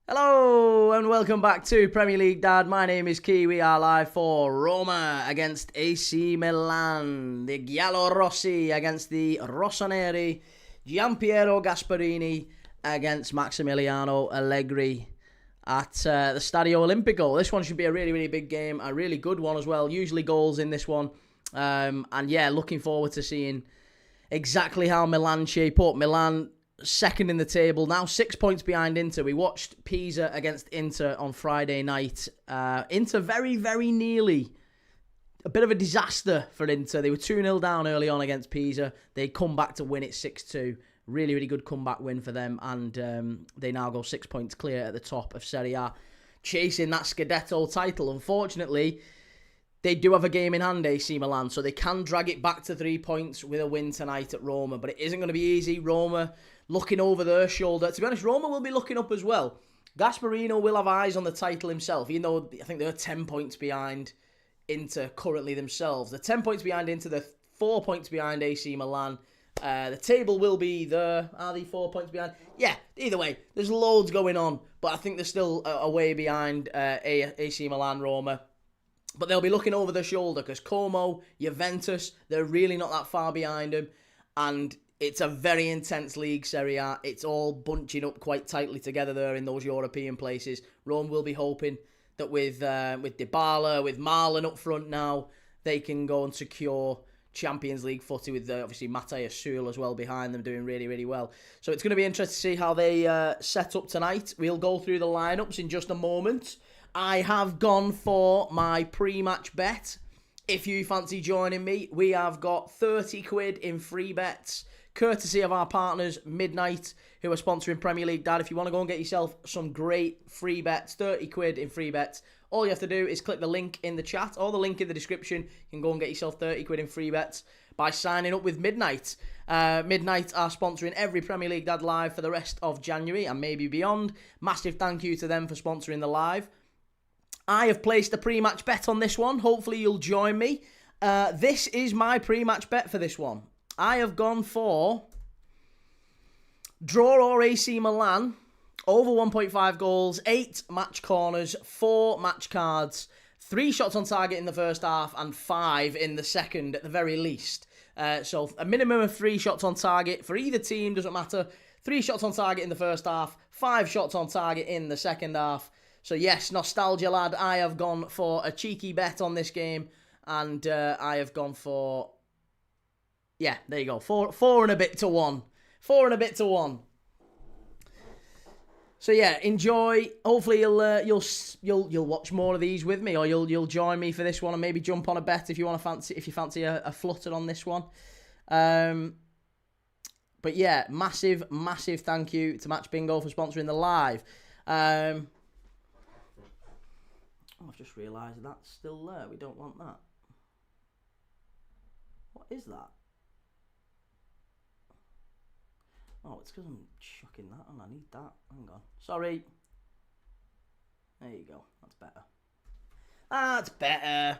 Hello and welcome back to Premier League Dad. My name is Key. We are live for Roma against AC Milan. The Giallorossi against the Rossoneri. Piero Gasperini against Massimiliano Allegri at the Stadio Olimpico. This one should be a really, really big game. A really good one as well. Usually goals in this one. And yeah, looking forward to seeing exactly how Milan shape up. Milan second in the table, now 6 points behind Inter. We watched Pisa against Inter on Friday night. Inter very, very nearly. A bit of a disaster for Inter. They were 2-0 down early on against Pisa. They come back to win it 6-2. Really, really good comeback win for them. And they now go 6 points clear at the top of Serie A, chasing that Scudetto title. Unfortunately, they do have a game in hand, AC Milan, so they can drag it back to 3 points with a win tonight at Roma. But it isn't going to be easy. Roma looking over their shoulder. To be honest, Roma will be looking up as well. Gasperini will have eyes on the title himself, even though I think they're 10 points behind Inter currently themselves. They're 10 points behind Inter, they're 4 points behind AC Milan. The table will be there. Are they 4 points behind? Yeah, either way, there's loads going on, but I think they're still a way behind AC Milan, Roma. But they'll be looking over their shoulder because Como, Juventus, they're really not that far behind them. And it's a very intense league, Serie A. It's all bunching up quite tightly together there in those European places. Rome will be hoping that with Dybala, with Marlon up front now, they can go and secure Champions League footy with obviously Matthias Sul as well behind them doing really, really well. So it's going to be interesting to see how they set up tonight. We'll go through the lineups in just a moment. I have gone for my pre-match bet. If you fancy joining me, we have got 30 quid in free bets, courtesy of our partners, Midnight, who are sponsoring Premier League Dad. If you want to go and get yourself some great free bets, 30 quid in free bets, all you have to do is click the link in the chat or the link in the description. You can go and get yourself 30 quid in free bets by signing up with Midnight. Midnight are sponsoring every Premier League Dad live for the rest of January and maybe beyond. Massive thank you to them for sponsoring the live. I have placed a pre-match bet on this one. Hopefully you'll join me. This is my pre-match bet for this one. I have gone for draw or AC Milan, over 1.5 goals, 8 match corners, 4 match cards, 3 shots on target in the first half and 5 in the second at the very least. So a minimum of 3 shots on target for either team, doesn't matter. 3 shots on target in the first half, 5 shots on target in the second half. So yes, nostalgia lad, I have gone for a cheeky bet on this game. And I have gone for, yeah, there you go, four and a bit to 1. 4 and a bit to 1. So yeah, enjoy. Hopefully you'll watch more of these with me, or you'll join me for this one, and maybe jump on a bet if you fancy a flutter on this one. But yeah, massive thank you to Match Bingo for sponsoring the live. I've just realised that's still there. We don't want that. What is that? Oh, it's because I'm chucking that on. I need that. Hang on. Sorry. There you go. That's better. That's better.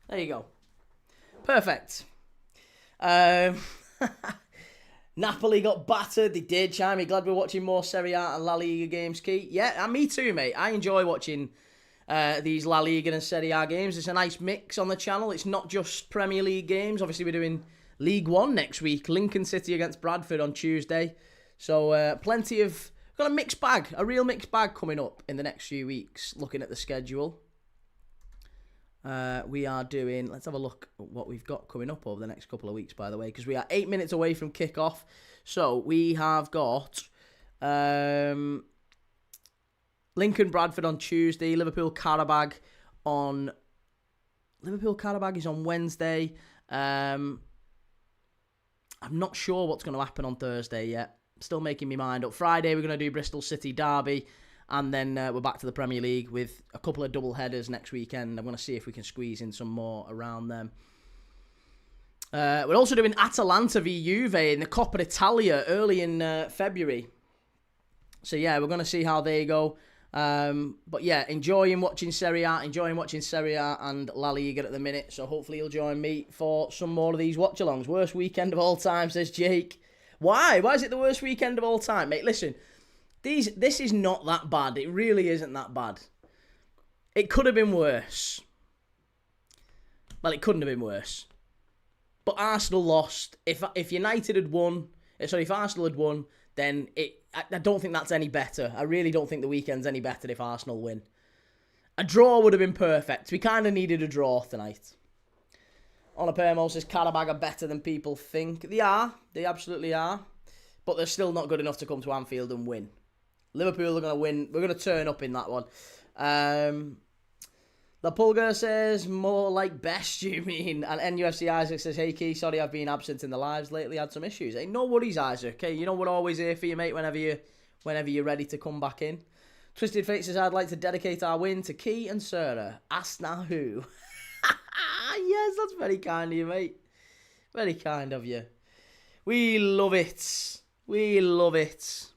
There you go. Perfect. Napoli got battered. They did, Chimey. Glad we're watching more Serie A and La Liga games, Key. Yeah, and me too, mate. I enjoy watching these La Liga and Serie A games. It's a nice mix on the channel. It's not just Premier League games. Obviously, we're doing League One next week. Lincoln City against Bradford on Tuesday. So, plenty of... Got a mixed bag. A real mixed bag coming up in the next few weeks, looking at the schedule. We are doing, let's have a look at what we've got coming up over the next couple of weeks, by the way, because we are 8 minutes away from kickoff. So we have got Lincoln Bradford on Tuesday, Liverpool Qarabag is on Wednesday. I'm not sure what's going to happen on Thursday yet. Still making my mind up. Friday we're going to do Bristol City Derby. And then we're back to the Premier League with a couple of double headers next weekend. I'm going to see if we can squeeze in some more around them. We're also doing Atalanta v Juve in the Coppa Italia early in February. So yeah, we're going to see how they go. But yeah, enjoying watching Serie A and La Liga at the minute. So hopefully you'll join me for some more of these watch-alongs. Worst weekend of all time, says Jake. Why? Why is it the worst weekend of all time? Mate, listen, this is not that bad. It really isn't that bad. It could have been worse. Well, it couldn't have been worse. But Arsenal lost. If United had won, if Arsenal had won, then I don't think that's any better. I really don't think the weekend's any better if Arsenal win. A draw would have been perfect. We kind of needed a draw tonight. Onapermo says Karabag are better than people think. They are. They absolutely are. But they're still not good enough to come to Anfield and win. Liverpool are going to win. We're going to turn up in that one. La Pulga says, more like best, you mean? And NUFC Isaac says, hey, Key, sorry I've been absent in the lives lately. Had some issues. Hey, no worries, Isaac. Hey, you know we're always here for you, mate, whenever you're ready to come back in. Twisted Fate says, I'd like to dedicate our win to Key and Sarah. Ask now who. Yes, that's very kind of you, mate. Very kind of you. We love it. We love it.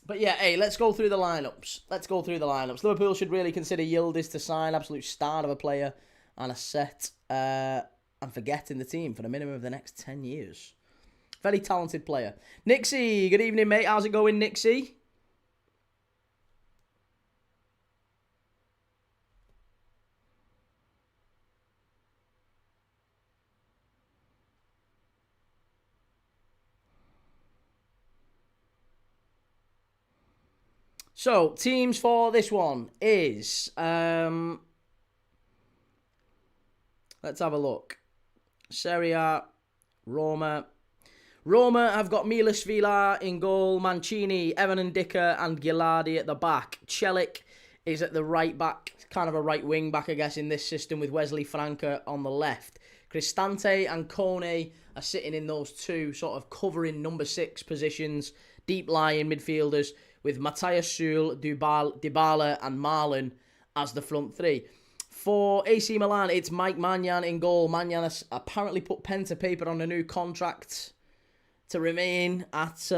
But yeah, hey, let's go through the lineups. Liverpool should really consider Yildiz to sign. Absolute star of a player and a set. And forgetting the team for the minimum of the next 10 years. Very talented player. Nixie, good evening, mate. How's it going, Nixie? So, teams for this one is... let's have a look. Serie A, Roma. Roma have got Milas Villa in goal, Mancini, Evan and Dicker, and Gilardi at the back. Celik is at the right back, kind of a right wing back, I guess, in this system with Wesley Franca on the left. Cristante and Kone are sitting in those two, sort of covering number 6 positions, deep lying midfielders, with Matthias Sul, Dybala and Marlon as the front three. For AC Milan, it's Mike Maignan in goal. Maignan has apparently put pen to paper on a new contract to remain at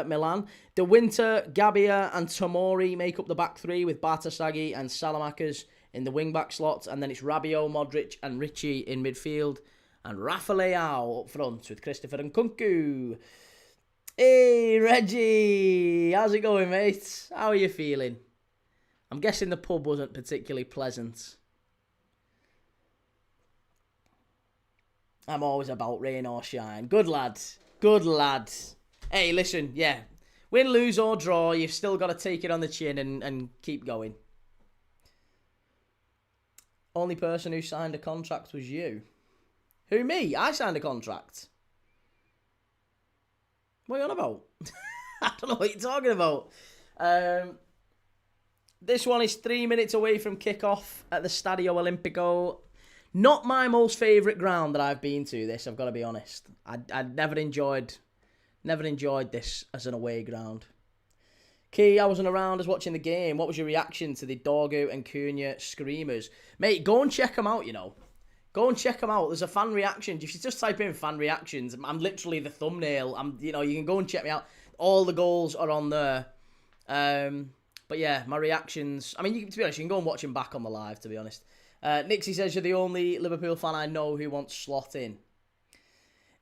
Milan. De Winter, Gabbia and Tomori make up the back three with Bartasaghi and Salamakers in the wing-back slots. And then it's Rabiot, Modric and Ricci in midfield. And Rafa Leao up front with Christopher and Kunku. Hey, Reggie! How's it going, mate? How are you feeling? I'm guessing the pub wasn't particularly pleasant. I'm always about rain or shine. Good lad. Good lad. Hey, listen, yeah. Win, lose or draw, you've still got to take it on the chin and keep going. Only person who signed a contract was you. Who, me? I signed a contract. What are you on about? I don't know what you're talking about. This one is 3 minutes away from kickoff at the Stadio Olimpico. Not my most favourite ground that I've been to, this, I've got to be honest. I never enjoyed this as an away ground. Key, I wasn't around, I was watching the game. What was your reaction to the Dorgu and Cunha screamers? Mate, go and check them out, you know. Go and check them out. There's a fan reaction. If you just type in fan reactions, I'm literally the thumbnail. You can go and check me out. All the goals are on there. But yeah, my reactions. I mean, to be honest, you can go and watch them back on the live, to be honest. Nixie says, you're the only Liverpool fan I know who wants Slot in.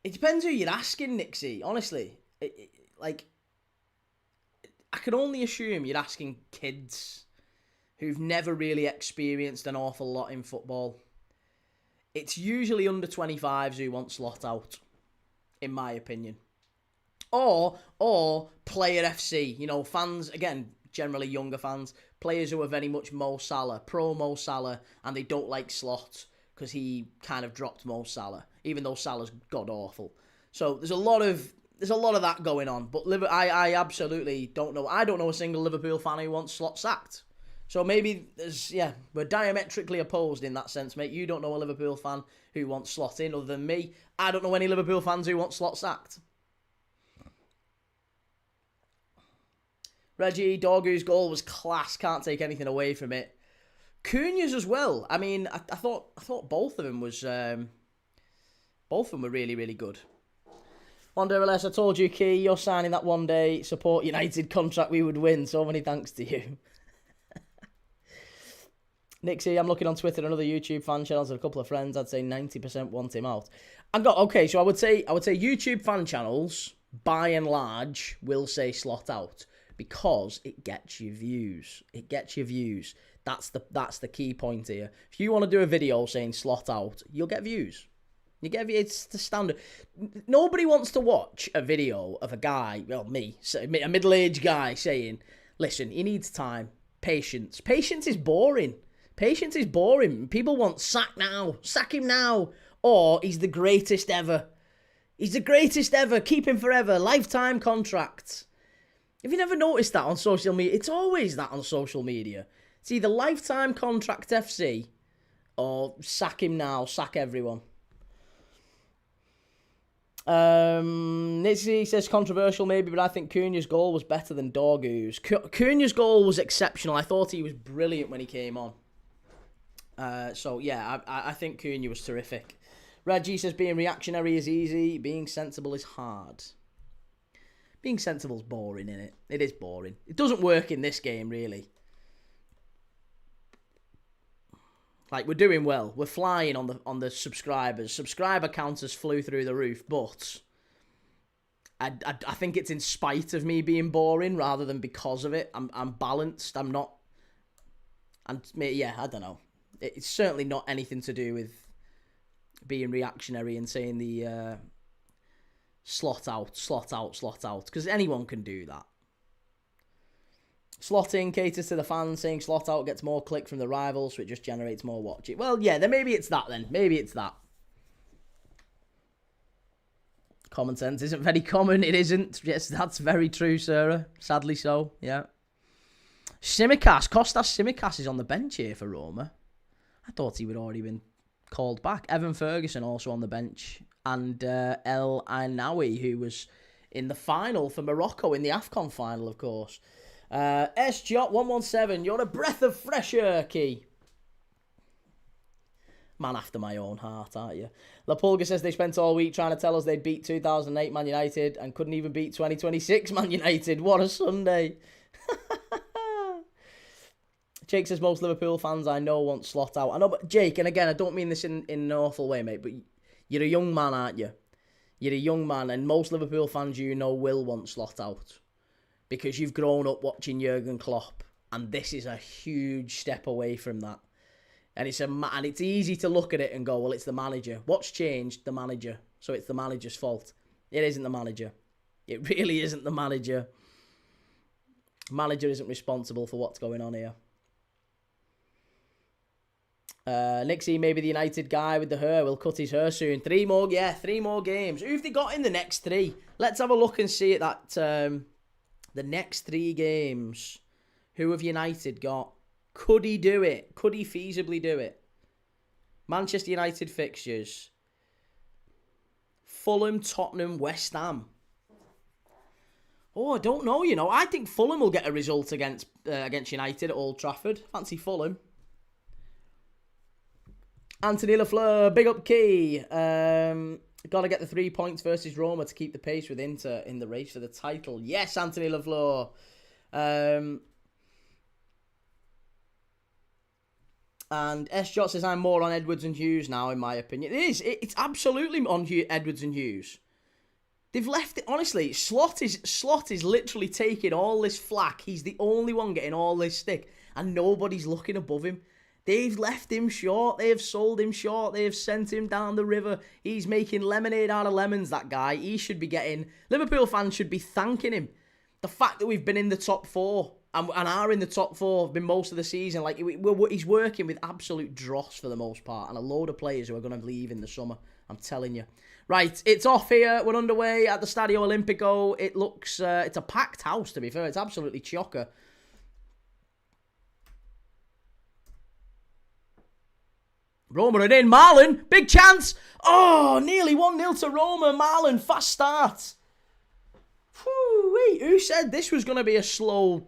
It depends who you're asking, Nixie, honestly. I can only assume you're asking kids who've never really experienced an awful lot in football. It's usually under 25s who want Slot out, in my opinion. Or Player FC, fans, again, generally younger fans, players who are very much Mo Salah, pro Mo Salah, and they don't like Slot because he kind of dropped Mo Salah, even though Salah's god-awful. So there's a lot of that going on, but I absolutely don't know. I don't know a single Liverpool fan who wants Slot sacked. So maybe we're diametrically opposed in that sense, mate. You don't know a Liverpool fan who wants Slot in other than me. I don't know any Liverpool fans who want Slot sacked. Reggie, Dorgu's goal was class. Can't take anything away from it. Cunha's as well. I mean, I thought both of them were really, really good. One day or less, I told you, Key, you're signing that one day support United contract, we would win. So many thanks to you. Nixie, I'm looking on Twitter and other YouTube fan channels and a couple of friends. I'd say 90% want him out. So I would say YouTube fan channels, by and large, will say slot out because it gets you views. It gets you views. That's the key point here. If you want to do a video saying slot out, you'll get views. It's the standard. Nobody wants to watch a video of a guy, well, me, a middle-aged guy saying, listen, he needs time, patience. Patience is boring. Patience is boring. People want sack him now, or he's the greatest ever. He's the greatest ever, keep him forever, lifetime contract. Have you never noticed that on social media? It's always that on social media. It's either lifetime contract FC or sack him now, sack everyone. Nizzy says controversial maybe, but I think Cunha's goal was better than Dorgu's. Cunha's goal was exceptional. I thought he was brilliant when he came on. So yeah, I think Cunha was terrific. Reggie says being reactionary is easy, being sensible is hard. Being sensible is boring, innit? It is boring. It doesn't work in this game, really. Like, we're doing well. We're flying on the subscribers. Subscriber counters flew through the roof, but I think it's in spite of me being boring rather than because of it. I'm balanced. I'm not. Yeah, I don't know. It's certainly not anything to do with being reactionary and saying the slot out, because anyone can do that. Slotting caters to the fans, saying slot out gets more click from the rivals, so it just generates more watching. Well, yeah, then maybe it's that then. Maybe it's that. Common sense isn't very common. It isn't. Yes, that's very true, Sarah. Sadly so, yeah. Simicast. Kostas Simicast is on the bench here for Roma. I thought he would already been called back. Evan Ferguson also on the bench. And El Ainawi, who was in the final for Morocco, in the AFCON final, of course. SJot117, you're a breath of fresh air, Key. Man after my own heart, aren't you? La Pulga says they spent all week trying to tell us they'd beat 2008 Man United and couldn't even beat 2026 Man United. What a Sunday. Jake says most Liverpool fans I know want slot out. I know, but Jake, and again, I don't mean this in an awful way, mate, but you're a young man, aren't you? You're a young man, and most Liverpool fans you know will want slot out. Because you've grown up watching Jurgen Klopp, and this is a huge step away from that. And it's easy to look at it and go, well, it's the manager. What's changed? The manager. So it's the manager's fault. It isn't the manager. It really isn't the manager. Manager isn't responsible for what's going on here. Nixie, maybe the United guy with the hair will cut his hair soon. 3 more games. Who have they got in the next 3? Let's have a look and see at that. The next 3 games, who have United got? Could he do it? Could he feasibly do it? Manchester United fixtures. Fulham, Tottenham, West Ham. Oh, I don't know, you know. I think Fulham will get a result against United at Old Trafford. Fancy Fulham. Anthony Lafleur, big up Key. Got to get the 3 points versus Roma to keep the pace with Inter in the race for the title. Yes, Anthony Lafleur. And S-Jot says, I'm more on Edwards and Hughes now, in my opinion. It is. It's absolutely on Edwards and Hughes. They've left it, honestly, Slot is literally taking all this flack. He's the only one getting all this stick. And nobody's looking above him. They've left him short. They have sold him short. They have sent him down the river. He's making lemonade out of lemons, that guy. He should be getting... Liverpool fans should be thanking him. The fact that we've been in the top 4 and are in the top 4 have been most of the season. Like, he's working with absolute dross for the most part and a load of players who are going to leave in the summer. I'm telling you. Right, it's off here. We're underway at the Stadio Olimpico. It looks... it's a packed house, to be fair. It's absolutely chocker. Roma are in. Marlon, big chance. Oh, nearly 1-0 to Roma. Marlon, fast start. Who said this was going to be a slow,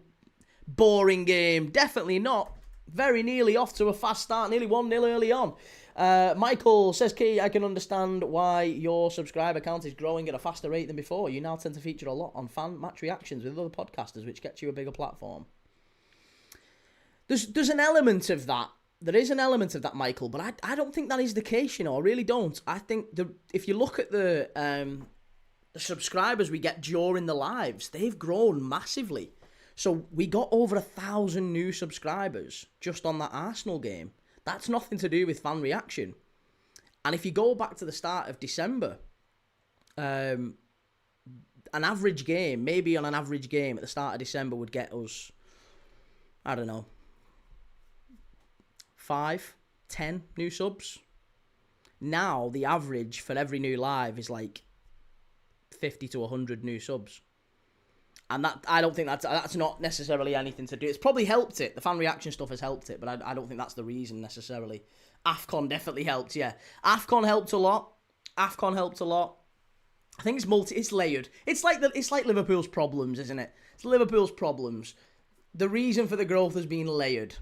boring game? Definitely not. Very nearly off to a fast start. Nearly 1-0 early on. Michael says, Key, I can understand why your subscriber count is growing at a faster rate than before. You now tend to feature a lot on fan match reactions with other podcasters, which gets you a bigger platform. There's an element of that. There is an element of that, Michael, but I don't think that is the case, I really don't. I think if you look at the subscribers we get during the lives, they've grown massively. So we got over 1,000 new subscribers just on that Arsenal game. That's nothing to do with fan reaction. And if you go back to the start of December, an average game, maybe on an average game at the start of December would get us, I don't know, 5, 10 new subs. Now, the average for every new live is like 50 to 100 new subs. And that I don't think that's not necessarily anything to do. It's probably helped it. The fan reaction stuff has helped it, but I don't think that's the reason necessarily. AFCON definitely helped, yeah. AFCON helped a lot. I think it's layered. It's like Liverpool's problems, isn't it? It's Liverpool's problems. The reason for the growth has been layered.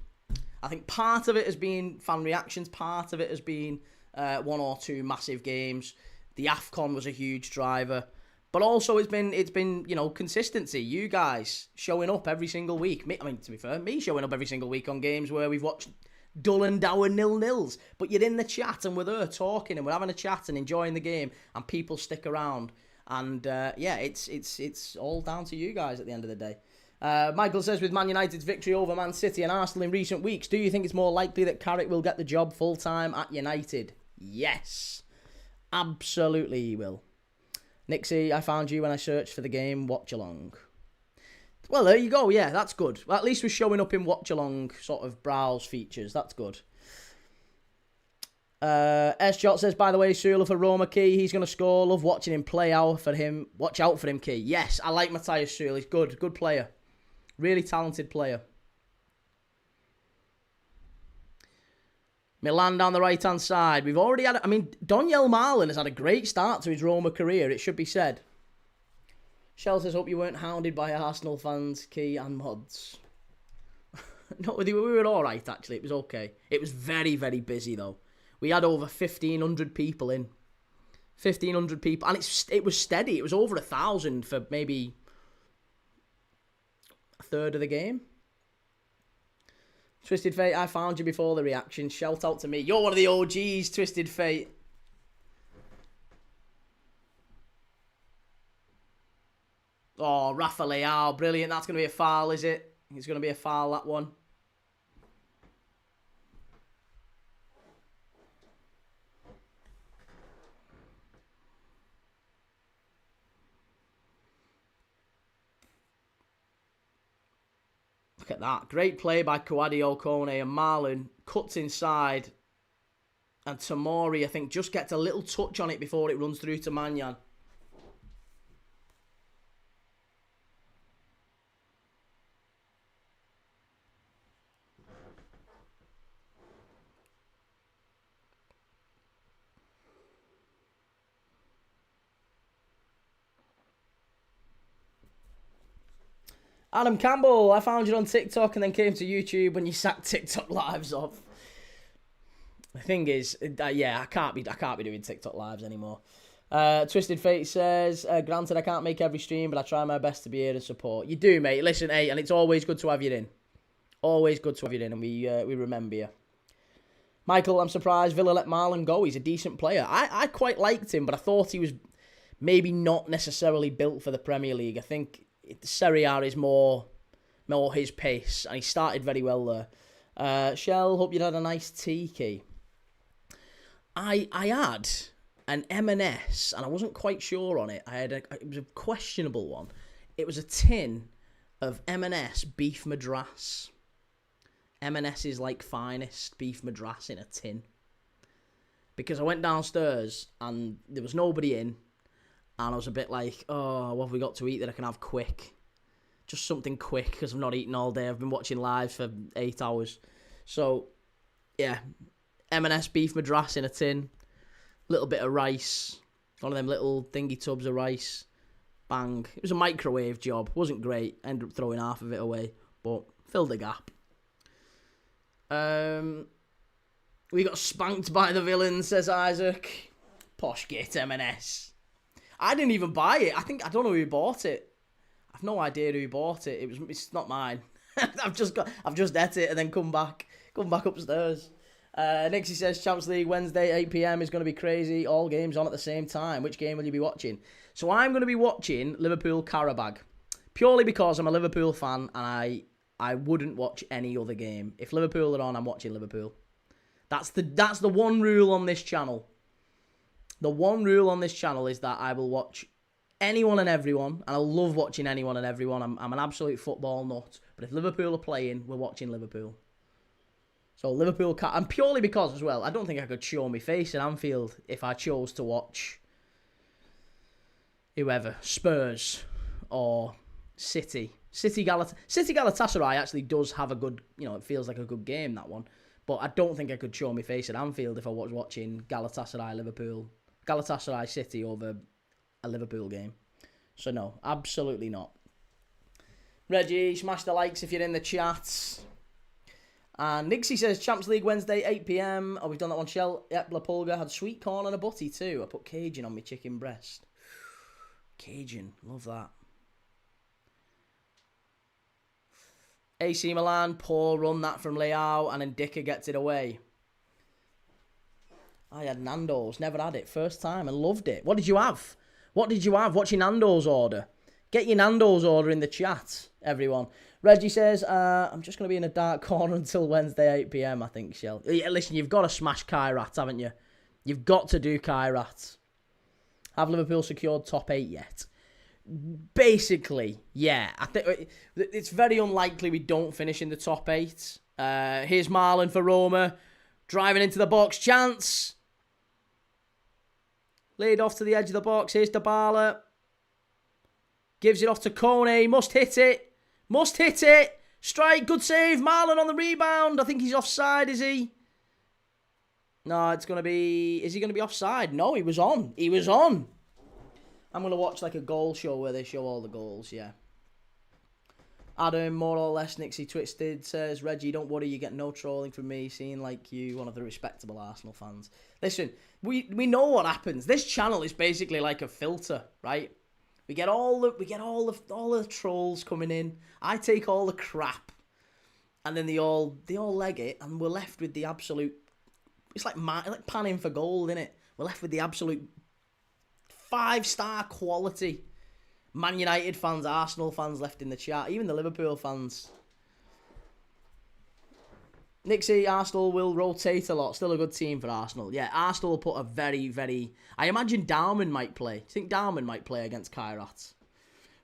I think part of it has been fan reactions. Part of it has been 1 or 2 massive games. The AFCON was a huge driver. But also it's been consistency. You guys showing up every single week. To be fair, me showing up every single week on games where we've watched dull and dour 0-0s. But you're in the chat and we're there talking and we're having a chat and enjoying the game and people stick around. And it's all down to you guys at the end of the day. Michael says, with Man United's victory over Man City and Arsenal in recent weeks, do you think it's more likely that Carrick will get the job full-time at United? Yes. Absolutely he will. Nixie, I found you when I searched for the game Watchalong. Well, there you go. Yeah, that's good. Well, at least we're showing up in Watchalong sort of browse features. That's good. S-Jot says, by the way, Sula for Roma, Key. He's going to score. Love watching him play out for him. Watch out for him, Key. Yes, I like Matthias Sula. He's good. Good player. Really talented player. Milan down the right-hand side. We've already had... Daniel Marlin has had a great start to his Roma career, it should be said. Shell says, hope you weren't hounded by Arsenal fans, Key and mods. No, we were all right, actually. It was okay. It was very, very busy, though. We had over 1,500 people in. 1,500 people. And it was steady. It was over 1,000 for maybe a third of the game. Twisted Fate, I found you before the reaction. Shout out to me. You're one of the OGs, Twisted Fate. Oh, Rafa Leao. Brilliant. That's going to be a foul, is it? It's going to be a foul, that one. Look at that. Great play by Kouadio Kone, and Marlon cuts inside. And Tomori, I think, just gets a little touch on it before it runs through to Manyan. Adam Campbell, I found you on TikTok and then came to YouTube when you sacked TikTok lives off. The thing is, I can't be doing TikTok lives anymore. Twisted Fate says, granted, I can't make every stream, but I try my best to be here and support. You do, mate. Listen, hey, and it's always good to have you in. Always good to have you in, and we remember you. Michael, I'm surprised Villa let Marlon go. He's a decent player. I quite liked him, but I thought he was maybe not necessarily built for the Premier League. I think Serie A is more his pace, and he started very well there. Shell, hope you had a nice tea, Key. I had an M&S, and I wasn't quite sure on it. It was a questionable one. It was a tin of M&S beef madras. M&S's like finest beef madras in a tin. Because I went downstairs and there was nobody in, and I was a bit like, oh, what have we got to eat that I can have quick? Just something quick, because I've not eaten all day. I've been watching live for 8 hours. So, yeah, M&S beef madras in a tin, little bit of rice, one of them little thingy tubs of rice, bang. It was a microwave job, wasn't great, ended up throwing half of it away, but filled the gap. We got spanked by the villain, says Isaac. Posh git M&S. I didn't even buy it. I don't know who bought it. I've no idea who bought it. It's not mine. I've just ate it and then come back upstairs. Nixie says Champions League Wednesday 8 PM is going to be crazy. All games on at the same time. Which game will you be watching? So I'm going to be watching Liverpool Qarabag, purely because I'm a Liverpool fan and I wouldn't watch any other game. If Liverpool are on, I'm watching Liverpool. That's the one rule on this channel. The one rule on this channel is that I will watch anyone and everyone, and I love watching anyone and everyone. I'm an absolute football nut. But if Liverpool are playing, we're watching Liverpool. So Liverpool, and purely because as well, I don't think I could show my face in Anfield if I chose to watch whoever, Spurs or City. Galatasaray actually does have a good, it feels like a good game, that one. But I don't think I could show my face at Anfield if I was watching Galatasaray City over a Liverpool game. So no, absolutely not. Reggie, smash the likes if you're in the chat. And Nixie says Champions League Wednesday 8 PM. Oh, we've done that one. Shell. Yep, La Pulga had sweet corn and a butty too. I put Cajun on my chicken breast. Cajun, love that. AC Milan, poor run that from Leao, and then Dicker gets it away. I had Nando's, never had it, first time, and loved it. What did you have? What's your Nando's order? Get your Nando's order in the chat, everyone. Reggie says, I'm just going to be in a dark corner until Wednesday 8 PM, I think, Shell. Yeah, listen, you've got to smash Kairat, haven't you? You've got to do Kairat. Have Liverpool secured top 8 yet? Basically, yeah. I think it's very unlikely we don't finish in the top 8. Here's Marlon for Roma. Driving into the box. Chance. Laid off to the edge of the box. Here's Dybala. Gives it off to Kone. Must hit it. Must hit it. Strike. Good save. Marlon on the rebound. I think he's offside, is he? No, it's going to be... Is he going to be offside? No, he was on. He was on. I'm going to watch like a goal show where they show all the goals, yeah. Adam, more or less, Nixie Twisted, says, Reggie, don't worry, you get no trolling from me, seeing like you, one of the respectable Arsenal fans. Listen, we know what happens. This channel is basically like a filter, right? We get all the trolls coming in. I take all the crap, and then they all leg it, and we're left with the absolute. It's like panning for gold, isn't it? We're left with the absolute 5-star quality. Man United fans, Arsenal fans left in the chat, even the Liverpool fans. Nixie, Arsenal will rotate a lot. Still a good team for Arsenal. Yeah, Arsenal will put a very, very... I imagine Darwin might play. Do you think Darwin might play against Kairat?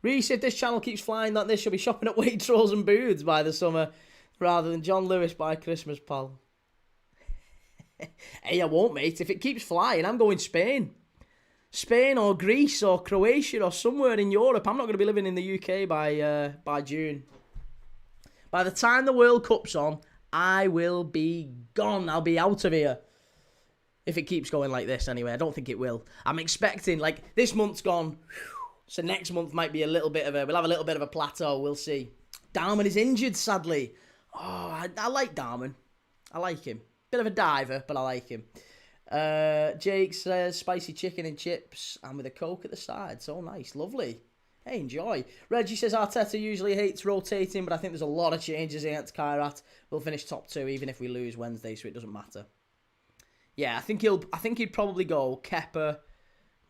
Reese, if this channel keeps flying like this, you'll be shopping at Waitrose and Booths by the summer rather than John Lewis by Christmas, pal. Hey, I won't, mate. If it keeps flying, I'm going Spain. Spain or Greece or Croatia or somewhere in Europe. I'm not going to be living in the UK by June. By the time the World Cup's on, I will be gone. I'll be out of here. If it keeps going like this anyway. I don't think it will. I'm expecting, like, this month's gone. So next month might be a little bit of a... We'll have a little bit of a plateau. We'll see. Darman is injured, sadly. Oh, I like Darman. I like him. Bit of a diver, but I like him. Jake says spicy chicken and chips and with a Coke at the side. So nice. Lovely. Hey, enjoy. Reggie says Arteta usually hates rotating, but I think there's a lot of changes against Kairat. We'll finish top 2 even if we lose Wednesday, so it doesn't matter. Yeah, I think he'd probably go Kepa,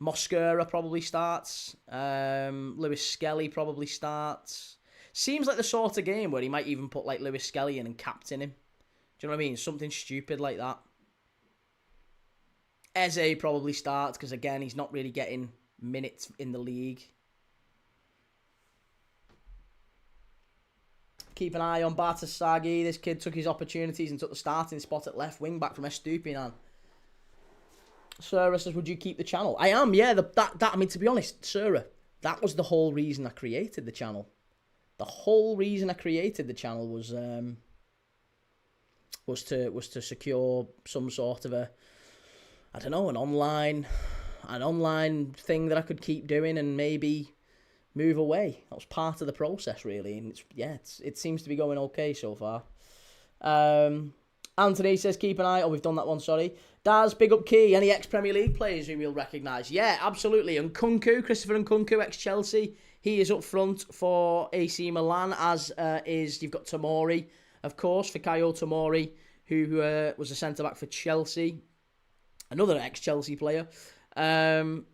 Mosquera probably starts. Lewis Skelly probably starts. Seems like the sort of game where he might even put like Lewis Skelly in and captain him. Do you know what I mean? Something stupid like that. Eze probably starts because, again, he's not really getting minutes in the league. Keep an eye on Bartasagi. This kid took his opportunities and took the starting spot at left wing back from Estupinan. Sarah says, would you keep the channel? I am, yeah. I mean, to be honest, Sarah, that was the whole reason I created the channel. The whole reason I created the channel was to secure some sort of a, I don't know, an online thing that I could keep doing and maybe move away. That was part of the process, really. And it seems to be going okay so far. Anthony says keep an eye. Oh, we've done that one, sorry. Daz, big up Key. Any ex-Premier League players who you'll recognise? Yeah, absolutely. And Nkunku, Christopher Nkunku, ex-Chelsea. He is up front for AC Milan, as is, you've got Tomori, of course, Fikayo Tomori, who was a centre-back for Chelsea. Another ex-Chelsea player. What's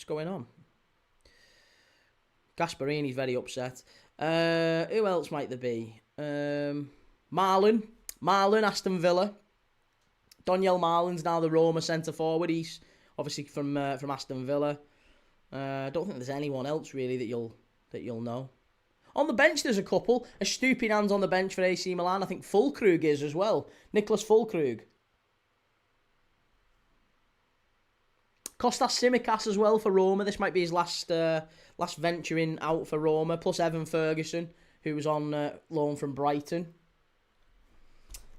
going on? Gasperini's very upset. Who else might there be? Marlon, Aston Villa. Daniel Marlon's now the Roma centre forward. He's obviously from Aston Villa. I don't think there's anyone else really that you'll know. On the bench, there's a couple. A Stupinan's on the bench for AC Milan. I think Füllkrug is as well. Nicholas Füllkrug. Kostas Tsimikas as well for Roma. This might be his last venturing out for Roma. Plus Evan Ferguson, who was on loan from Brighton.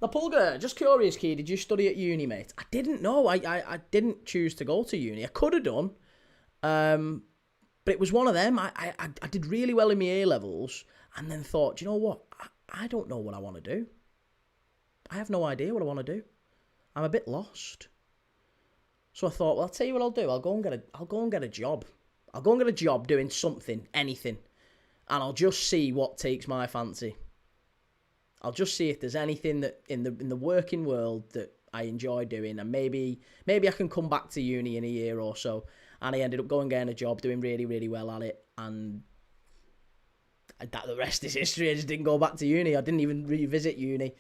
Lapulga, just curious, Key, did you study at uni, mate? I didn't know. I didn't choose to go to uni. I could have done. But it was one of them. I did really well in my A-levels and then thought, you know what? I don't know what I want to do. I have no idea what I want to do. I'm a bit lost. So I thought, well, I'll tell you what I'll do. I'll go and get a job. I'll go and get a job doing something, anything. And I'll just see what takes my fancy. I'll just see if there's anything that in the working world that I enjoy doing, and maybe I can come back to uni in a year or so. And I ended up going and getting a job, doing really, really well at it, and the rest is history. I just didn't go back to uni. I didn't even revisit uni.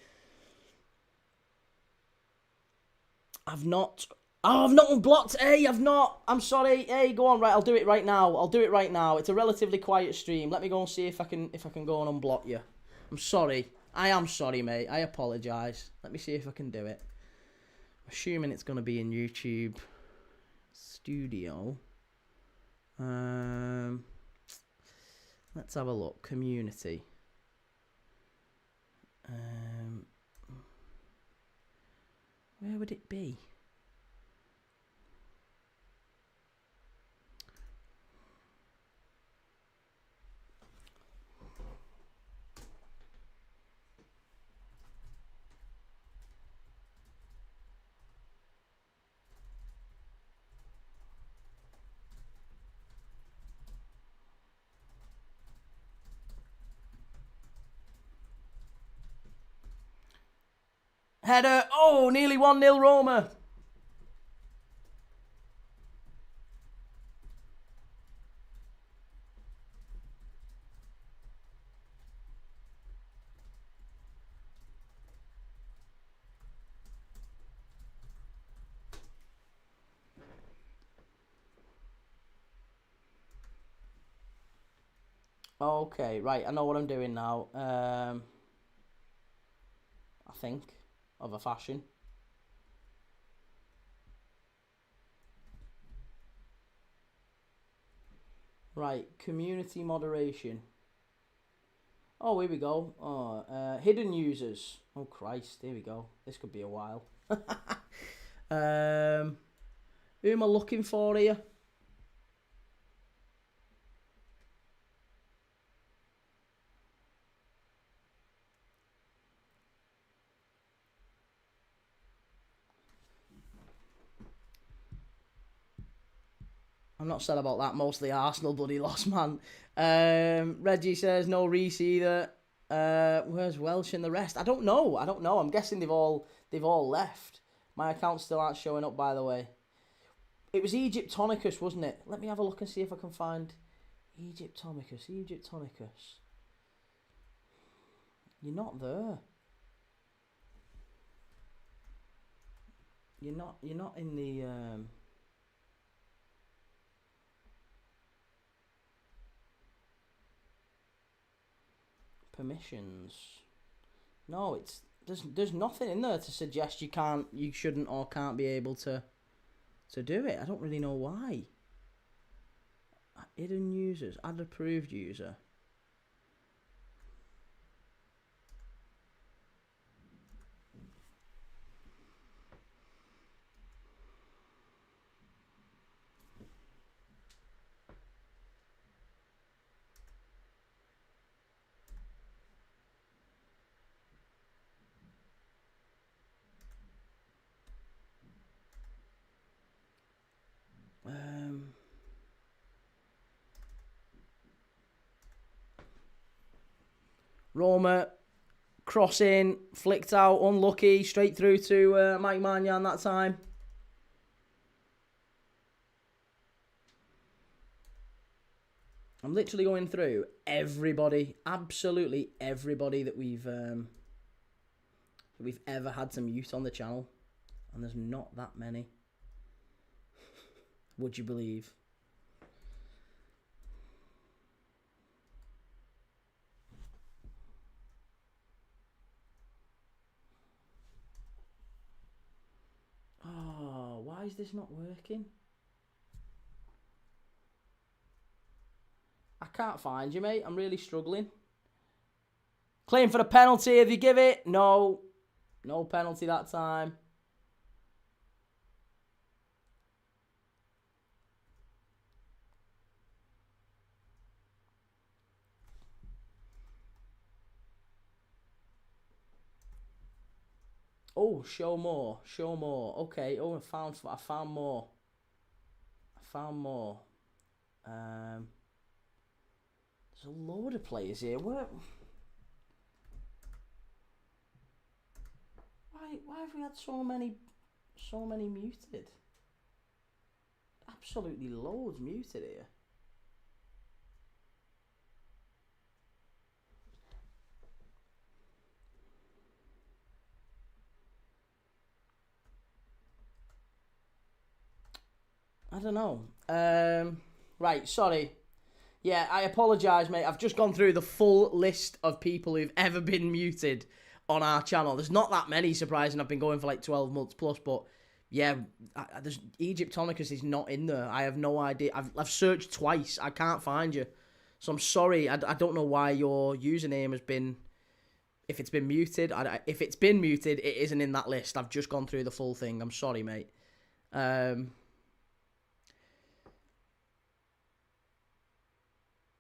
I've not unblocked. Hey, I've not. I'm sorry. Hey, go on. Right, I'll do it right now. It's a relatively quiet stream. Let me go and see if I can go and unblock you. I'm sorry. I am sorry, mate. I apologise. Let me see if I can do it. I'm assuming it's going to be in YouTube Studio. Let's have a look. Community. Where would it be? Header. Oh, nearly 1-0 Roma. Okay, right. I know what I'm doing now. I think. Of a fashion. Right, community moderation. Oh, here we go. Oh, hidden users. Oh, Christ, here we go. This could be a while. Who am I looking for here? I'm not sad about that. Mostly Arsenal bloody lost, man. Reggie says no Reece either. Where's Welsh and the rest? I don't know. I'm guessing they've all left. My accounts still aren't showing up, by the way. It was Egyptonicus, wasn't it? Let me have a look and see if I can find Egyptonicus. You're not there. You're not in the permissions. No, there's nothing in there to suggest you shouldn't or can't be able to do it. I don't really know why. Hidden users, add approved user. Roma, crossing, flicked out, unlucky, straight through to Mike Maignan that time. I'm literally going through everybody, absolutely everybody that we've ever had to mute on the channel, and there's not that many. Would you believe? Oh, why is this not working? I can't find you, mate. I'm really struggling. Claim for the penalty if you give it. No. No penalty that time. Oh, show more. Show more. Okay. Oh, I found more. I found more. There's a load of players here. Why have we had so many muted? Absolutely loads muted here. I don't know. Right, sorry. Yeah, I apologise, mate. I've just gone through the full list of people who've ever been muted on our channel. There's not that many, surprising. I've been going for like 12 months plus, but yeah, there's Egyptonicus is not in there. I have no idea. I've searched twice. I can't find you. So I'm sorry. I don't know why your username has been, if it's been muted. If it's been muted, it isn't in that list. I've just gone through the full thing. I'm sorry, mate.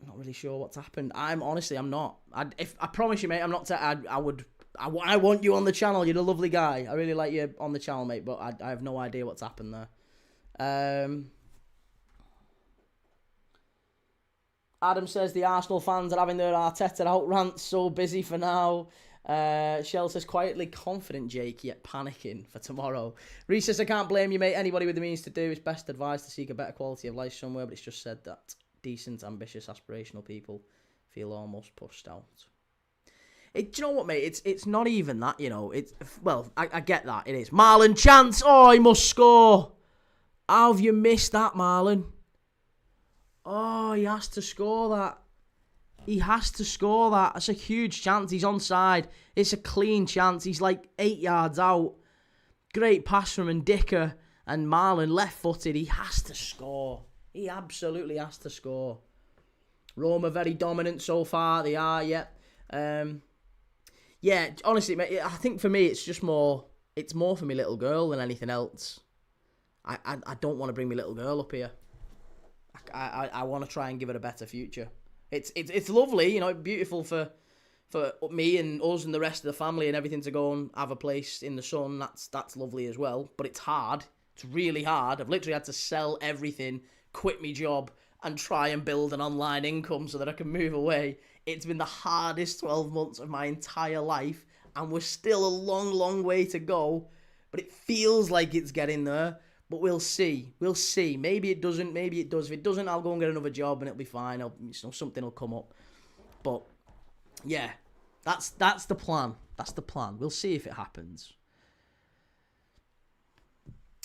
Not really sure what's happened. I'm not. I promise you, mate. I'm not. I want you on the channel. You're a lovely guy. I really like you on the channel, mate. But I have no idea what's happened there. Adam says the Arsenal fans are having their Arteta out rant. So busy for now. Shell says quietly confident, Jake, yet panicking for tomorrow. Reece says I can't blame you, mate. Anybody with the means to do is best advised to seek a better quality of life somewhere. But it's just said that decent, ambitious, aspirational people feel almost pushed out. Do you know what, mate? It's not even that, you know. I get that. It is. Marlon chance. Oh, he must score. How have you missed that, Marlon? Oh, he has to score that. He has to score that. That's a huge chance. He's onside. It's a clean chance. He's like 8 yards out. Great pass from Ndicka, and Marlon left-footed. He has to score. He absolutely has to score. Roma very dominant so far. They are, yeah. Yeah, honestly, mate, I think for me it's more for my little girl than anything else. I don't want to bring my little girl up here. I want to try and give her a better future. It's lovely, you know, beautiful for me and us and the rest of the family and everything to go and have a place in the sun. That's lovely as well. But it's hard. It's really hard. I've literally had to sell everything, quit my job, and try and build an online income so that I can move away. It's been the hardest 12 months of my entire life, and we're still a long, long way to go. But it feels like it's getting there. But we'll see. We'll see. Maybe it doesn't. Maybe it does. If it doesn't, I'll go and get another job and it'll be fine. Something will come up. But yeah, that's the plan. That's the plan. We'll see if it happens.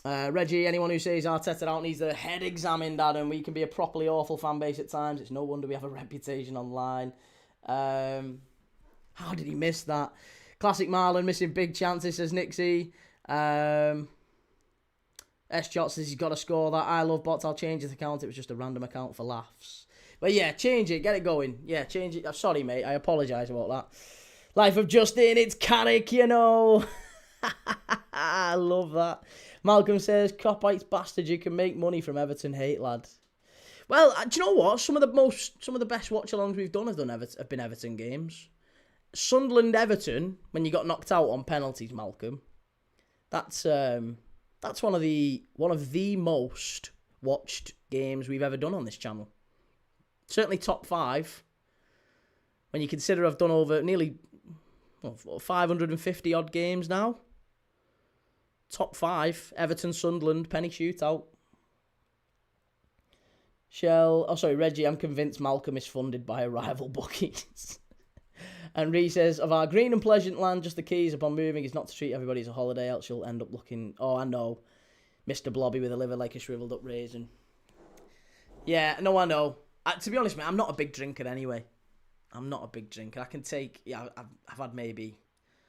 Reggie, anyone who says Arteta out needs their head examined, Adam. We can be a properly awful fan base at times. It's no wonder we have a reputation online. How did he miss that? Classic Marlon missing big chances, says Nixie. S-Jot says he's got to score that. I love bots. I'll change his account. It was just a random account for laughs. But yeah, change it. Get it going. Yeah, change it. I'm sorry, mate. I apologise about that. Life of Justin. It's Carrick, you know. I love that. Malcolm says, Coppites bastard, you can make money from Everton hate, lad. Well, do you know what? Some of the best watch-alongs we've done have been Everton games. Sunderland Everton, when you got knocked out on penalties, Malcolm. That's one of the most watched games we've ever done on this channel. Certainly top 5. when you consider I've done over nearly 550 odd games now. Top 5, Everton, Sunderland, penny shootout. Reggie, I'm convinced Malcolm is funded by a rival bookies. And Ree says, of our green and pleasant land, just the keys upon moving is not to treat everybody as a holiday, else you'll end up looking, I know, Mr. Blobby with a liver like a shriveled up raisin. Yeah, no, I know. To be honest, mate, I'm not a big drinker anyway. I'm not a big drinker. I can take, I've had maybe,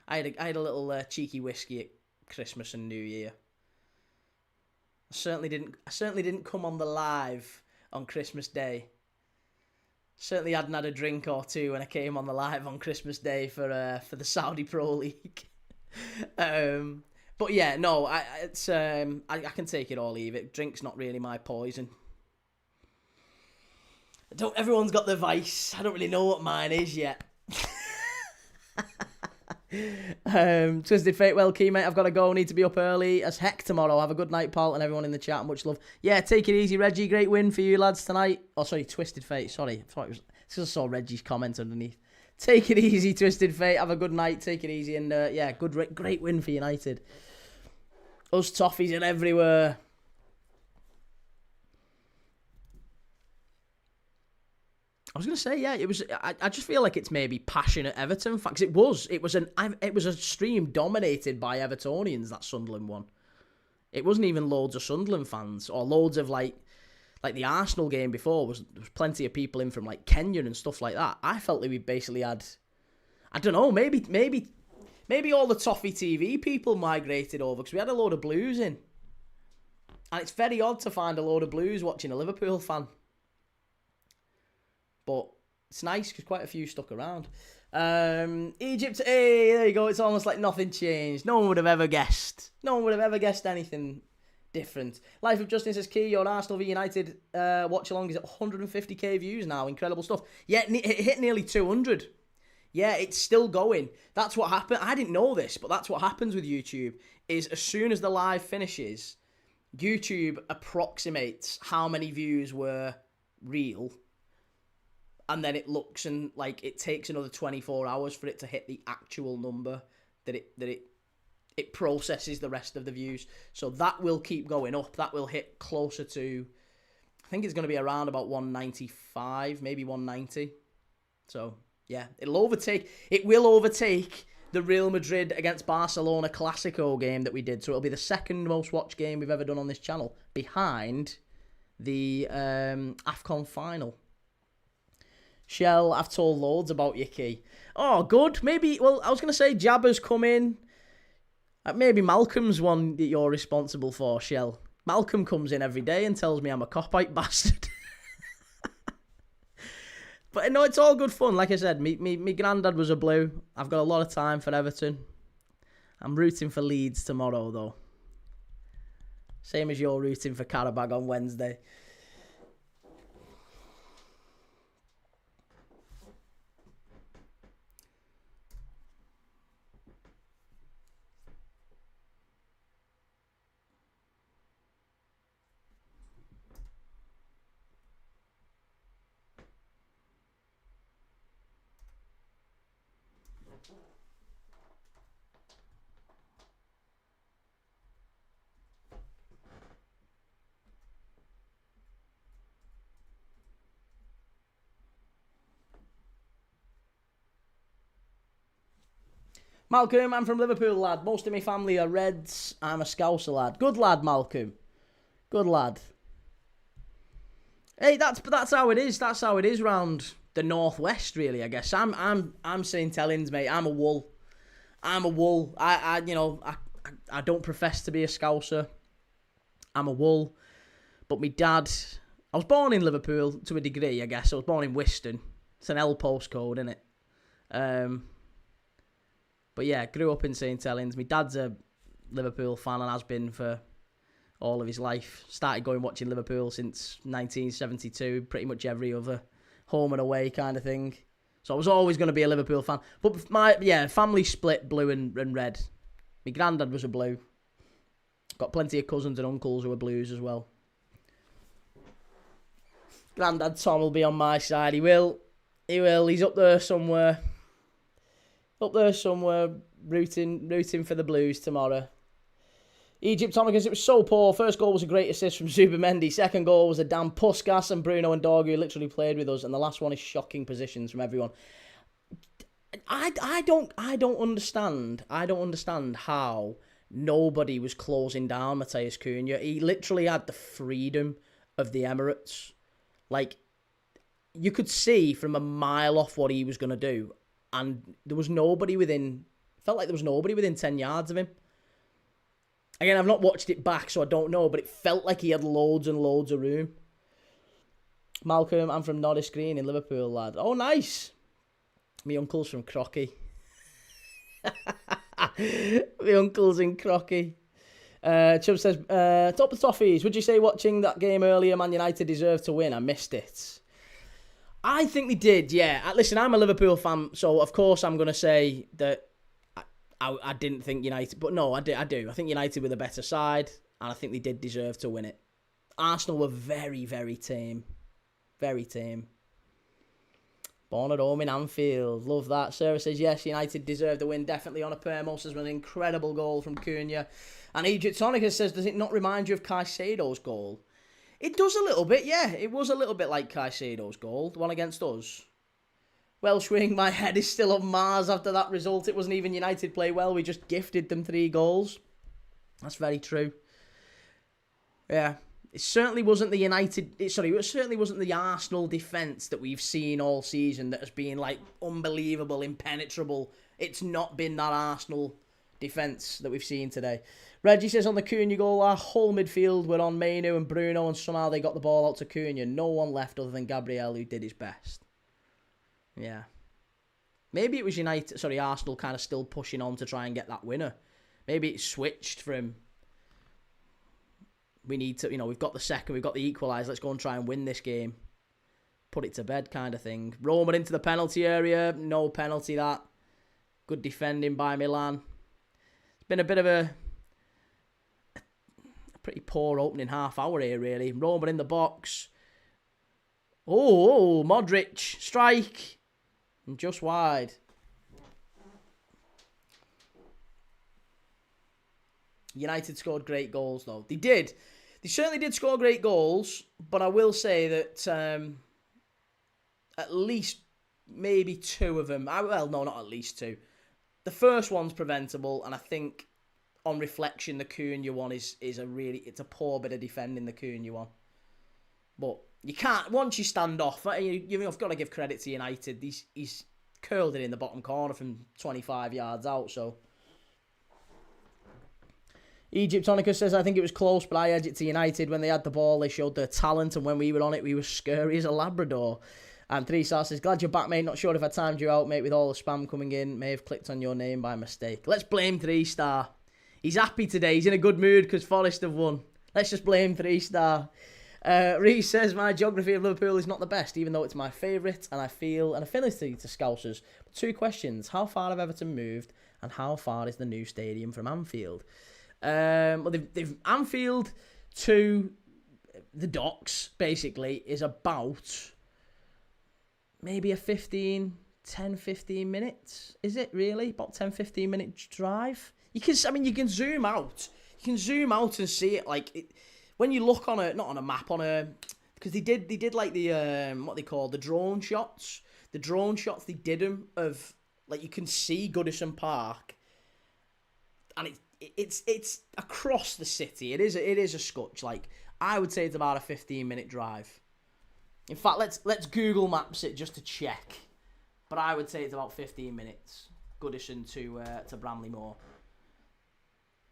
I had a little cheeky whiskey at Christmas and New Year. I certainly didn't come on the live on Christmas Day. Certainly hadn't had a drink or two when I came on the live on Christmas Day for the Saudi Pro League. But yeah, no, I can take it or leave it. Drink's not really my poison. Everyone's got their vice. I don't really know what mine is yet. Twisted Fate, well, key mate, I've got to go. Need to be up early as heck tomorrow. Have a good night, pal, and everyone in the chat. Much love. Yeah, take it easy, Reggie. Great win for you lads tonight. Oh, sorry, Twisted Fate. Sorry, I thought it was. I just saw Reggie's comment underneath. Take it easy, Twisted Fate. Have a good night. Take it easy, and yeah, great win for United. Us toffees are everywhere. I was going to say, yeah, it was. I just feel like it's maybe passionate Everton fans. It was a stream dominated by Evertonians, that Sunderland one. It wasn't even loads of Sunderland fans or loads of like the Arsenal game before. There was plenty of people in from like Kenya and stuff like that. I felt that we basically had, I don't know, maybe all the Toffee TV people migrated over because we had a load of Blues in, and it's very odd to find a load of Blues watching a Liverpool fan. But it's nice because quite a few stuck around. Egypt, hey, there you go. It's almost like nothing changed. No one would have ever guessed. No one would have ever guessed anything different. Life of Justice is key. Your Arsenal v United watch-along is at 150k views now. Incredible stuff. Yeah, it hit nearly 200. Yeah, it's still going. That's what happened. I didn't know this, but that's what happens with YouTube. Is as soon as the live finishes, YouTube approximates how many views were real. And then it looks and like it takes another 24 hours for it to hit the actual number that it processes the rest of the views. So that will keep going up. That will hit closer to, I think it's going to be around about 195, maybe 190. So yeah, it will overtake the Real Madrid against Barcelona Clasico game that we did. So it'll be the second most watched game we've ever done on this channel, behind the AFCON final. Shell, I've told loads about your key. Oh, good. Maybe, well, I was going to say Jabba's come in. Maybe Malcolm's one that you're responsible for, Shell. Malcolm comes in every day and tells me I'm a copite bastard. But no, it's all good fun. Like I said, me granddad was a Blue. I've got a lot of time for Everton. I'm rooting for Leeds tomorrow, though. Same as you're rooting for Karabag on Wednesday. Malcolm, I'm from Liverpool, lad. Most of my family are Reds. I'm a Scouser, lad. Good lad, Malcolm. Good lad. Hey, that's how it is. That's how it is round the northwest, really. I guess I'm St. Helens, mate. I'm a Wool. I'm a Wool. I don't profess to be a Scouser. I'm a Wool. But my dad, I was born in Liverpool to a degree, I guess. I was born in Wiston. It's an L postcode, isn't it? But yeah, grew up in St. Helens. My dad's a Liverpool fan and has been for all of his life. Started going watching Liverpool since 1972, pretty much every other home and away kind of thing. So I was always going to be a Liverpool fan. But my family split Blue and Red. My granddad was a Blue. Got plenty of cousins and uncles who are Blues as well. Granddad Tom will be on my side. He will. He will. He's up there somewhere. Up there somewhere, rooting for the Blues tomorrow. Egyptonicus, it was so poor. First goal was a great assist from Zubimendi. Second goal was a damn Puskas and Bruno and Dorgu literally played with us. And the last one is shocking positions from everyone. I don't understand. I don't understand how nobody was closing down Mateus Cunha. He literally had the freedom of the Emirates. Like, you could see from a mile off what he was going to do. And there was nobody within... Felt like there was nobody within 10 yards of him. Again, I've not watched it back, so I don't know, but it felt like he had loads and loads of room. Malcolm, I'm from Norris Green in Liverpool, lad. Oh, nice. My uncle's from Crocky. My uncle's in Crocky. Chubb says, top of toffees, would you say watching that game earlier, Man United deserved to win? I missed it. I think they did, yeah. Listen, I'm a Liverpool fan, so of course I'm going to say that I didn't think United... But no, I do. I think United were the better side, and I think they did deserve to win it. Arsenal were very, very tame. Very tame. Born at home in Anfield. Love that. Sarah says, yes, United deserved the win. Definitely on a Permos as well. An incredible goal from Cunha. And Egyptonica says, does it not remind you of Caicedo's goal? It does a little bit, yeah. It was a little bit like Caicedo's goal. The one against us. Welsh wing, my head is still on Mars after that result. It wasn't even United play well. We just gifted them 3 goals. That's very true. Yeah. It certainly wasn't the it certainly wasn't the Arsenal defence that we've seen all season that has been like unbelievable, impenetrable. It's not been that Arsenal defence that we've seen today. Reggie says on the Cunha goal, our whole midfield were on Mainu and Bruno, and somehow they got the ball out to Cunha. No one left other than Gabriel, who did his best. Yeah. Maybe it was Arsenal kind of still pushing on to try and get that winner. Maybe it switched from, we need to, we've got the second, we've got the equaliser, let's go and try and win this game. Put it to bed kind of thing. Roma into the penalty area. No penalty, that. Good defending by Milan. It's been a bit of a pretty poor opening half hour here, really. Roma in the box. Oh, Modric. Strike. And just wide. United scored great goals, though. They did. They certainly did score great goals, but I will say that at least maybe 2 of them... no, not at least 2. The first one's preventable, and I think on reflection, the Cunha one is it's a poor bit of defending, the Cunha one. But you can't, once you stand off, you've got to give credit to United. He's curled it in the bottom corner from 25 yards out, so... Egyptonica says, I think it was close, but I edged it to United. When they had the ball, they showed their talent, and when we were on it, we were scary as a Labrador. And 3-star says, glad you're back, mate. Not sure if I timed you out, mate, with all the spam coming in. May have clicked on your name by mistake. Let's blame 3-star. He's happy today. He's in a good mood because Forest have won. Let's just blame 3-star. Reece says, my geography of Liverpool is not the best, even though it's my favourite, and I feel an affinity to Scousers. 2 questions. How far have Everton moved, and how far is the new stadium from Anfield? Well, they've Anfield to the docks, basically, is about maybe a 10-15 minutes. Is it really? About 10-15 minute drive? You can zoom out. You can zoom out and see it, like, when you look on not on a map, because they did like the, what they call the drone shots. The drone shots, they did them of, like, you can see Goodison Park, and it's across the city. It is a scotch. Like, I would say it's about a 15-minute drive. In fact, let's Google Maps it just to check. But I would say it's about 15 minutes. Goodison to Bramley Moor.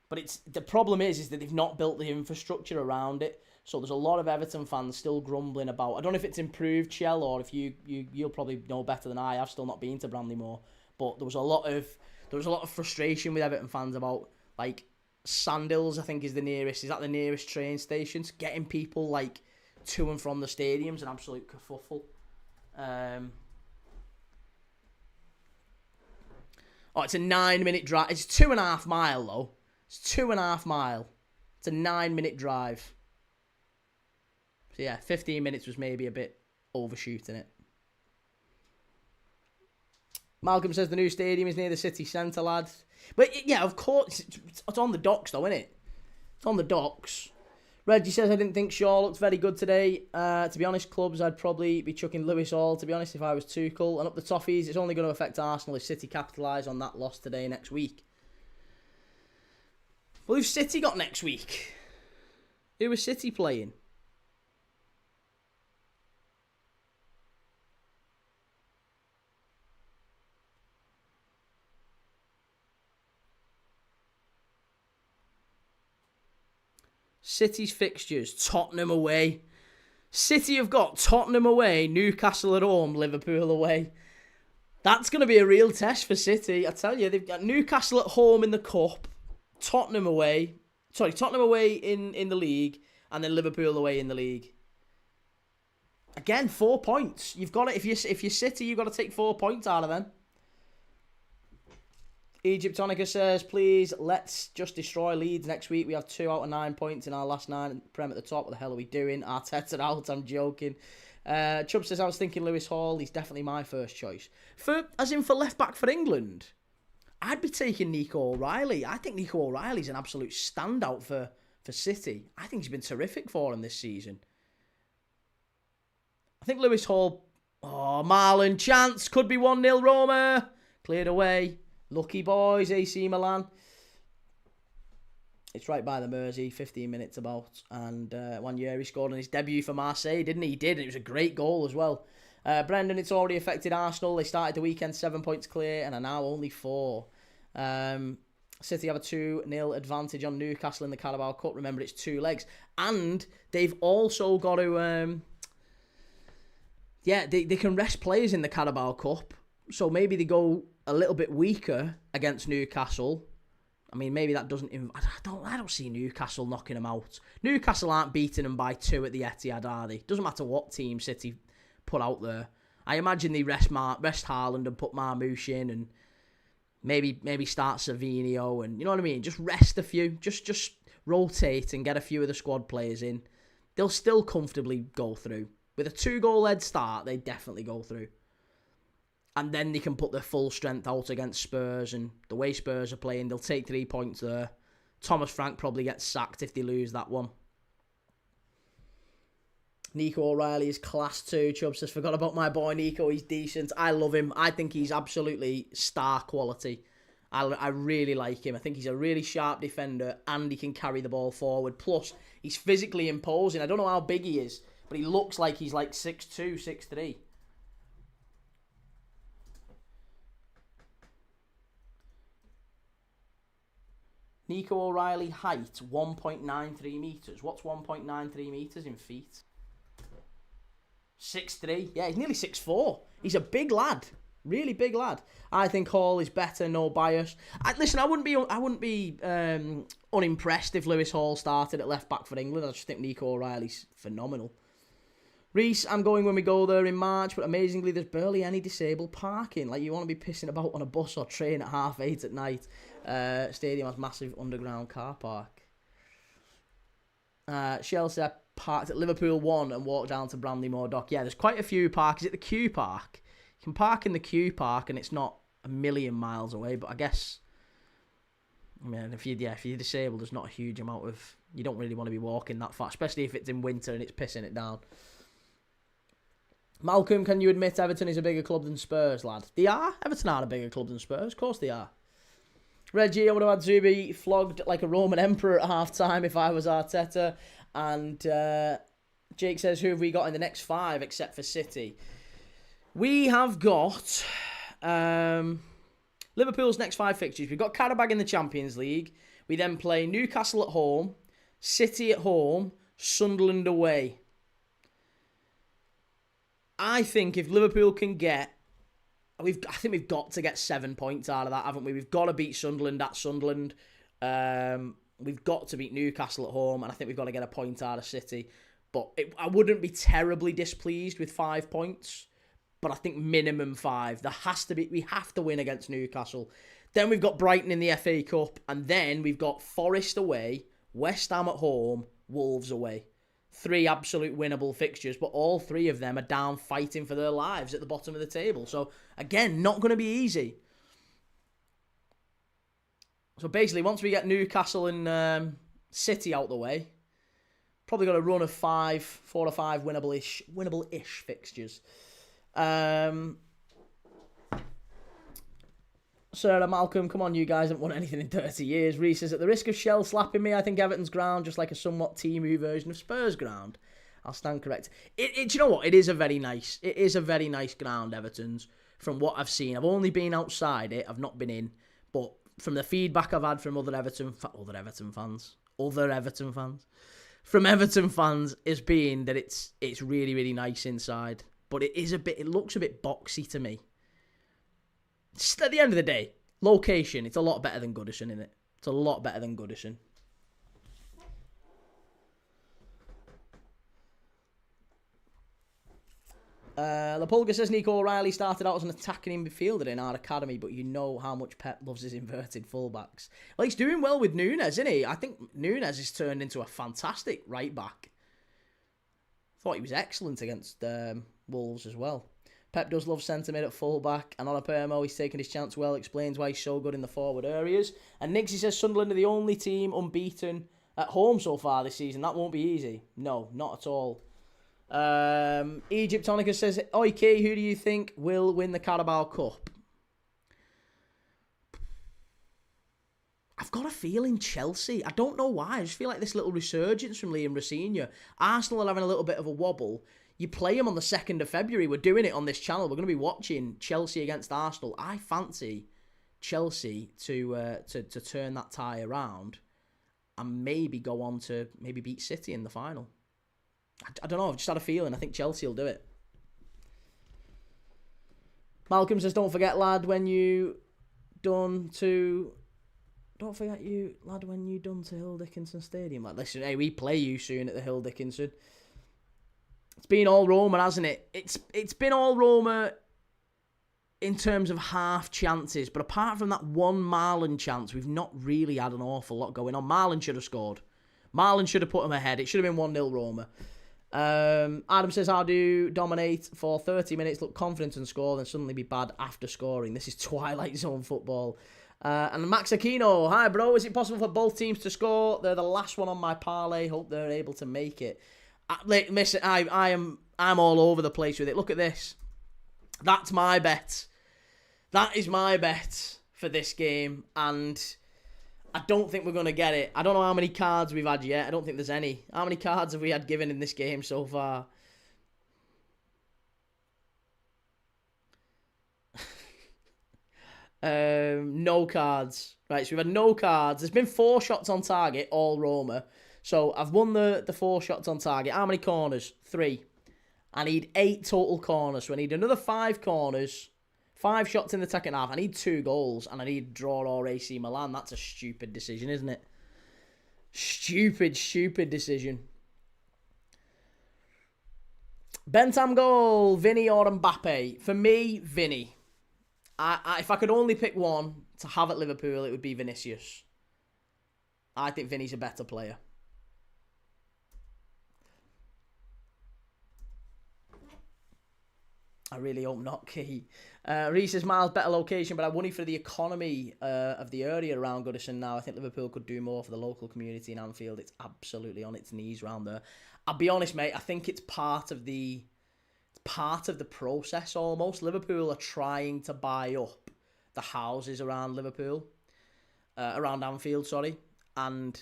But the problem is that they've not built the infrastructure around it. So there's a lot of Everton fans still grumbling about. I don't know if it's improved, Chell, or if you'll probably know better than I. I've still not been to Bramley Moor, but there was a lot of frustration with Everton fans about, like, Sandhills, I think, is that the nearest train stations. Getting people, like, to and from the stadium's an absolute kerfuffle. It's a 9-minute drive. It's 2.5 mile, though. It's 2.5 mile. It's a 9-minute drive. So, yeah, 15 minutes was maybe a bit overshooting it. Malcolm says the new stadium is near the city centre, lads. But yeah, of course, it's on the docks though, isn't it? It's on the docks. Reggie says, I didn't think Shaw looked very good today. To be honest, clubs, I'd probably be chucking Lewis Hall, to be honest, if I was Tuchel. And up the toffees, it's only going to affect Arsenal if City capitalise on that loss today next week. Well, who's City got next week? Who is City playing? City's fixtures, Tottenham away. City have got Tottenham away, Newcastle at home, Liverpool away. That's going to be a real test for City. I tell you, they've got Newcastle at home in the Cup, Tottenham away in the league, and then Liverpool away in the league. Again, 4 points. You've got it. If you're City, you've got to take 4 points out of them. Egyptonica says, please, let's just destroy Leeds next week. We have 2 out of 9 points in our last 9. Prem at the top. What the hell are we doing? Arteta out. I'm joking. Chubb says, I was thinking Lewis Hall. He's definitely my first choice. For left back for England, I'd be taking Nico O'Reilly. I think Nico O'Reilly's an absolute standout for City. I think he's been terrific for him this season. I think Lewis Hall... Oh, Marlon, chance. Could be 1-0 Roma. Cleared away. Lucky boys, AC Milan. It's right by the Mersey, 15 minutes about. And 1 year he scored on his debut for Marseille, didn't he? He did, and it was a great goal as well. Brendan, it's already affected Arsenal. They started the weekend 7 points clear and are now only 4. City have a 2-0 advantage on Newcastle in the Carabao Cup. Remember, it's 2 legs. And they've also got to... they can rest players in the Carabao Cup. So maybe they go a little bit weaker against Newcastle. I mean, maybe that doesn't... I don't see Newcastle knocking them out. Newcastle aren't beating them by 2 at the Etihad, are they? Doesn't matter what team City put out there. I imagine they rest Haaland and put Marmoush in and maybe start Savinho and... You know what I mean? Just rest a few. Just rotate and get a few of the squad players in. They'll still comfortably go through. With a 2-goal head start, they definitely go through. And then they can put their full strength out against Spurs. And the way Spurs are playing, they'll take 3 points there. Thomas Frank probably gets sacked if they lose that one. Nico O'Reilly is class too. Chubb says, forgot about my boy Nico. He's decent. I love him. I think he's absolutely star quality. I really like him. I think he's a really sharp defender and he can carry the ball forward. Plus, he's physically imposing. I don't know how big he is, but he looks like he's like 6'2", 6'3". Nico O'Reilly height, 1.93 metres. What's 1.93 metres in feet? 6'3". Yeah, he's nearly 6'4". He's a big lad. Really big lad. I think Hall is better, no bias. Listen, I wouldn't be unimpressed if Lewis Hall started at left back for England. I just think Nico O'Reilly's phenomenal. Reese, I'm going when we go there in March, but amazingly there's barely any disabled parking. Like, you want to be pissing about on a bus or train at 8:30 at night. Stadium has massive underground car park. Chelsea parked at Liverpool 1 and walked down to Brandymore Dock. Yeah, there's quite a few parks. Is it the Q Park? You can park in the Q Park and it's not a million miles away, but I guess... I mean, if you're disabled, there's not a huge amount of... You don't really want to be walking that far, especially if it's in winter and it's pissing it down. Malcolm, can you admit Everton is a bigger club than Spurs, lad? They are. Everton are a bigger club than Spurs. Of course they are. Reggie, I would have had Zubi flogged like a Roman emperor at half-time if I was Arteta. And Jake says, who have we got in the next 5 except for City? We have got Liverpool's next 5 fixtures. We've got Karabag in the Champions League. We then play Newcastle at home, City at home, Sunderland away. I think if Liverpool can get... I think we've got to get 7 points out of that, haven't we? We've got to beat Sunderland at Sunderland. We've got to beat Newcastle at home, and I think we've got to get a point out of City. But I wouldn't be terribly displeased with 5 points, but I think minimum 5. We have to win against Newcastle. Then we've got Brighton in the FA Cup, and then we've got Forest away, West Ham at home, Wolves away. 3 absolute winnable fixtures, but all 3 of them are down fighting for their lives at the bottom of the table. So, again, not going to be easy. So, basically, once we get Newcastle and City out the way, probably got a run of 4 or 5 winnable-ish fixtures. Sarah Malcolm, come on, you guys haven't won anything in 30 years. Reese says, at the risk of Shell slapping me, I think Everton's ground just like a somewhat Timu version of Spurs ground. I'll stand correct. Do you know what? It is a very nice ground, Everton's, from what I've seen. I've only been outside it. I've not been in. But from the feedback I've had from other Everton fans, is being that it's really, really nice inside. But it looks a bit boxy to me. Just at the end of the day, location, it's a lot better than Goodison, isn't it? It's a lot better than Goodison. Lapolga says Nico O'Reilly started out as an attacking midfielder in our academy, but you know how much Pep loves his inverted fullbacks. Well, he's doing well with Nunes, isn't he? I think Nunes has turned into a fantastic right back. Thought he was excellent against Wolves as well. Pep does love centre-mid at full-back, and on a Permo, he's taken his chance well, explains why he's so good in the forward areas. And Nixie says Sunderland are the only team unbeaten at home so far this season. That won't be easy. No, not at all. Egyptonica says, Oi Key, who do you think will win the Carabao Cup? I've got a feeling Chelsea. I don't know why. I just feel like this little resurgence from Liam Rosenior. Arsenal are having a little bit of a wobble. You play them on the 2nd of February. We're doing it on this channel. We're going to be watching Chelsea against Arsenal. I fancy Chelsea to turn that tie around and maybe go on to maybe beat City in the final. I don't know. I've just had a feeling. I think Chelsea will do it. Malcolm says, don't forget, lad, when you done to Hill Dickinson Stadium. Like, listen, hey, we play you soon at the Hill Dickinson. It's been all Roma, hasn't it? It's been all Roma in terms of half chances, but apart from that one Marlon chance, we've not really had an awful lot going on. Marlon should have scored. Marlon should have put him ahead. It should have been 1-0 Roma. Adam says, how do dominate for 30 minutes, look confident and score, then suddenly be bad after scoring? This is Twilight Zone football. And Max Aquino, hi bro, is it possible for both teams to score? They're the last one on my parlay. Hope they're able to make it. Listen, I'm all over the place with it. Look at this. That's my bet. That is my bet for this game, and I don't think we're going to get it. I don't know how many cards we've had yet. I don't think there's any. How many cards have we had given in this game so far? No cards. Right, so we've had no cards. There's been 4 shots on target, all Roma. So I've won the 4 shots on target. How many corners? 3. I need 8 total corners. So I need another 5 corners. 5 shots in the second half. I need 2 goals. And I need draw or AC Milan. That's a stupid decision, isn't it? Stupid decision. Bentham goal. Vinny or Mbappe? For me, Vinny. If I could only pick one to have at Liverpool, it would be Vinicius. I think Vinny's a better player. I really hope not, Key. Reese says, Miles, better location, but I worry for the economy of the area around Goodison now. I think Liverpool could do more for the local community in Anfield. It's absolutely on its knees around there. I'll be honest, mate, I think it's part of the process almost. Liverpool are trying to buy up the houses around around Anfield, sorry. And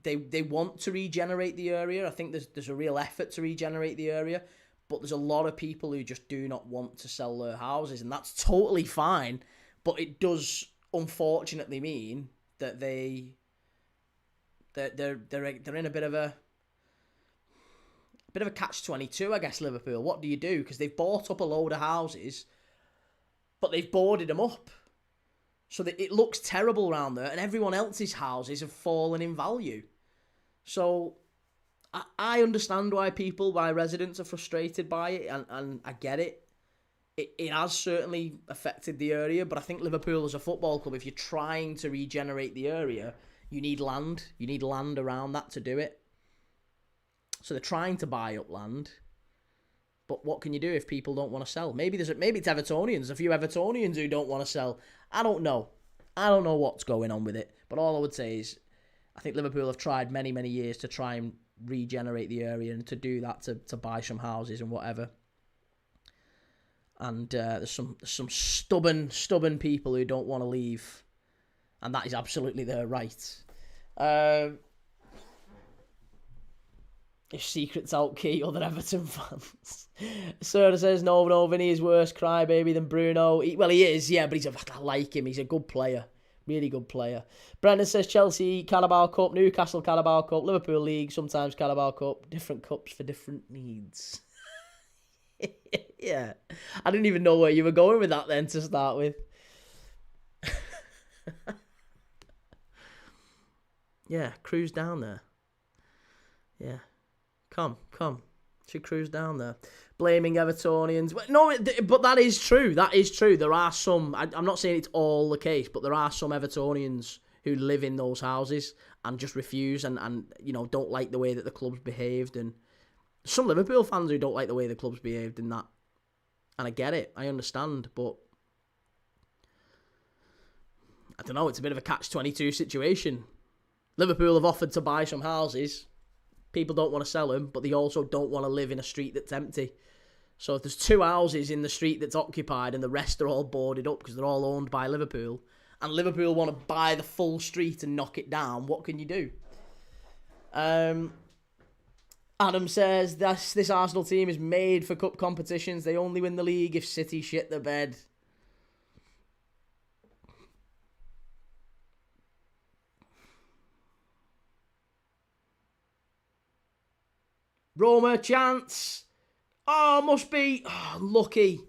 they want to regenerate the area. I think there's a real effort to regenerate the area. But there's a lot of people who just do not want to sell their houses, and that's totally fine. But it does unfortunately mean that they're in a bit of a catch-22, I guess. Liverpool. What do you do? Because they've bought up a load of houses, but they've boarded them up, so that it looks terrible around there, and everyone else's houses have fallen in value. So I understand why residents are frustrated by it, and I get it. It has certainly affected the area, but I think Liverpool as a football club, if you're trying to regenerate the area, you need land. You need land around that to do it. So they're trying to buy up land. But what can you do if people don't want to sell? Maybe it's Evertonians, a few Evertonians who don't want to sell. I don't know. I don't know what's going on with it. But all I would say is, I think Liverpool have tried many, many years to try and regenerate the area and to do that, to buy some houses and whatever. And there's some stubborn people who don't want to leave. And that is absolutely their right. If secrets out, key, other Everton fans. Serta says, no, Vinny is worse crybaby than Bruno. He is, yeah, but I like him. He's a good player. Really good player. Brendan says, Chelsea, Carabao Cup, Newcastle, Carabao Cup, Liverpool League, sometimes Carabao Cup. Different cups for different needs. Yeah. I didn't even know where you were going with that then to start with. Yeah, cruise down there. Yeah. Come. Should cruise down there. Blaming Evertonians. No, but that is true. That is true. There are some, I'm not saying it's all the case, but there are some Evertonians who live in those houses and just refuse and don't like the way that the club's behaved. And some Liverpool fans who don't like the way the club's behaved and that. And I get it. I understand. But I don't know. It's a bit of a catch-22 situation. Liverpool have offered to buy some houses. People don't want to sell them, but they also don't want to live in a street that's empty. So if there's 2 houses in the street that's occupied and the rest are all boarded up because they're all owned by Liverpool, and Liverpool want to buy the full street and knock it down, what can you do? Adam says, this Arsenal team is made for cup competitions. They only win the league if City shit the bed. Roma, chance. Oh, must be. Oh, lucky.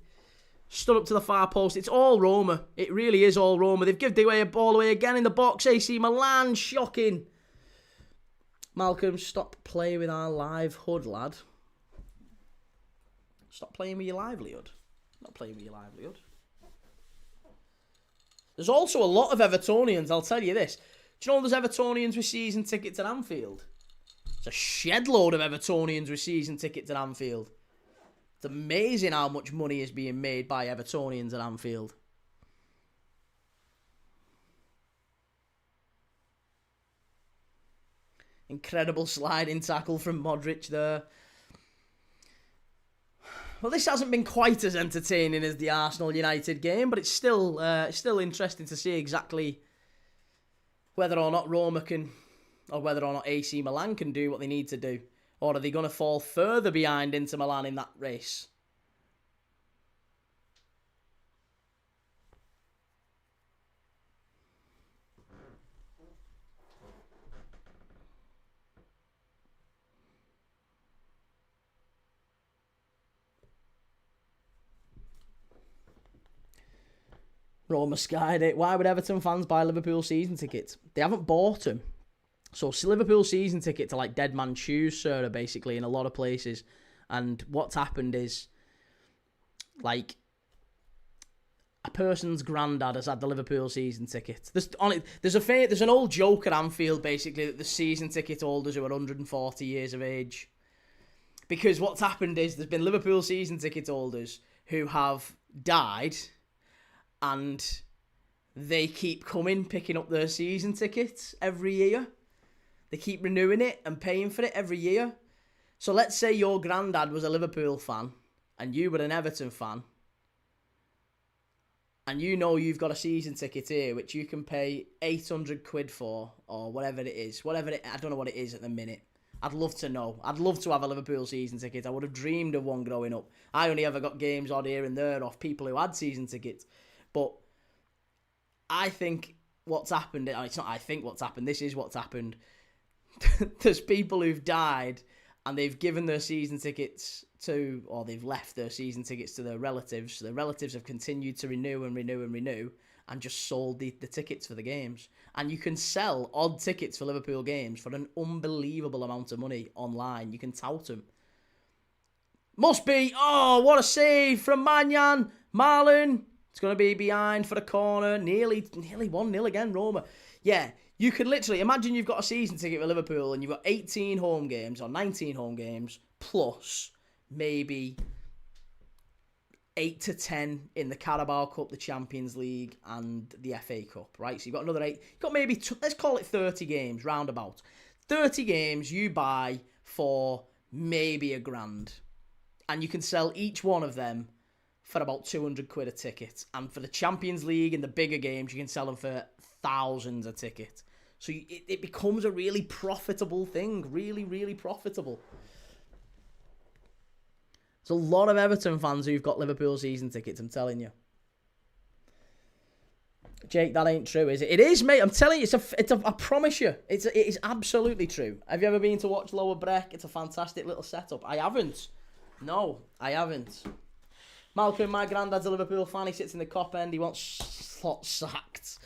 Stood up to the far post. It's all Roma. It really is all Roma. They've given away a ball away again in the box. AC Milan, shocking. Malcolm, stop playing with our livelihood, lad. Stop playing with your livelihood. Not playing with your livelihood. There's also a lot of Evertonians, I'll tell you this. Do you know there's Evertonians with season tickets at Anfield? It's a shed load of Evertonians with season tickets at Anfield. It's amazing how much money is being made by Evertonians at Anfield. Incredible sliding tackle from Modric there. Well, this hasn't been quite as entertaining as the Arsenal United game, but it's still interesting to see exactly whether or not Roma can, or whether or not AC Milan can do what they need to do. Or are they going to fall further behind Inter Milan in that race? Roma skied it. Why would Everton fans buy Liverpool season tickets? They haven't bought them. So Liverpool season tickets are like dead man's shoes, sir, basically, in a lot of places. And what's happened is, like, a person's granddad has had the Liverpool season ticket. There's an old joke at Anfield, basically, that the season ticket holders who are 140 years of age. Because what's happened is there's been Liverpool season ticket holders who have died, and they keep picking up their season tickets every year. They keep renewing it and paying for it every year. So let's say your granddad was a Liverpool fan and you were an Everton fan, and you know you've got a season ticket here which you can pay 800 quid for, or whatever it is. I don't know what it is at the minute. I'd love to know. I'd love to have a Liverpool season ticket. I would have dreamed of one growing up. I only ever got games odd here and there off people who had season tickets. But I think what's happened, it's not I think what's happened, this is what's happened. There's people who've died and they've given their season tickets to, or they've left their season tickets to their relatives. So their relatives have continued to renew and just sold the tickets for the games. And you can sell odd tickets for Liverpool games for an unbelievable amount of money online. You can tout them. Must be, oh, what a save from Manyan. Marlon, it's going to be behind for the corner. Nearly 1-0 again, Roma. Yeah, You could literally imagine you've got a season ticket with Liverpool and you've got 18 home games or 19 home games plus maybe 8 to 10 in the Carabao Cup, the Champions League, and the FA Cup, right? So you've got another 8. You've got maybe, let's call it 30 games, roundabout. 30 games you buy for maybe £1,000. And you can sell each one of them for about 200 quid a ticket. And for the Champions League and the bigger games, you can sell them for thousands a ticket. So it becomes a really profitable thing. Really, really profitable. There's a lot of Everton fans who've got Liverpool season tickets, I'm telling you. Jake, that ain't true, is it? It is, mate. I'm telling you, I promise you, it is absolutely true. Have you ever been to watch Lower Breck? It's a fantastic little setup. I haven't. No, I haven't. Malcolm, my granddad's a Liverpool fan. He sits in the cop end. He wants slot sacked.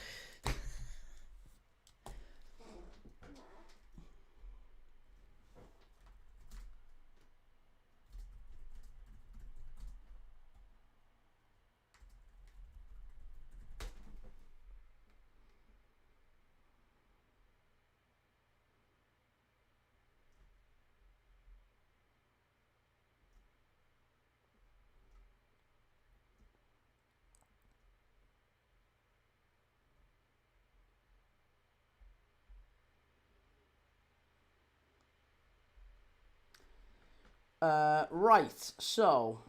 Right, so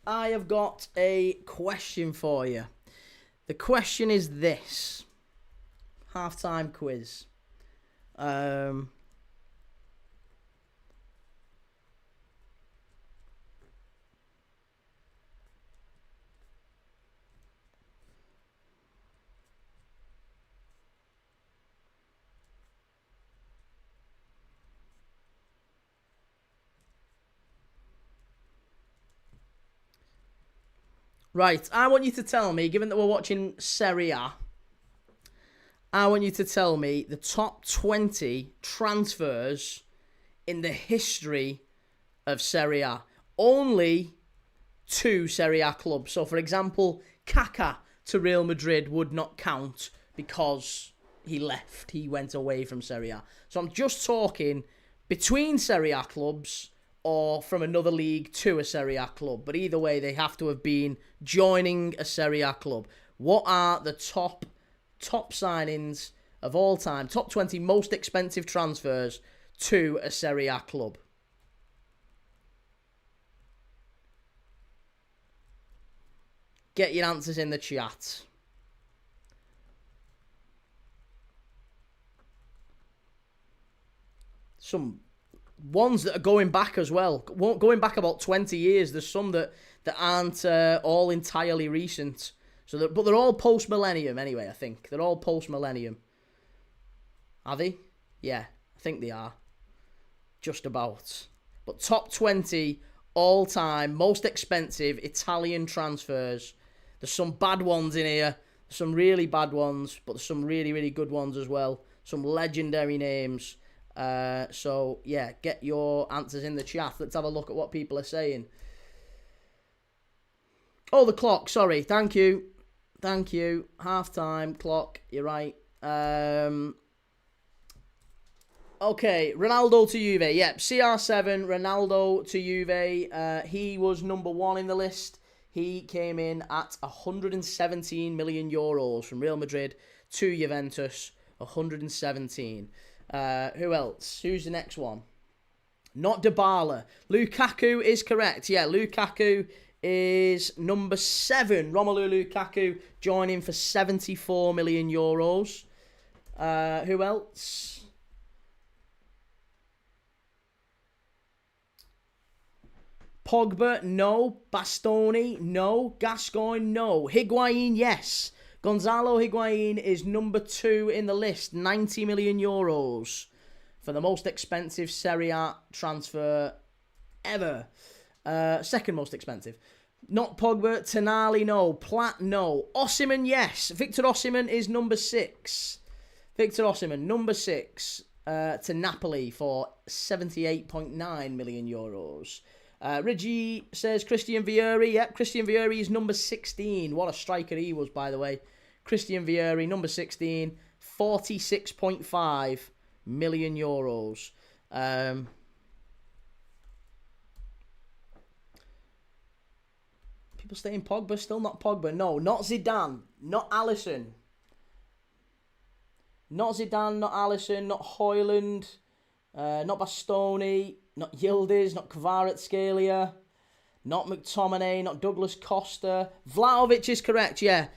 I have got a question for you. The question is this. Halftime quiz. Right, I want you to tell me, given that we're watching Serie A, I want you to tell me the top 20 transfers in the history of Serie A. Only 2 Serie A clubs. So, for example, Kaká to Real Madrid would not count because he left. He went away from Serie A. So I'm just talking between Serie A clubs or from another league to a Serie A club. But either way, they have to have been joining a Serie A club. What are the top signings of all time? Top 20 most expensive transfers to a Serie A club. Get your answers in the chat. Some ones that are going back as well. Going back about 20 years. There's some that aren't all entirely recent. But they're all post-millennium anyway, I think. They're all post-millennium. Are they? Yeah, I think they are. Just about. But top 20 all-time most expensive Italian transfers. There's some bad ones in here. There's some really bad ones, but there's some really, really good ones as well. Some legendary names. So, yeah, get your answers in the chat. Let's have a look at what people are saying. Oh, the clock. Sorry. Thank you. Half-time clock. You're right. Okay. Ronaldo to Juve. Yep. CR7. Ronaldo to Juve. He was number 1 in the list. He came in at 117 million euros from Real Madrid to Juventus. 117. Who else? Who's the next one? Not Dybala. Lukaku is correct. Yeah, Lukaku is number 7. Romelu Lukaku joining for 74 million euros. Who else? Pogba, no. Bastoni, no. Gascoigne, no. Higuain, yes. Gonzalo Higuain is number 2 in the list. 90 million euros for the most expensive Serie A transfer ever. Second most expensive. Not Pogba. Tonali, no. Platt, no. Osimhen, yes. Victor Osimhen is number 6. Victor Osimhen, number 6. to Napoli for 78.9 million euros. Reggie says Christian Vieri. Yep, Christian Vieri is number 16. What a striker he was, by the way. Christian Vieri, number 16, 46.5 million euros. People saying Pogba, still not Pogba. No, not Zidane, not Alisson. Not Zidane, not Alisson, not Højlund, not Bastoni, not Yildiz, not Kvaratskhelia, not McTominay, not Douglas Costa. Vlahovic is correct, yeah.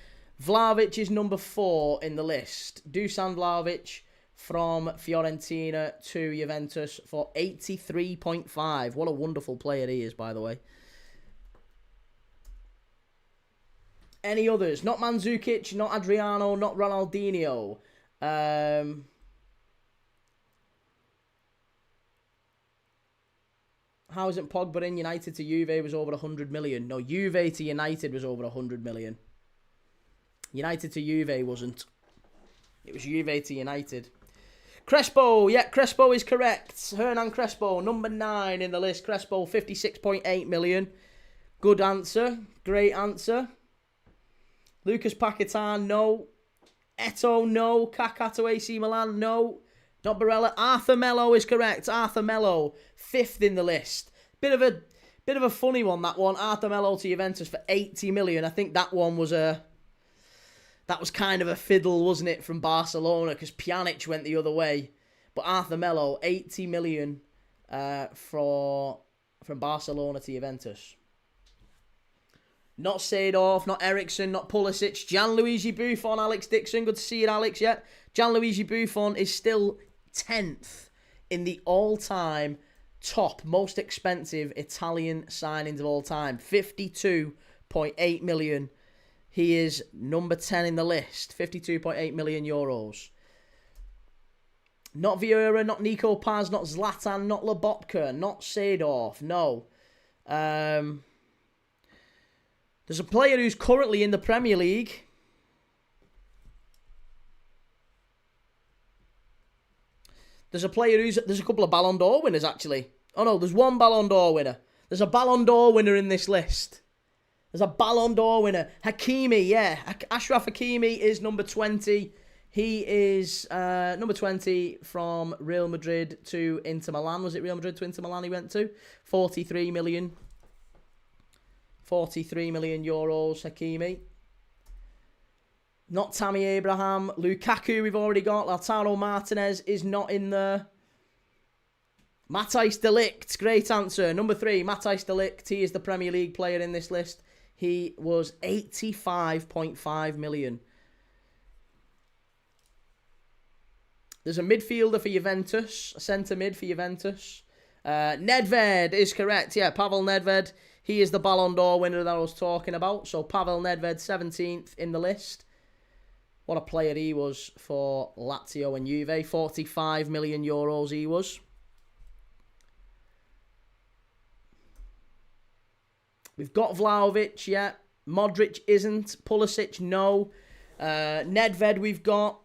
Vlahovic is number 4 in the list. Dusan Vlahovic from Fiorentina to Juventus for 83.5. What a wonderful player he is, by the way. Any others? Not Mandzukic, not Adriano, not Ronaldinho. How isn't Pogba in United to Juve was over 100 million? No, Juve to United was over 100 million. United to Juve wasn't. It was Juve to United. Crespo, yeah, Crespo is correct. Hernan Crespo, number 9 in the list. Crespo, 56.8 million. Good answer. Great answer. Lucas Paquetá, no. Eto'o, no. Kaká to AC Milan, no. Not Barella. Arthur Melo is correct. Arthur Melo, 5th in the list. Bit of a funny one, that one. Arthur Melo to Juventus for 80 million. I think that one was kind of a fiddle, wasn't it, from Barcelona, because Pjanic went the other way. But Arthur Melo, 80 million from Barcelona to Juventus. Not Seedorf, not Eriksson, not Pulisic. Gianluigi Buffon, Alex Dixon. Good to see you, Alex, yeah. Gianluigi Buffon is still 10th in the all-time top, most expensive Italian signings of all time. 52.8 million. He is number 10 in the list. 52.8 million euros. Not Vieira, not Nico Paz, not Zlatan, not Lobotka, not Seedorf. No. There's a player who's currently in the Premier League. There's a couple of Ballon d'Or winners, actually. Oh no, there's one Ballon d'Or winner. There's a Ballon d'Or winner in this list. There's a Ballon d'Or winner. Hakimi, yeah. Ashraf Hakimi is number 20. He is number 20 from Real Madrid to Inter Milan. Was it Real Madrid to Inter Milan he went to? 43 million. 43 million euros, Hakimi. Not Tammy Abraham. Lukaku we've already got. Lautaro Martinez is not in there. Matthijs de Ligt, great answer. Number 3, Matthijs de Ligt. He is the Premier League player in this list. He was 85.5 million. There's a midfielder for Juventus. A centre mid for Juventus. Nedved is correct. Yeah, Pavel Nedved. He is the Ballon d'Or winner that I was talking about. So Pavel Nedved, 17th in the list. What a player he was for Lazio and Juve. 45 million euros he was. We've got Vlahovic, yeah. Modric isn't. Pulisic, no. Nedved we've got.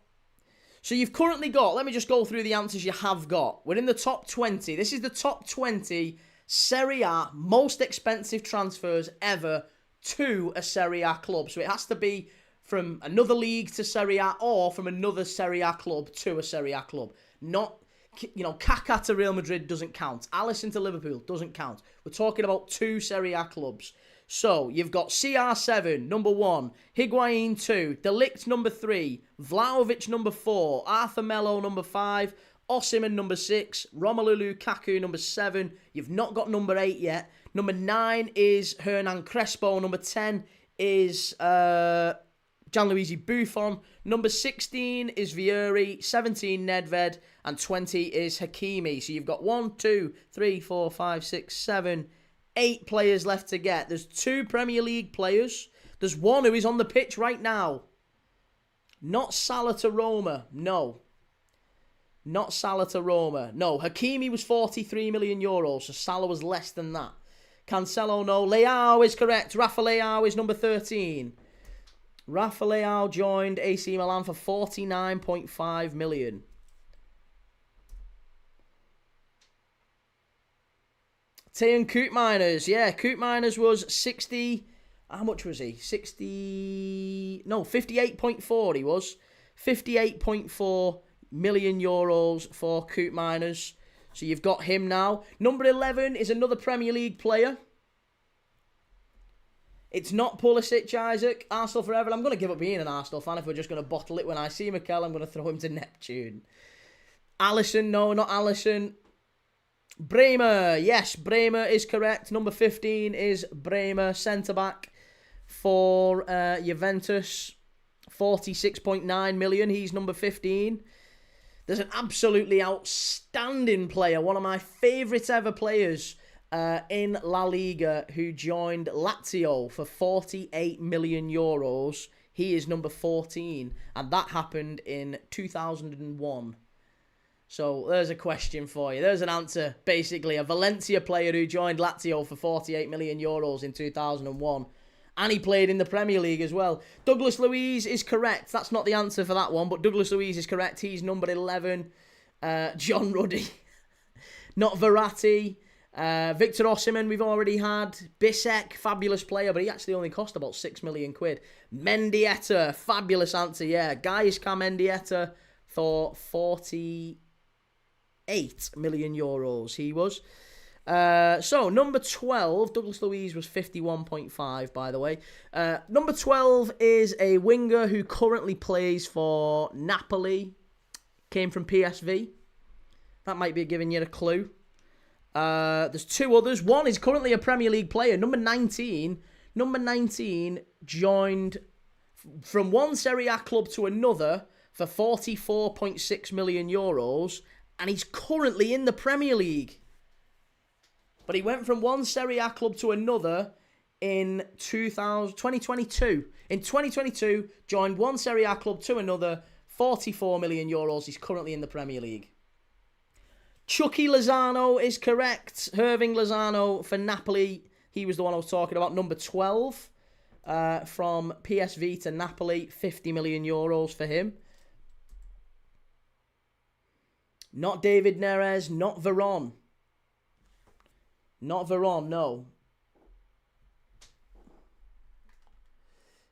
So you've currently got, let me just go through the answers you have got. We're in the top 20. This is the top 20 Serie A most expensive transfers ever to a Serie A club. So it has to be from another league to Serie A or from another Serie A club to a Serie A club. Not, Kaká to Real Madrid doesn't count. Alisson to Liverpool doesn't count. We're talking about 2 Serie A clubs. So you've got CR7, number 1, Higuain 2, De Ligt number 3, Vlahovic number 4, Arthur Melo number 5, Osimhen number 6, Romelu Lukaku number 7. You've not got number 8 yet. Number 9 is Hernan Crespo. Number 10 is Gianluigi Buffon. Number 16 is Vieri, 17 Nedved, and 20 is Hakimi. So you've got 1, 2, 3, 4, 5, 6, 7, 8 players left to get. There's 2 Premier League players. There's one who is on the pitch right now. Not Salah to Roma. No. Not Salah to Roma. No, Hakimi was 43 million euros, so Salah was less than that. Cancelo, no. Leao is correct. Rafa Leao is number 13. Rafa Leao joined AC Milan for 49.5 million. Teun Koopmeiners. Yeah, Koopmeiners was 60... How much was he? 58.4 he was. 58.4 million euros for Koopmeiners. So you've got him now. Number 11 is another Premier League player. It's not Pulisic, Isaac. Arsenal forever. I'm going to give up being an Arsenal fan if we're just going to bottle it. When I see Mikel, I'm going to throw him to Neptune. Alisson. No, not Alisson. Bremer. Yes, Bremer is correct. Number 15 is Bremer, centre-back for Juventus. 46.9 million. He's number 15. There's an absolutely outstanding player. One of my favourite ever players in La Liga who joined Lazio for 48 million euros. He is number 14. And that happened in 2001. So there's a question for you. There's an answer. Basically, a Valencia player who joined Lazio for 48 million euros in 2001. And he played in the Premier League as well. Douglas Luiz is correct. That's not the answer for that one, but Douglas Luiz is correct. He's number 11. John Ruddy. Not Verratti. Victor Osimhen we've already had. Bissek, fabulous player, but he actually only cost about 6 million quid. Mendieta, fabulous answer, yeah. Gaisca Mendieta for 48 million euros he was. So, number 12, Douglas Luiz was 51.5, by the way. Number 12 is a winger who currently plays for Napoli. Came from PSV. That might be giving you a clue. There's two others. One is currently a Premier League player. Number 19 joined from one Serie A club to another for 44.6 million euros. And he's currently in the Premier League. But he went from one Serie A club to another in 2022. In 2022, joined one Serie A club to another, 44 million euros. He's currently in the Premier League. Chucky Lozano is correct. Hirving Lozano for Napoli. He was the one I was talking about. Number 12 from PSV to Napoli. 50 million euros for him. Not David Neres. Not Veron. Not Veron, no.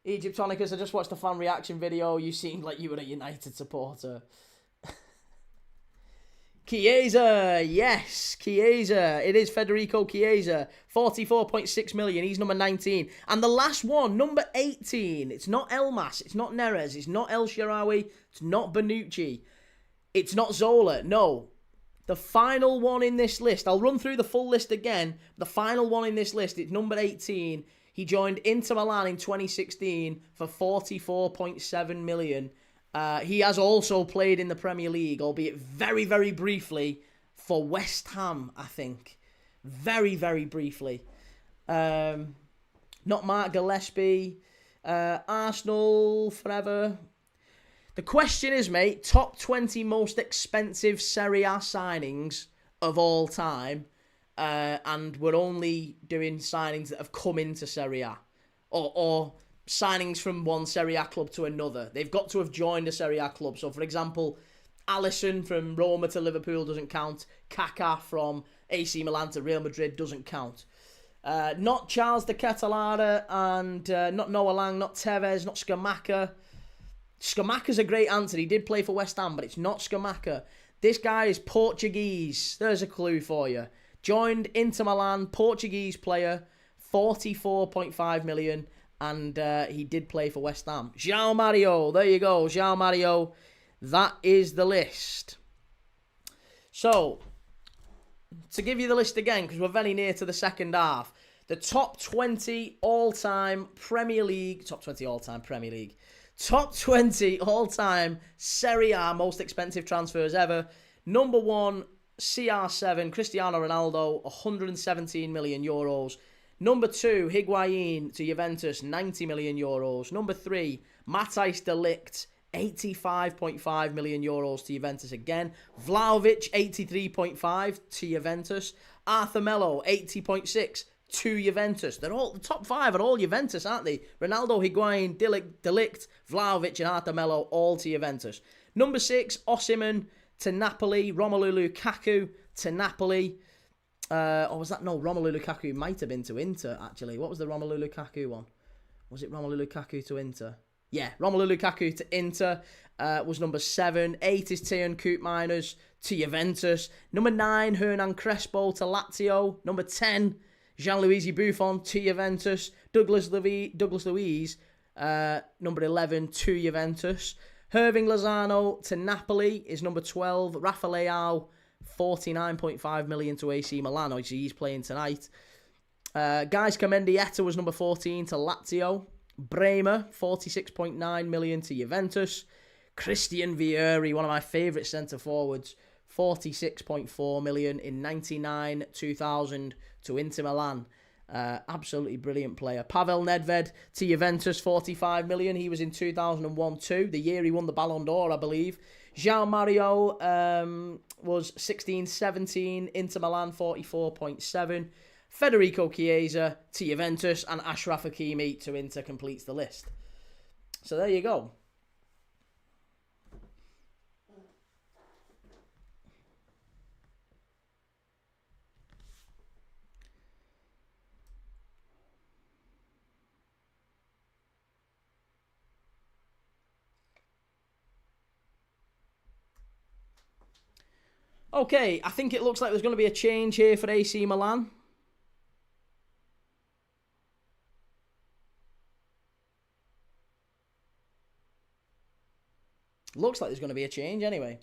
Egyptonicus, I just watched the fan reaction video. You seemed like you were a United supporter. Chiesa, yes, Chiesa. It is Federico Chiesa. 44.6 million. He's number 19. And the last one, number 18. It's not Elmas. It's not Neres. It's not El Shaarawy. It's not Bonucci. It's not Zola. No. The final one in this list, I'll run through the full list again. The final one in this list, it's number 18. He joined Inter Milan in 2016 for 44.7 million. He has also played in the Premier League, albeit very, very briefly, for West Ham, I think. Very, very briefly. Not Mark Gillespie. Arsenal forever. The question is, mate, top 20 most expensive Serie A signings of all time. And we're only doing signings that have come into Serie A. Or signings from one Serie A club to another. They've got to have joined a Serie A club. So, for example, Alisson from Roma to Liverpool doesn't count. Kaká from AC Milan to Real Madrid doesn't count. Not Charles de Ketelaere and not Noah Lang, not Tevez, not Scamacca. Scamacca's a great answer. He did play for West Ham, but it's not Scamacca. This guy is Portuguese. There's a clue for you. Joined Inter Milan, Portuguese player, 44.5 million, and he did play for West Ham. João Mario, there you go, João Mario. That is the list. So, to give you the list again, because we're very near to the second half, the top 20 all-time Premier League, top 20 all-time Premier League, top 20 all-time Serie A most expensive transfers ever. Number 1, CR7, Cristiano Ronaldo, 117 million euros. Number 2, Higuain to Juventus, 90 million euros. Number 3, Matthijs de Ligt, 85.5 million euros to Juventus again. Vlahovic, 83.5 to Juventus. Arthur Melo, 80.6 to Juventus. They're all, the top 5 are all Juventus, aren't they? Ronaldo, Higuain, de Ligt, Vlahovic and Arthur Melo, all to Juventus. Number 6, Osimhen to Napoli. Romelu Lukaku to Napoli. Or was that, no, Romelu Lukaku might have been to Inter, actually. What was the Romelu Lukaku one? Was it Romelu Lukaku to Inter? Yeah, Romelu Lukaku to Inter was number 7. 8 is Teun Koopmeiners to Juventus. Number 9, Hernan Crespo to Lazio. Number 10, Gianluigi Buffon to Juventus. Douglas Luiz, number 11 to Juventus. Hirving Lozano to Napoli is number 12. Rafa Leao, 49.5 million to AC Milan. Obviously, he's playing tonight. Guys, Mendieta was number 14 to Lazio. Bremer, 46.9 million to Juventus. Christian Vieri, one of my favourite centre-forwards, 46.4 million in 99-2000 to Inter Milan. Absolutely brilliant player. Pavel Nedved to Juventus, 45 million. He was in 2001-2, the year he won the Ballon d'Or, I believe. João Mario was 16-17, Inter Milan, 44.7. Federico Chiesa to Juventus, and Ashraf Hakimi to Inter completes the list. So there you go. Okay, I think it looks like there's going to be a change here for AC Milan. Looks like there's going to be a change anyway.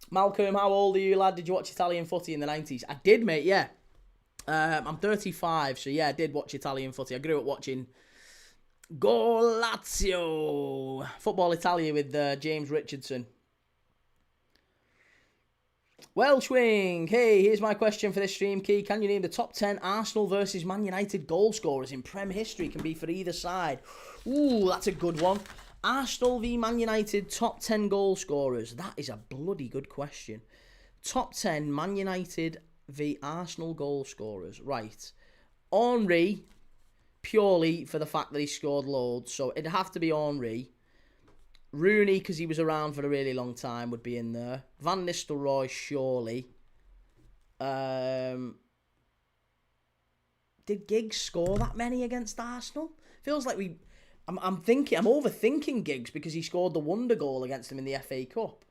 Malcolm, how old are you, lad? Did you watch Italian footy in the 90s? I did, mate, yeah. I'm 35, so yeah, I did watch Italian footy. I grew up watching Go Lazio! Football Italia with James Richardson. Welshwing, hey, here's my question for this stream, Key. Can you name the top 10 Arsenal versus Man United goal scorers in Prem history? Can be for either side. Ooh, that's a good one. Arsenal v Man United top 10 goal scorers. That is a bloody good question. Top 10 Man United v Arsenal goal scorers. Right. Henry, purely for the fact that he scored loads. So it'd have to be Henry. Rooney, because he was around for a really long time, would be in there. Van Nistelrooy, surely. Did Giggs score that many against Arsenal? Feels like I'm overthinking Giggs because he scored the wonder goal against them in the FA Cup.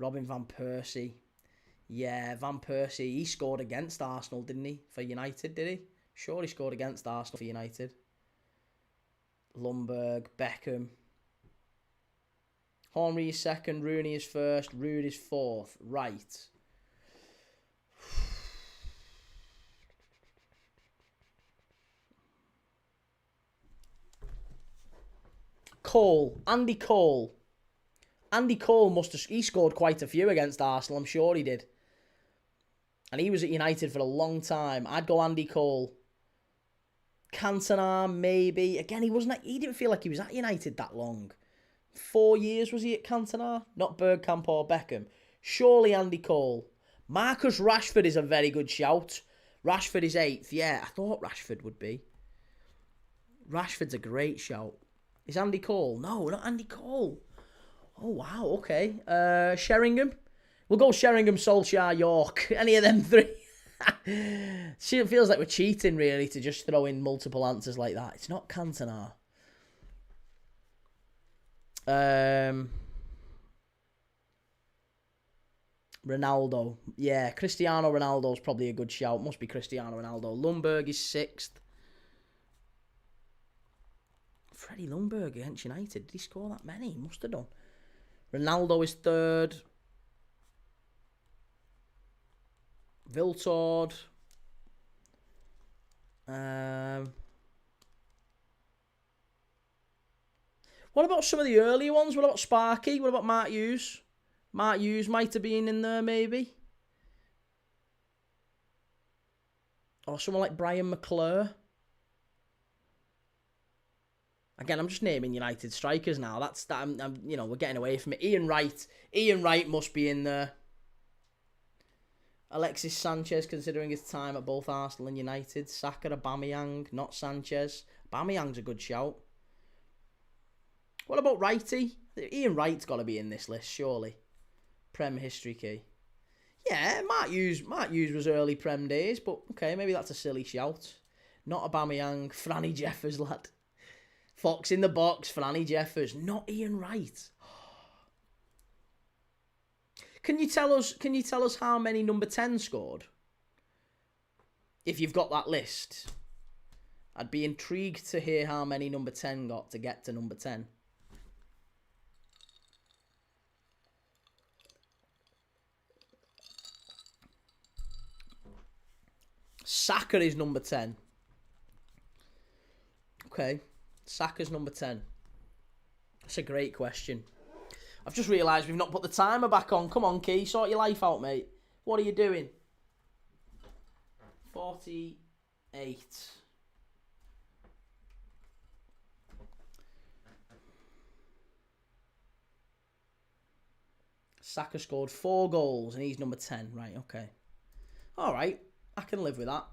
Robin Van Persie. Yeah, Van Persie. He scored against Arsenal, didn't he? For United, did he? Sure, he scored against Arsenal for United. Lundberg, Beckham. Henry is second, Rooney is first, Rude is fourth. Right. Cole. Andy Cole. Andy Cole he scored quite a few against Arsenal, I'm sure he did. And he was at United for a long time. I'd go Andy Cole. Cantona, maybe. Again, he didn't feel like he was at United that long. 4 years was he at Cantona? Not Bergkamp or Beckham. Surely Andy Cole. Marcus Rashford is a very good shout. Rashford is 8th. Yeah, I thought Rashford would be. Rashford's a great shout. Is Andy Cole? No, not Andy Cole. Oh, wow, okay. Sheringham? We'll go Sheringham, Solskjaer, York. Any of them three. It feels like we're cheating, really, to just throw in multiple answers like that. It's not Cantona. Ronaldo. Yeah, Cristiano Ronaldo's probably a good shout. Must be Cristiano Ronaldo. Lundberg is 6th. Freddie Lundberg against United. Did he score that many? He must have done. Ronaldo is 3rd. Viltord. What about some of the earlier ones? What about Sparky? What about Mark Hughes? Mark Hughes might have been in there, maybe. Or someone like Brian McClure. Again, I'm just naming United strikers now. We're getting away from it. Ian Wright must be in there. Alexis Sanchez, considering his time at both Arsenal and United. Saka, Aubameyang, not Sanchez. Aubameyang's a good shout. What about Wrighty? Ian Wright's got to be in this list, surely. Prem history key. Yeah, Mark Hughes was early Prem days, but okay, maybe that's a silly shout. Not Aubameyang, Franny Jeffers, lad. Fox in the box, Franny Jeffers, not Ian Wright. Can you tell us how many number 10 scored? If you've got that list. I'd be intrigued to hear how many number 10 got to get to number 10. Saka is number 10. Okay. Saka's number 10. That's a great question. I've just realised we've not put the timer back on. Come on, Key. Sort your life out, mate. What are you doing? 48. Saka scored 4 goals and he's number 10. Right, okay. All right. I can live with that.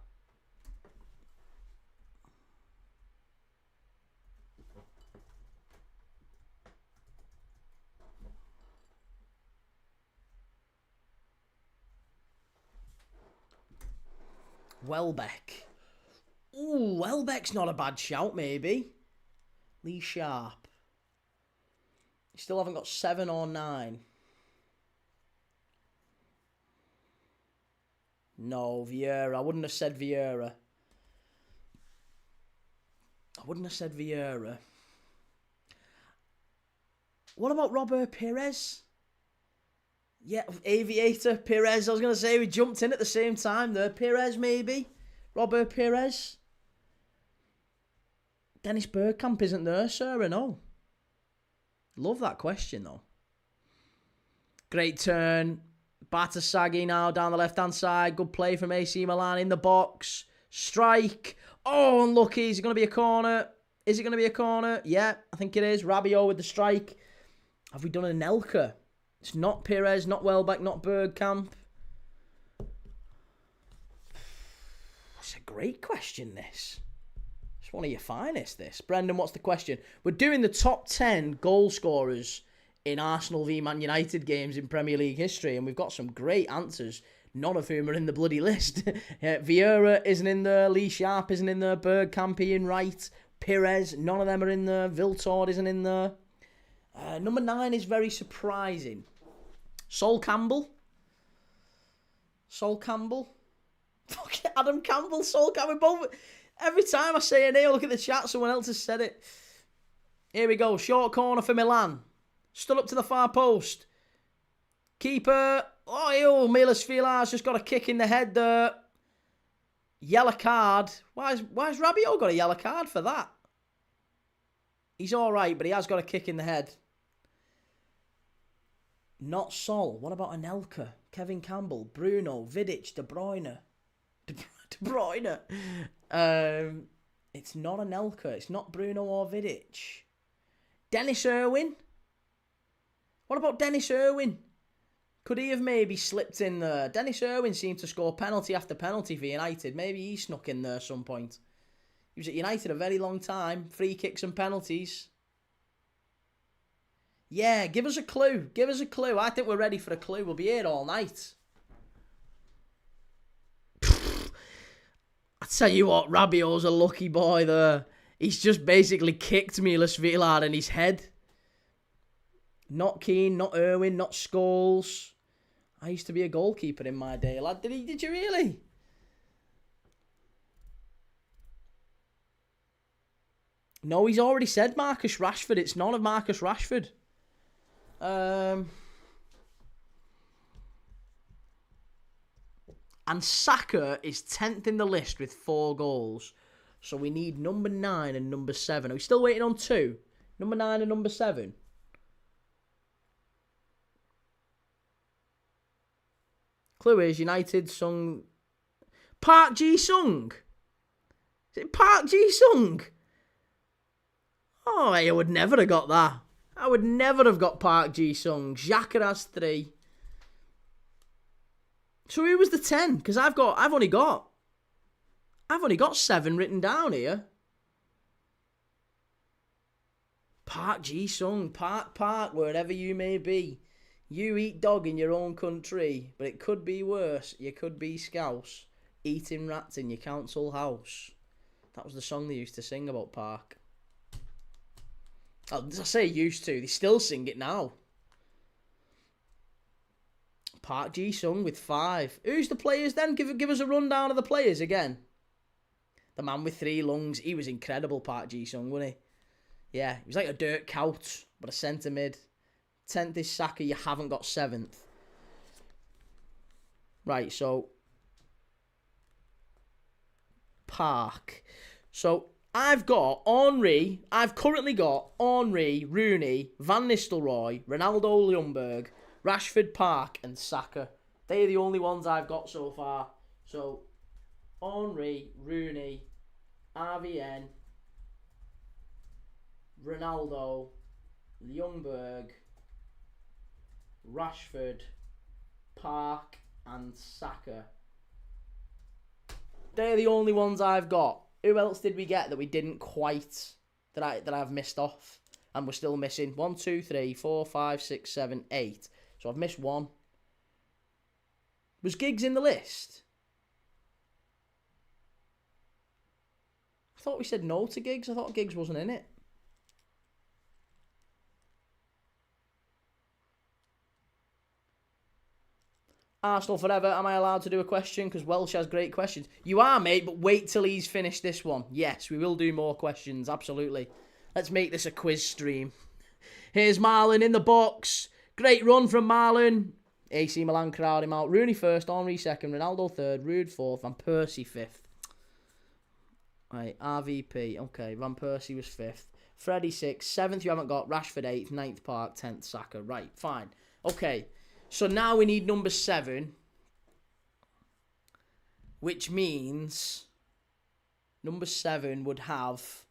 Welbeck. Ooh, Welbeck's not a bad shout, maybe. Lee Sharp. You still haven't got 7 or 9. No, Vieira. I wouldn't have said Vieira. What about Robert Pires? Yeah, Aviator, Pires. I was going to say we jumped in at the same time there. Pires, maybe. Robert Pires. Dennis Bergkamp isn't there, sir, or no? Love that question, though. Great turn. Batasagi now down the left-hand side. Good play from AC Milan in the box. Strike. Oh, unlucky. Is it going to be a corner? Is it going to be a corner? Yeah, I think it is. Rabiot with the strike. Have we done a Nelka? It's not Pires, not Welbeck, not Bergkamp. It's a great question, this. It's one of your finest, this. Brendan, what's the question? We're doing the top 10 goal scorers in Arsenal v Man United games in Premier League history, and we've got some great answers, none of whom are in the bloody list. Vieira isn't in there, Lee Sharp isn't in there, Bergkamp, Ian Wright, Pires, none of them are in there, Viltord isn't in there. Number 9 is very surprising. Sol Campbell. Fuck it, Adam Campbell, Sol Campbell, both. Every time I say a name, look at the chat, someone else has said it. Here we go, short corner for Milan. Stood up to the far post. Keeper. Oh, Milos Vilar's just got a kick in the head there. Yellow card. Why's Rabiot got a yellow card for that? He's all right, but he has got a kick in the head. Not Sol. What about Anelka? Kevin Campbell, Bruno, Vidic, De Bruyne. De Bruyne. It's not Anelka. It's not Bruno or Vidic. Dennis Irwin. What about Dennis Irwin? Could he have maybe slipped in there? Dennis Irwin seemed to score penalty after penalty for United. Maybe he snuck in there at some point. He was at United a very long time. Free kicks and penalties. Yeah, give us a clue. Give us a clue. I think we're ready for a clue. We'll be here all night. I tell you what, Rabiot's a lucky boy there. He's just basically kicked Milos Vilar in his head. Not Keane, not Irwin, not Scholes. I used to be a goalkeeper in my day, lad. Did you really? No, he's already said Marcus Rashford. It's none of Marcus Rashford. And Saka is 10th in the list with 4 goals. So we need number 9 and number 7. Are we still waiting on 2? Number 9 and number 7? Clue is United sung... Park Ji-sung? Is it Park Ji-sung? Oh, I would never have got that. I would never have got Park Ji-sung. Xhaka has 3. So who was the 10? Because I've only got 7 written down here. Park Ji-sung, Park, wherever you may be. You eat dog in your own country, but it could be worse. You could be scouse, eating rats in your council house. That was the song they used to sing about Park. Oh, I say used to. They still sing it now. Park Ji-sung with 5. Who's the players then? Give us a rundown of the players again. The man with 3 lungs. He was incredible, Park Ji-sung, wasn't he? Yeah, he was like a dirt couch, but a centre mid. 10th is Saka, you haven't got 7th. Right, so Park. So I've currently got Henry, Rooney, Van Nistelrooy, Ronaldo, Ljungberg, Rashford, Park and Saka. They're the only ones I've got so far. So Henry, Rooney, RVN, Ronaldo, Ljungberg, Rashford, Park and Saka. They're the only ones I've got. Who else did we get that we didn't quite, that I've missed off? And we're still missing 1, 2, 3, 4, 5, 6, 7, 8. So I've missed 1. Was Giggs in the list? I thought we said no to Giggs. I thought Giggs wasn't in it. Arsenal forever. Am I allowed to do a question? Because Welsh has great questions. You are, mate, but wait till he's finished this one. Yes, we will do more questions. Absolutely. Let's make this a quiz stream. Here's Marlon in the box. Great run from Marlon. AC Milan crowd him out. Rooney first, Henry second, Ronaldo third, Rude fourth, Van Persie fifth. Right, RVP. Okay, Van Persie was 5th. Freddie 6th. 7th you haven't got. Rashford 8th. 9th Park. 10th Saka. Right, fine. Okay, so now we need number 7. Which means number 7 would have,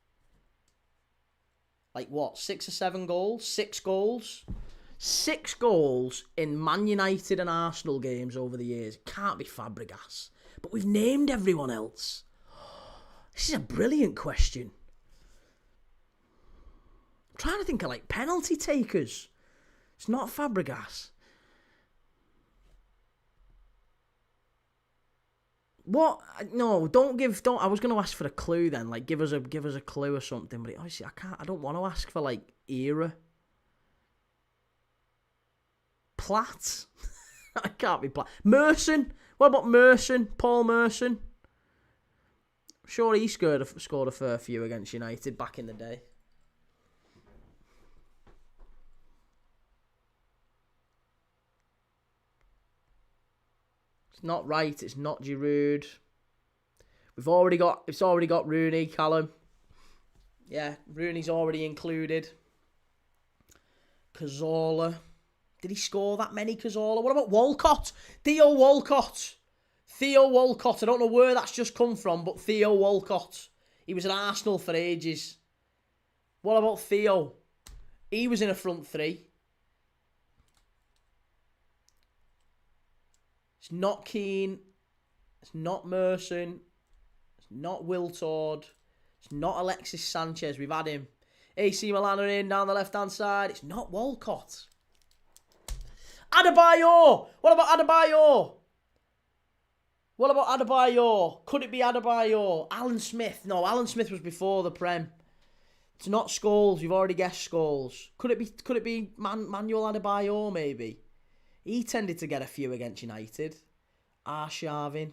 like what, 6 or 7 goals? 6 goals? 6 goals in Man United and Arsenal games over the years. It can't be Fabregas. But we've named everyone else. This is a brilliant question. I'm trying to think of like penalty takers. It's not Fabregas. What? No, don't. I was going to ask for a clue then. Like, give us a clue or something. But obviously, I can't. I don't want to ask for like era. Platt. I can't be Platt. Merson. What about Merson? Paul Merson. Sure, he scored a fair few against United back in the day. It's not right. It's not Giroud. It's already got Rooney, Callum. Yeah, Rooney's already included. Cazorla. Did he score that many, Cazorla? What about Walcott? Theo Walcott. Theo Walcott. I don't know where that's just come from, but Theo Walcott. He was at Arsenal for ages. What about Theo? He was in a front 3. It's not Keane. It's not Merson. It's not Wiltord. It's not Alexis Sanchez. We've had him. AC Milan are in down the left-hand side. It's not Walcott. Adebayor. What about Adebayor? What about Adebayor? Could it be Adebayor? Alan Smith. No, Alan Smith was before the Prem. It's not Scholes. You've already guessed Scholes. Could it be Manuel Adebayor maybe? He tended to get a few against United. Arshavin.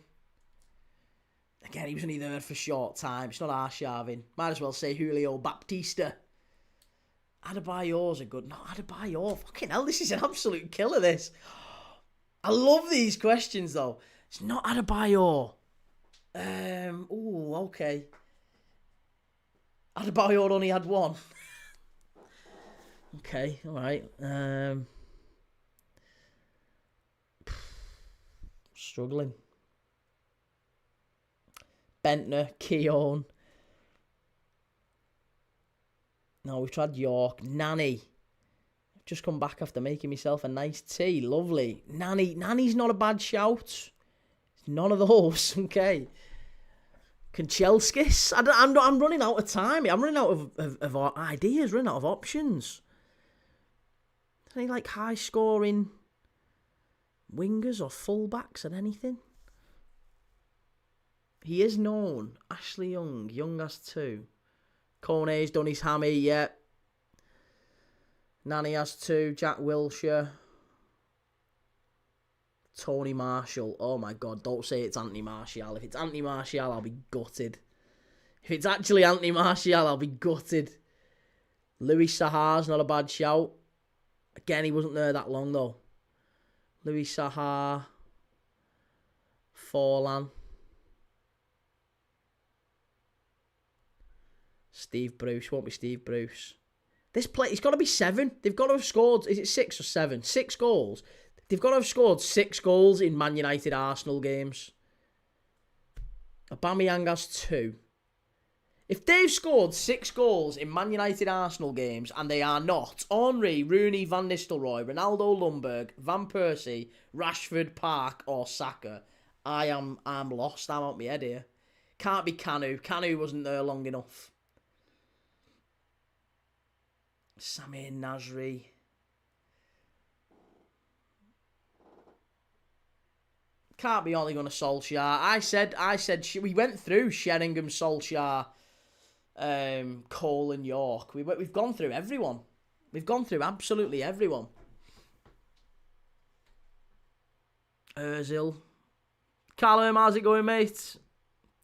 Again, he was only there for a short time. It's not Arshavin. Might as well say Julio Baptista. Adebayor's a good... No, Adebayor. Fucking hell, this is an absolute killer, this. I love these questions, though. It's not Adebayor. Okay. Adebayor only had 1. Okay, all right. Struggling. Bentner, Keown. No, we've tried York. Nani. I've just come back after making myself a nice tea. Lovely. Nani's not a bad shout. None of those. Okay. Kanchelskis. I'm running out of time. I'm running out of ideas. Running out of options. Any like high scoring wingers or fullbacks or anything? He is known. Ashley Young. Young has 2. Kone's done his hammy, yeah. Nani has 2. Jack Wilshere. Tony Marshall. Oh my God, don't say it's Anthony Martial. If it's Anthony Martial, I'll be gutted. If it's actually Anthony Martial, I'll be gutted. Louis Sahar's not a bad shout. Again, he wasn't there that long though. Louis Sahar. Forlan. Steve Bruce. Won't be Steve Bruce. This play, it's got to be 7. They've got to have scored, is it 6 or 7? 6 goals. They've got to have scored 6 goals in Man United Arsenal games. Aubameyang has 2. If they've scored 6 goals in Man United Arsenal games and they are not Henry, Rooney, Van Nistelrooy, Ronaldo, Lundberg, Van Persie, Rashford, Park or Saka, I'm lost. I'm out my head here. Can't be Kanu. Kanu wasn't there long enough. Samir Nasri. Can't be Ole Gunnar Solskjaer. I said we went through Sheringham, Solskjaer, Cole and York. We've gone through everyone. We've gone through absolutely everyone. Ozil. Callum, how's it going, mate?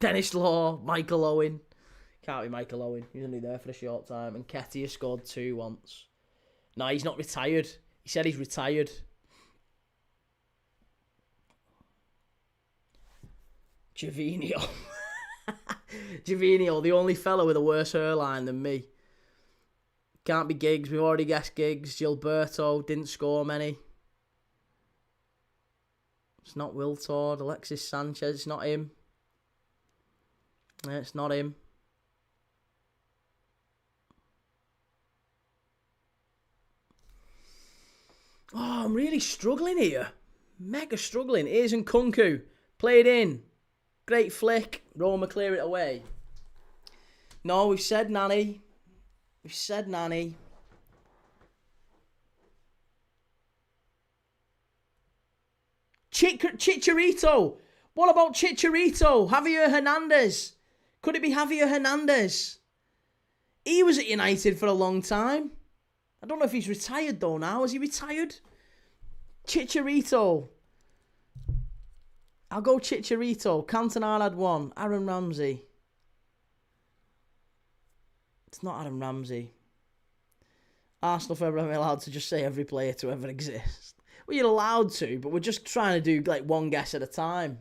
Dennis Law, Michael Owen. Can't be Michael Owen. He's only there for a short time. And Ketty has scored 2 once. No, he's not retired. He said he's retired. Javinho. Javinho, the only fella with a worse hairline than me. Can't be Giggs. We've already guessed Giggs. Gilberto didn't score many. It's not Wiltord. Alexis Sanchez. It's not him. It's not him. Oh, I'm really struggling here. Mega struggling. Here's Nkunku. Played in. Great flick. Roma clear it away. No, we've said Nani. We've said Nani. Chicharito. What about Chicharito? Javier Hernandez. Could it be Javier Hernandez? He was at United for a long time. I don't know if he's retired though now. Is he retired? Chicharito. I'll go Chicharito. Cantona had 1. Aaron Ramsey. It's not Aaron Ramsey. Arsenal forever allowed to just say every player to ever exist. Well, you're allowed to, but we're just trying to do like one guess at a time.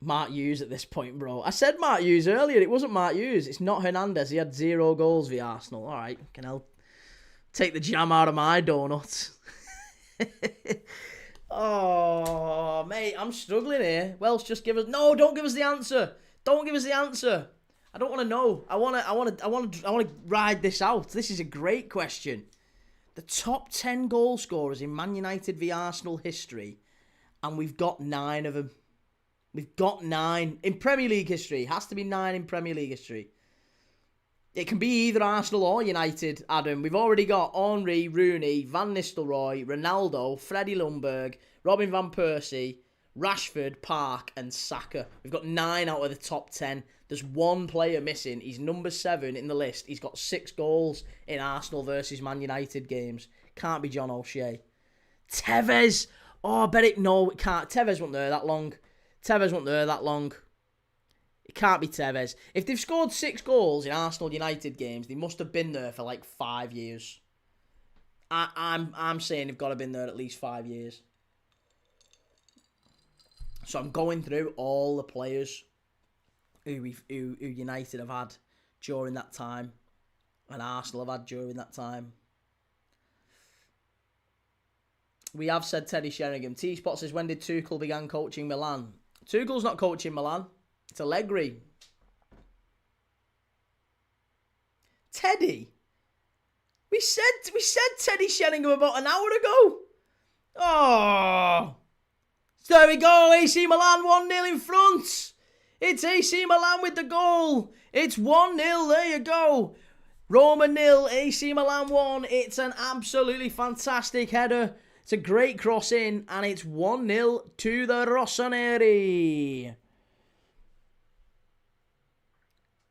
Mark Hughes at this point, bro. I said Mark Hughes earlier. It wasn't Mark Hughes. It's not Hernandez. He had 0 goals via Arsenal. All right, can I take the jam out of my donuts? Oh, mate, I'm struggling here. Welsh, just give us... No, don't give us the answer. Don't give us the answer. I don't want to know. I want to ride this out. This is a great question. The top 10 goal scorers in Man United v Arsenal history, and we've got 9 of them. We've got 9 in Premier League history. It has to be 9 in Premier League history. It can be either Arsenal or United, Adam. We've already got Henry, Rooney, Van Nistelrooy, Ronaldo, Freddie Ljungberg, Robin Van Persie, Rashford, Park and Saka. We've got 9 out of the top 10. There's one player missing. He's number 7 in the list. He's got 6 goals in Arsenal versus Man United games. Can't be John O'Shea. Tevez. Oh, I bet it... No, it can't. Tevez wasn't there that long. It can't be Tevez. If they've scored 6 goals in Arsenal United games, they must have been there for like 5 years. I'm saying they've got to have been there at least 5 years. So I'm going through all the players who United have had during that time, and Arsenal have had during that time. We have said Teddy Sheringham. T-Spot says, when did Tuchel begin coaching Milan? Tuchel's not coaching Milan. It's Allegri. Teddy? We said Teddy Sheringham about an hour ago. Oh. So there we go. AC Milan 1-0 in front. It's AC Milan with the goal. It's 1-0. There you go. Roma 0, AC Milan 1. It's an absolutely fantastic header. It's a great cross in, and it's 1-0 to the Rossoneri.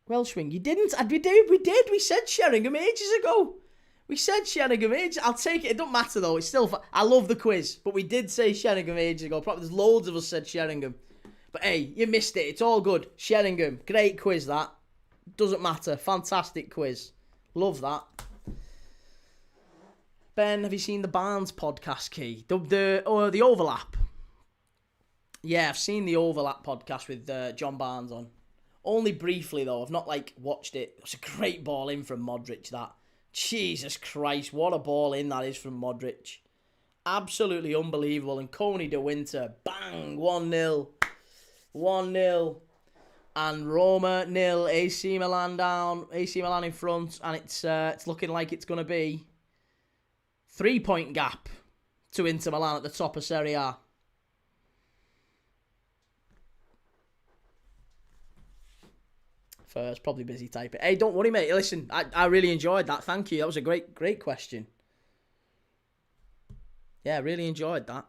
Welshwing, you didn't. We did. We said Sheringham ages ago. We said Sheringham ages. I'll take it. It don't matter, though. It's still I love the quiz, but we did say Sheringham ages ago. Probably there's loads of us said Sheringham. But hey, you missed it. It's all good. Sheringham. Great quiz, that. Doesn't matter. Fantastic quiz. Love that. Ben, have you seen the Barnes podcast, Key? The Overlap. Yeah, I've seen the Overlap podcast with John Barnes on. Only briefly, though. I've not, watched it. It's a great ball in from Modric, that. Jesus Christ, what a ball in that is from Modric. Absolutely unbelievable. And Coney de Winter, bang, 1-0. 1-0. And Roma 0, AC Milan down, AC Milan in front, and it's looking like it's going to be 3-point gap to Inter Milan at the top of Serie A. First, probably busy typing. Hey, don't worry, mate. Listen, I really enjoyed that. Thank you. That was a great question. Yeah, really enjoyed that.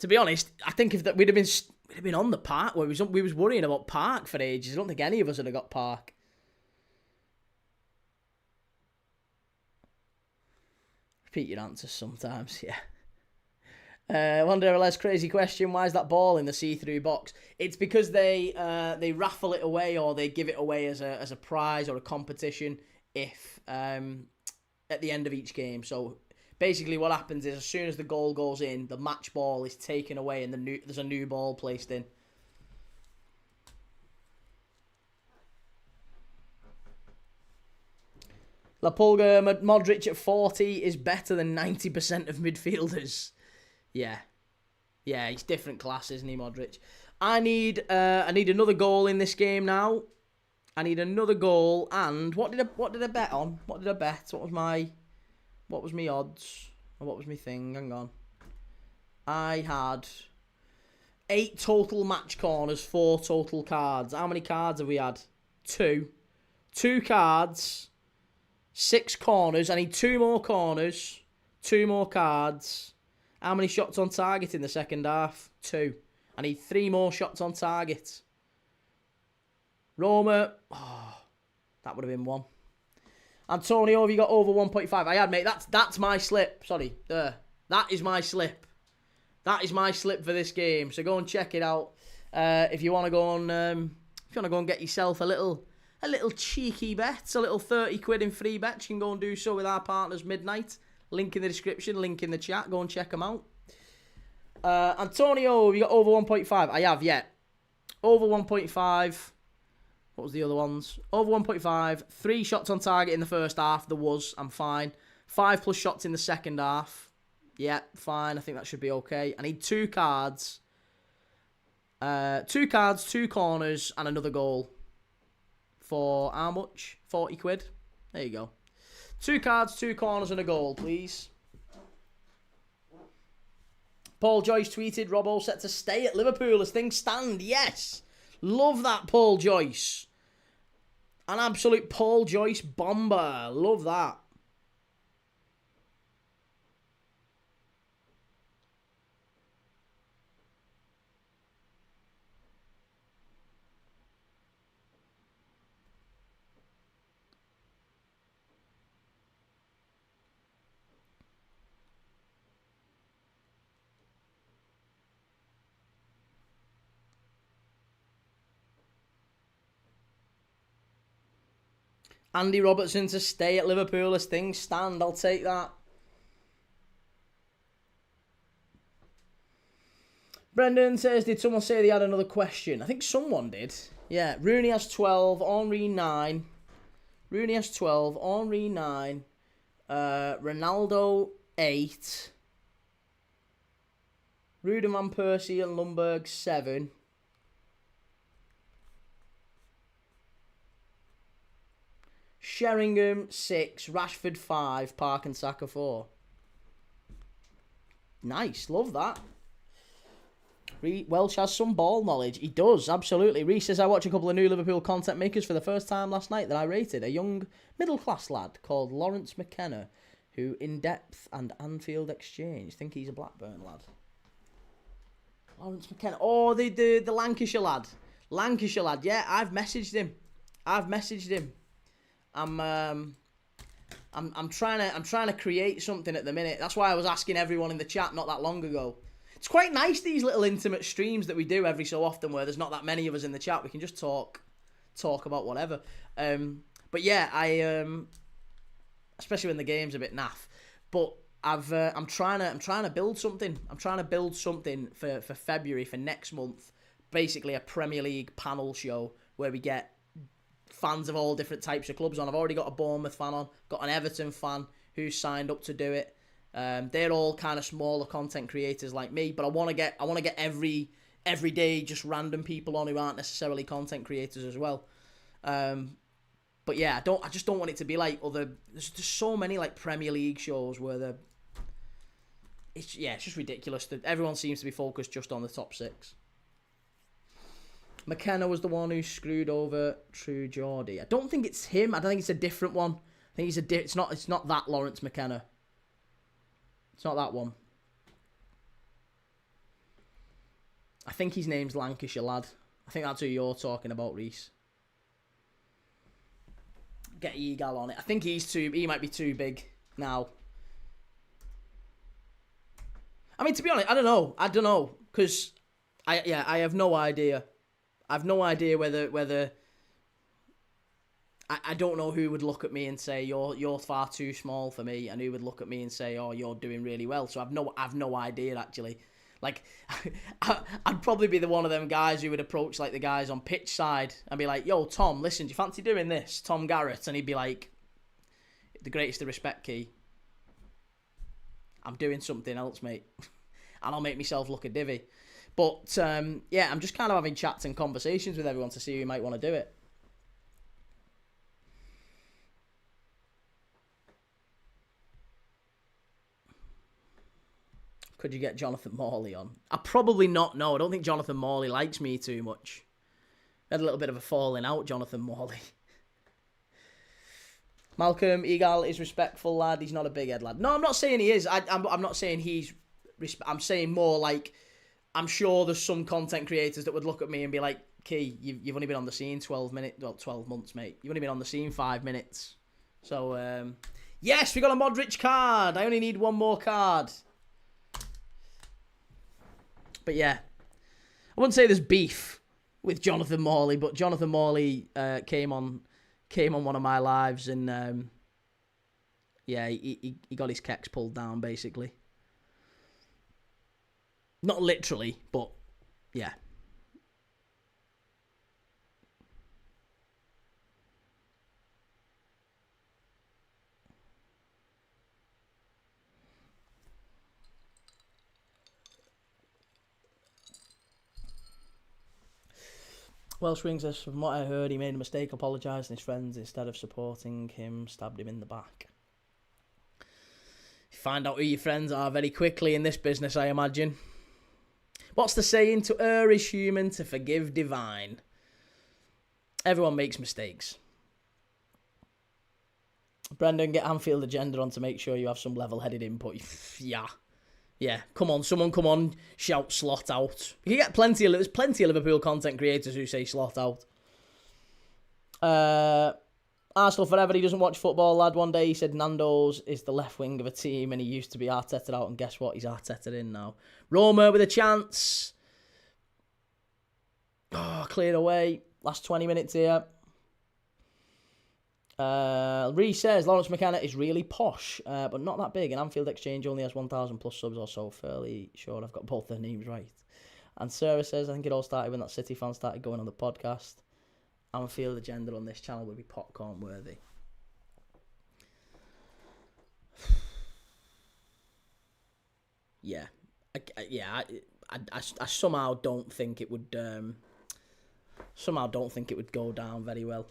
To be honest, I think if that we'd have been on the park where we was worrying about park for ages. I don't think any of us would have got park. Repeat your answers sometimes, yeah. Wonder a less crazy question. Why is that ball in the see-through box? It's because they raffle it away or they give it away as a prize or a competition if at the end of each game. So basically what happens is as soon as the goal goes in, the match ball is taken away and there's a new ball placed in. La Pulga, Modric at 40 is better than 90% of midfielders. Yeah, he's different class, isn't he, Modric? I need another goal in this game now. I need another goal. And what did I bet on? What did I bet? What was my odds? Or what was my thing? Hang on. I had 8 total match corners, 4 total cards. How many cards have we had? 2. 2 cards, 6 corners. I need 2 more corners, 2 more cards. How many shots on target in the second half? 2. I need 3 more shots on target. Roma, that would have been 1. Antonio, have you got over 1.5? I had, mate. That's my slip. Sorry, there. That is my slip. That is my slip for this game. So go and check it out. If you want to go and get yourself a little cheeky bet, a little 30 quid in free bets, you can go and do so with our partners Midnight. Link in the description, link in the chat. Go and check them out. Antonio, have you got over 1.5? I have, yeah. Over 1.5. What was the other ones? Over 1.5. 3 shots on target in the first half. There was. I'm fine. 5 plus shots in the second half. Yeah, fine. I think that should be okay. I need 2 cards. 2 cards, 2 corners, and another goal. For how much? 40 quid? There you go. 2 cards, 2 corners, and a goal, please. Paul Joyce tweeted, Robbo set to stay at Liverpool as things stand. Yes. Love that, Paul Joyce. An absolute Paul Joyce bomber. Love that. Andy Robertson to stay at Liverpool as things stand. I'll take that. Brendan says, did someone say they had another question? I think someone did. Yeah, Rooney has 12, Henry 9. Rooney has 12, Henry 9. Ronaldo 8. Rude Van Persie and Lundberg 7. Sheringham 6, Rashford 5, Park and Saka 4. Nice, love that. Welsh has some ball knowledge. He does, absolutely. Reece says, I watched a couple of new Liverpool content makers for the first time last night that I rated. A young middle-class lad called Lawrence McKenna, who In Depth and Anfield Exchange. Think he's a Blackburn lad. Lawrence McKenna. Oh, the Lancashire lad. Lancashire lad, yeah, I've messaged him. I'm trying to create something at the minute. That's why I was asking everyone in the chat not that long ago. It's quite nice, these little intimate streams that we do every so often where there's not that many of us in the chat. We can just talk about whatever. But yeah, especially when the game's a bit naff. But I'm trying to build something. I'm trying to build something for February, for next month. Basically a Premier League panel show where we get fans of all different types of clubs on. I've already got a Bournemouth fan on, got an Everton fan who's signed up to do it. They're all kind of smaller content creators like me, but I want to get everyday just random people on who aren't necessarily content creators as well. But yeah, I just don't want it to be like there's just so many like Premier League shows where it's just ridiculous that everyone seems to be focused just on the top 6. McKenna was the one who screwed over True Geordie. I don't think it's him. I don't think it's a different one. I think it's not that Lawrence McKenna. It's not that one. I think his name's Lancashire lad. I think that's who you're talking about, Reese. Get Egal on it. I think he might be too big now. I mean, to be honest, I don't know. Because I have no idea. I have no idea whether I don't know who would look at me and say you're far too small for me, and who would look at me and say, oh, you're doing really well. So I've no idea actually. Like, I'd probably be the one of them guys who would approach like the guys on pitch side and be like, yo, Tom, listen, do you fancy doing this? Tom Garrett, and he'd be like, the greatest of respect, Key. I'm doing something else, mate, and I'll make myself look a divvy. But yeah, I'm just kind of having chats and conversations with everyone to see who might want to do it. Could you get Jonathan Morley on? Probably not, no. I don't think Jonathan Morley likes me too much. We had a little bit of a falling out, Jonathan Morley. Malcolm Egal is respectful, lad. He's not a big head lad. No, I'm not saying he is. I'm not saying he's... I'm saying more like... I'm sure there's some content creators that would look at me and be like, Key, you've only been on the scene 12 months, mate. You've only been on the scene 5 minutes. So, yes, we got a Modric card. I only need one more card. But yeah, I wouldn't say there's beef with Jonathan Morley, but Jonathan Morley came on one of my lives, and yeah, he got his kecks pulled down basically. Not literally, but yeah. Welsh Wing says, from what I heard, he made a mistake, apologised, and his friends, instead of supporting him, stabbed him in the back. You find out who your friends are very quickly in this business, I imagine. What's the saying? To err is human, to forgive divine. Everyone makes mistakes. Brendan, get Anfield agenda on to make sure you have some level-headed input. Yeah, come on, someone come on, shout slot out. You get there's plenty of Liverpool content creators who say slot out. Arsenal forever, he doesn't watch football, lad. One day he said Nando's is the left wing of a team and he used to be Arteta out, and guess what? He's Arteta in now. Roma with a chance. Oh, cleared away. Last 20 minutes here. Reece says Lawrence McKenna is really posh, but not that big. An Anfield Exchange only has 1,000 plus subs or so. Fairly sure I've got both their names right. And Sarah says, I think it all started when that City fan started going on the podcast. Anfield agenda on this channel would be popcorn worthy. Yeah, I somehow don't think it would. Somehow don't think it would go down very well.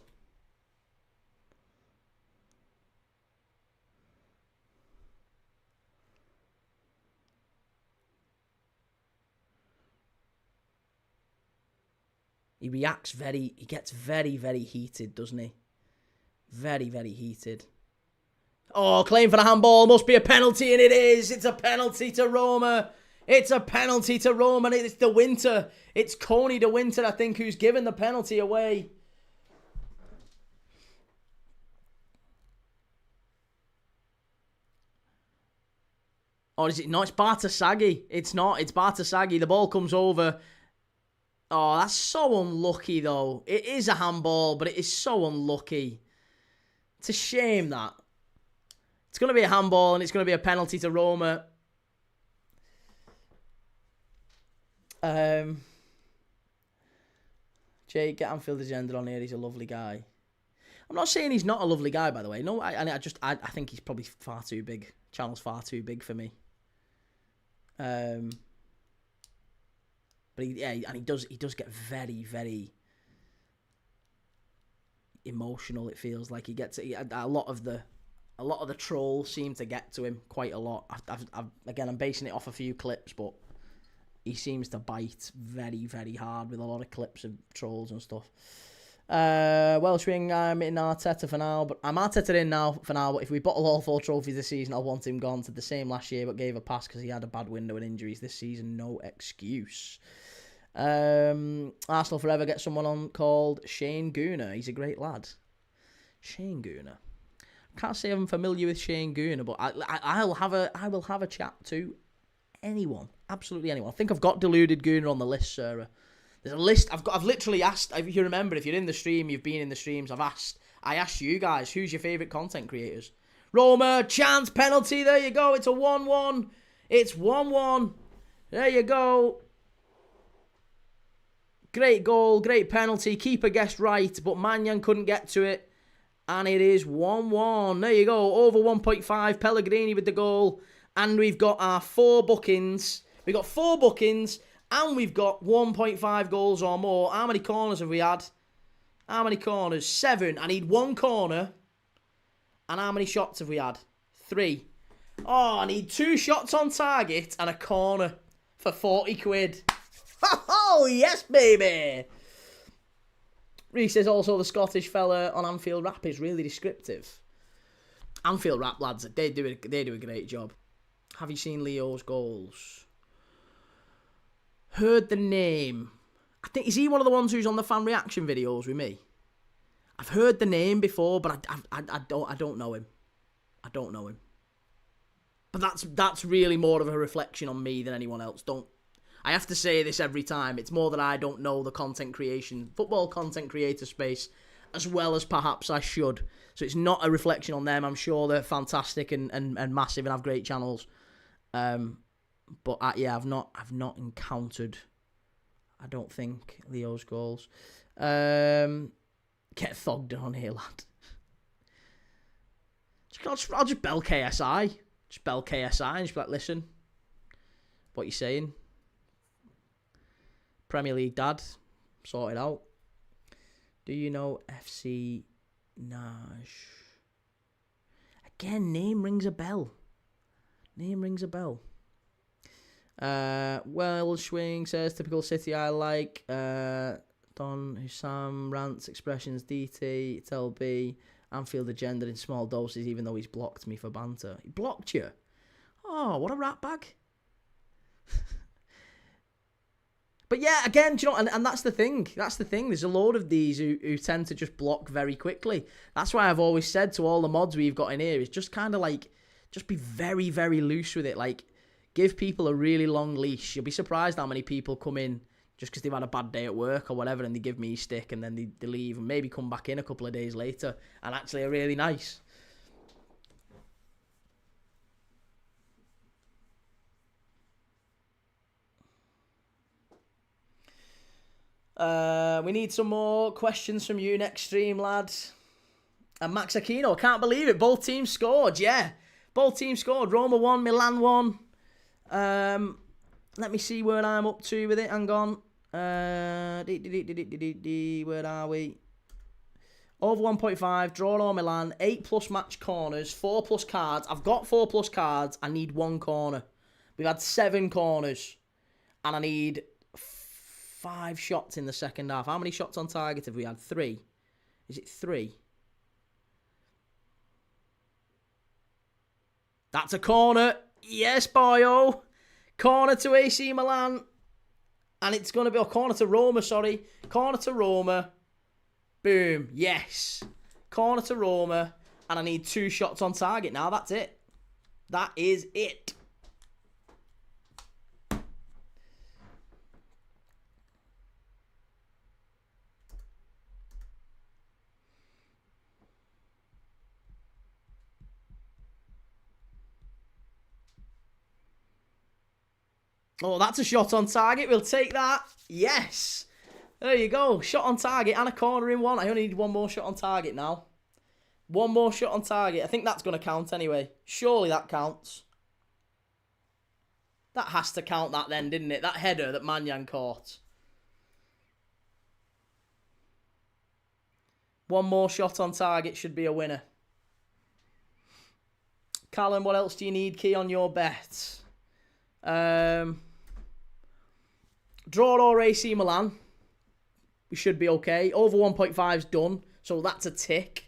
He gets very, very heated, doesn't he? Very, very heated. Oh, claim for the handball. Must be a penalty, and it is. It's a penalty to Roma. It's a penalty to Roma, and it's De Winter. It's Coney De Winter, I think, who's given the penalty away. Or is it not? It's Bartasaghi. It's not. It's Bartasaghi. The ball comes over. Oh, that's so unlucky, though. It is a handball, but it is so unlucky. It's a shame that. It's going to be a handball, and it's going to be a penalty to Roma. Jake, get Anfield agenda on here. He's a lovely guy. I'm not saying he's not a lovely guy, by the way. No, I think he's probably far too big. Channel's far too big for me. But he does get very, very emotional. It feels like he gets a lot of the trolls seem to get to him quite a lot. Again, I'm basing it off a few clips, but he seems to bite very, very hard with a lot of clips of trolls and stuff. Welsh Wing, I'm in Arteta for now, but I'm Arteta in now for now. But if we bottle all 4 trophies this season, I'll want him gone. To the same last year, but gave a pass because he had a bad window and injuries this season. No excuse. Arsenal forever get someone on called Shane Gooner. He's a great lad. Shane Gooner. Can't say I'm familiar with Shane Gooner, but I will have a chat to anyone, absolutely anyone. I think I've got deluded Gooner on the list, Sarah. There's a list. I've literally asked. If you remember, if you're in the stream, you've been in the streams. I asked you guys, who's your favourite content creators? Roma, chance, penalty. There you go. It's a 1-1. It's 1-1. There you go. Great goal, great penalty. Keeper guessed right, but Mannion couldn't get to it. And it is 1-1. There you go. Over 1.5. Pellegrini with the goal. And we've got our 4 bookings. We've got 4 bookings. And we've got 1.5 goals or more. How many corners have we had? How many corners? 7. I need 1 corner. And how many shots have we had? 3. Oh, I need 2 shots on target and a corner for 40 quid. Oh, yes, baby. Reece says also the Scottish fella on Anfield Rap is really descriptive. Anfield Rap lads, they do a great job. Have you seen Leo's goals? Heard the name. I think, is he one of the ones who's on the fan reaction videos with me? I've heard the name before, but I don't know him. I don't know him. But that's really more of a reflection on me than anyone else. I have to say this every time. It's more that I don't know the football content creator space as well as perhaps I should. So it's not a reflection on them. I'm sure they're fantastic and massive and have great channels. But I've not encountered, I don't think, Leo's goals. Get thogged on here, lad. I'll just bell KSI. Just bell KSI and just be like, listen, what you saying? Premier League dad, sort it out. Do you know FC Naj? Again, name rings a bell. Welsh Wing says, typical City I like. Don Hussam rants, expressions, DT, it's LB. Anfield agenda in small doses, even though he's blocked me for banter. He blocked you? Oh, what a rat bag. But yeah, again, do you know, and that's the thing. There's a load of these who tend to just block very quickly. That's why I've always said to all the mods we've got in here is just kind of like, just be very, very loose with it. Like, give people a really long leash. You'll be surprised how many people come in just because they've had a bad day at work or whatever, and they give me a stick, and then they leave and maybe come back in a couple of days later and actually are really nice. We need some more questions from you next stream, lads. And Max Aquino, can't believe it. Both teams scored, yeah. Both teams scored. Roma 1, Milan 1. Let me see where I'm up to with it. Hang on. Where are we? Over 1.5. Draw or Milan. 8+ match corners. 4+ cards. I've got 4+ cards. I need 1 corner. We've had 7 corners. And I need 5 shots in the second half. How many shots on target have we had? 3. Is it 3? That's a corner. Yes, boyo. Corner to AC Milan. And it's going to be a corner to Roma, sorry. Corner to Roma. Boom. Yes. Corner to Roma. And I need 2 shots on target now. That's it. That is it. Oh, that's a shot on target. We'll take that. Yes. There you go. Shot on target and a corner in one. I only need 1 more shot on target now. 1 more shot on target. I think that's going to count anyway. Surely that counts. That has to count that then, didn't it? That header that Manyan caught. 1 more shot on target should be a winner. Callum, what else do you need, key on your bet? Draw or AC Milan. We should be okay. Over 1.5 is done, so that's a tick.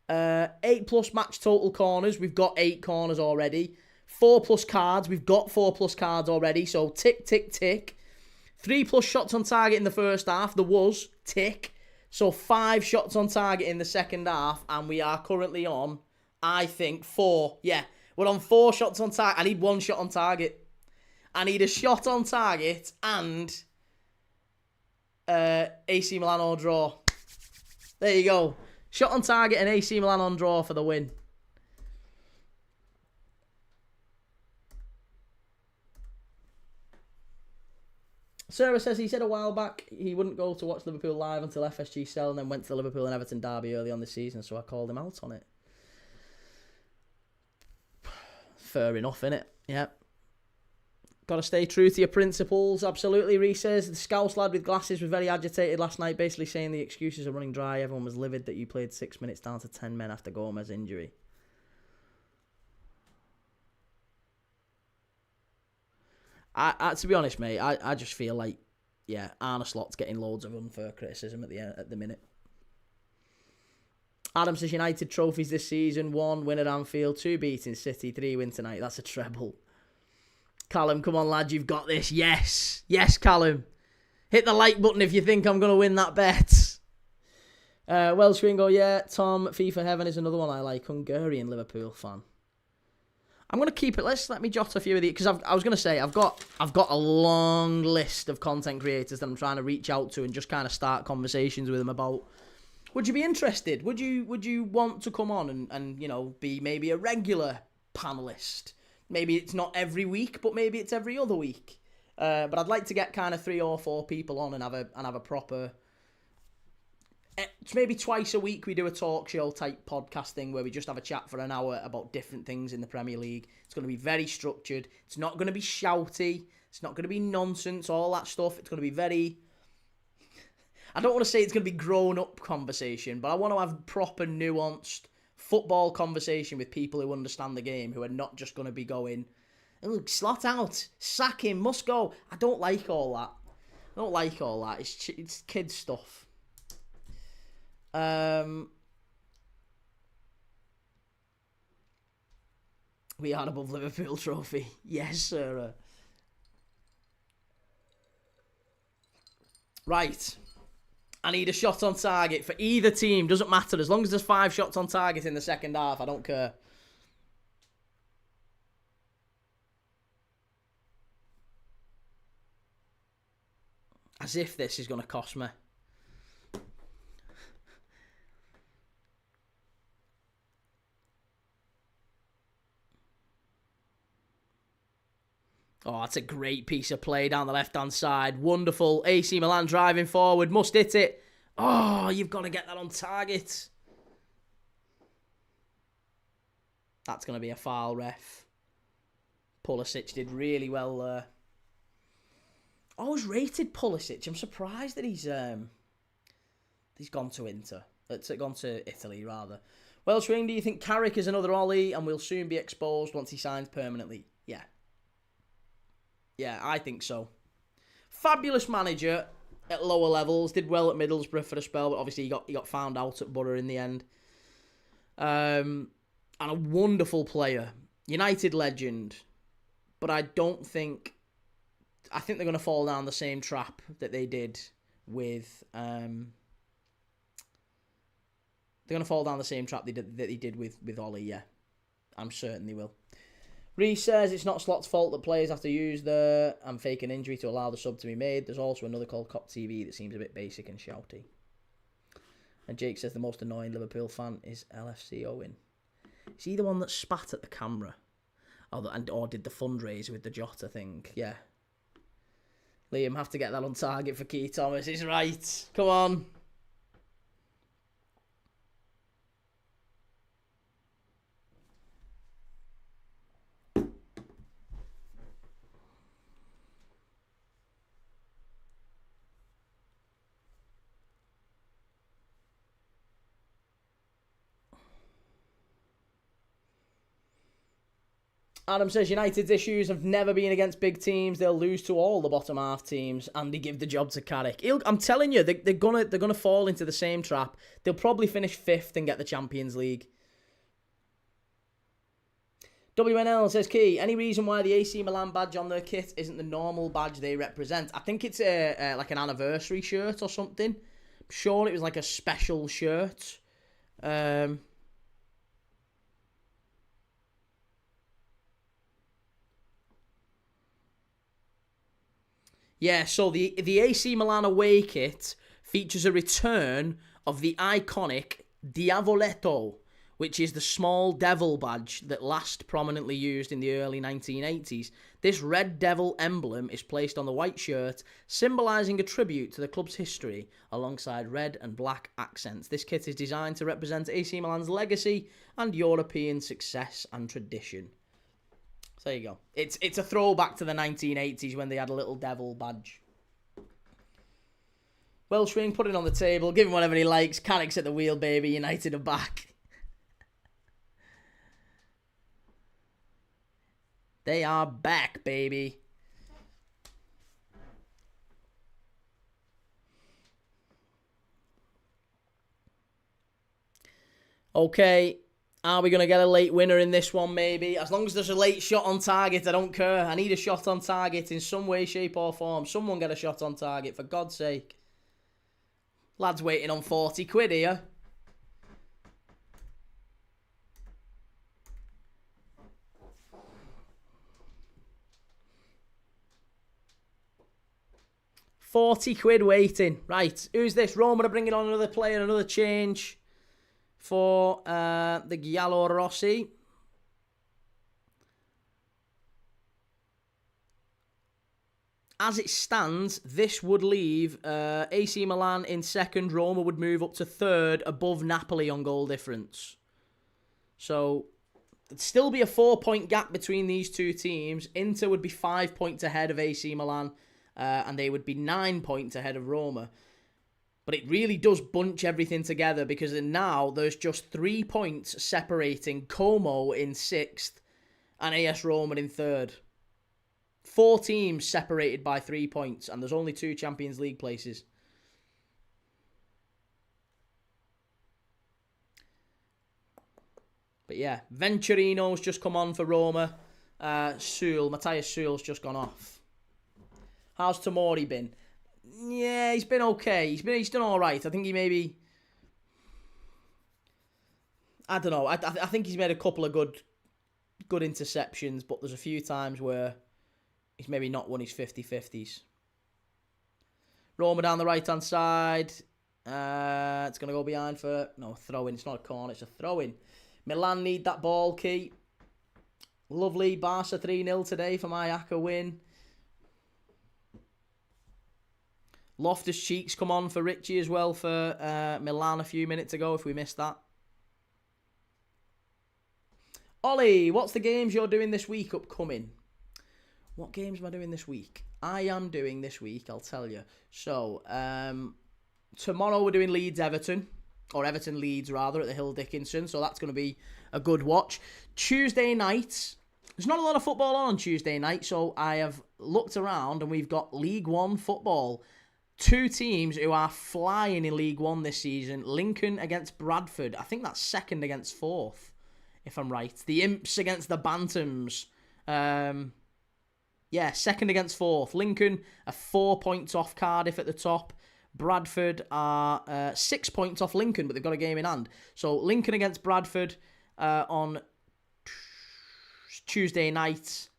8+ match total corners. We've got 8 corners already. 4+ cards. We've got 4+ cards already, so tick, tick, tick. 3+ shots on target in the first half. There was, tick. So 5 shots on target in the second half, and we are currently on, I think, 4. Yeah, we're on 4 shots on target. I need 1 shot on target. I need a shot on target and AC Milan or draw. There you go. Shot on target and AC Milan on draw for the win. Sarah says he said a while back he wouldn't go to watch Liverpool live until FSG sell, and then went to the Liverpool and Everton derby early on this season, so I called him out on it. Fair enough, innit? Yeah. Got to stay true to your principles. Absolutely, Reece says. The Scouse lad with glasses was very agitated last night, basically saying the excuses are running dry. Everyone was livid that you played 6 minutes down to 10 men after Gomez's injury. To be honest, mate, I just feel like, yeah, Arne Slot's getting loads of unfair criticism at the minute. Adam says United trophies this season: 1 win at Anfield, 2 beating City, 3 win tonight. That's a treble. Callum, come on, lad, you've got this. Yes. Yes, Callum. Hit the like button if you think I'm going to win that bet. Welsh Ringo, yeah. Tom, FIFA Heaven is another one I like. Hungarian Liverpool fan. I'm going to keep it. Let me jot a few of these, because I was going to say, I've got a long list of content creators that I'm trying to reach out to and just kind of start conversations with them about, would you be interested? Would you want to come on and you know, be maybe a regular panelist? Maybe it's not every week, but maybe it's every other week. But I'd like to get kind of 3 or 4 people on and have a proper. Maybe twice a week we do a talk show type podcast thing where we just have a chat for an hour about different things in the Premier League. It's going to be very structured. It's not going to be shouty. It's not going to be nonsense, all that stuff. It's going to be very. I don't want to say it's going to be grown up conversation, but I want to have proper nuanced football conversation with people who understand the game, who are not just going to be going, oh, slot out, sack him, must go. I don't like all that. It's kid stuff. We are above Liverpool trophy. Yes, sir. Right. I need a shot on target for either team. Doesn't matter. As long as there's 5 shots on target in the second half, I don't care. As if this is going to cost me. Oh, that's a great piece of play down the left-hand side. Wonderful. AC Milan driving forward. Must hit it. Oh, you've got to get that on target. That's going to be a foul, ref. Pulisic did really well there. Always rated Pulisic. I'm surprised that he's gone to Inter. Gone to Italy, rather. Welsh Ring, do you think Carrick is another Ollie and will soon be exposed once he signs permanently? Yeah. Yeah, I think so. Fabulous manager. at lower levels. Did well at Middlesbrough for a spell, but obviously he got found out at Borough in the end. And a wonderful player. United legend. But I think they're going to fall down the same trap that they did with... they're going to fall down the same trap that they did with Ollie, yeah. I'm certain they will. Reece says it's not Slot's fault that players have to use and fake an injury to allow the sub to be made. There's also another called Cop TV that seems a bit basic and shouty. And Jake says the most annoying Liverpool fan is LFC Owen. Is he the one that spat at the camera? Or did the fundraiser with the Jota thing? Yeah. Liam, have to get that on target for Keith Thomas. He's right. Come on. Adam says United's issues have never been against big teams. They'll lose to all the bottom half teams, and they give the job to Carrick. I'm telling you, they're gonna fall into the same trap. They'll probably finish 5th and get the Champions League. WNL says, Key, any reason why the AC Milan badge on their kit isn't the normal badge they represent? I think it's like an anniversary shirt or something. I'm sure it was like a special shirt. Yeah, so the AC Milan away kit features a return of the iconic Diavoletto, which is the small devil badge that last prominently used in the early 1980s. This red devil emblem is placed on the white shirt, symbolising a tribute to the club's history alongside red and black accents. This kit is designed to represent AC Milan's legacy and European success and tradition. So there you go. It's a throwback to the 1980s when they had a little devil badge. Welshwing, put it on the table. Give him whatever he likes. Carrick's at the wheel, baby. United are back. They are back, baby. Okay. Are we going to get a late winner in this one, maybe? As long as there's a late shot on target, I don't care. I need a shot on target in some way, shape or form. Someone get a shot on target, for God's sake. Lad's waiting on 40 quid here. £40 waiting. Right, who's this? Roma are bringing on another player, another change for the Giallorossi. As it stands, this would leave AC Milan in second. Roma would move up to third, above Napoli on goal difference. So, it'd still be a 4-point gap between these two teams. Inter would be 5 points ahead of AC Milan, and they would be 9 points ahead of Roma. But it really does bunch everything together, because now there's just 3 points separating Como in 6th and AS Roma in 3rd. 4 teams separated by 3 points, and there's only 2 Champions League places. But yeah, Venturino's just come on for Roma. Matthias Sewell's just gone off. How's Tomori been? Yeah, he's been okay. He's done all right. I think he maybe... I don't know. I think he's made a couple of good interceptions, but there's a few times where he's maybe not won his 50-50s. Roma down the right-hand side. It's going to go behind for... No, throw-in. It's not a corner, it's a throw-in. Milan need that ball, Key. Lovely. Barca 3-0 today for my Aka win. Loftus-Cheek's come on for Richie as well for Milan a few minutes ago, if we missed that. Ollie, what's the games you're doing this week upcoming? What games am I doing this week? I am doing this week, I'll tell you. So, tomorrow we're doing Leeds-Everton. Or Everton-Leeds, rather, at the Hill Dickinson. So that's going to be a good watch. Tuesday night... There's not a lot of football on Tuesday night, so I have looked around and we've got League One football. two teams who are flying in League One this season. Lincoln against Bradford. I think that's second against fourth, if I'm right. The Imps against the Bantams. Yeah, second against fourth. Lincoln are 4 points off Cardiff at the top. Bradford are 6 points off Lincoln, but they've got a game in hand. So Lincoln against Bradford on Tuesday night.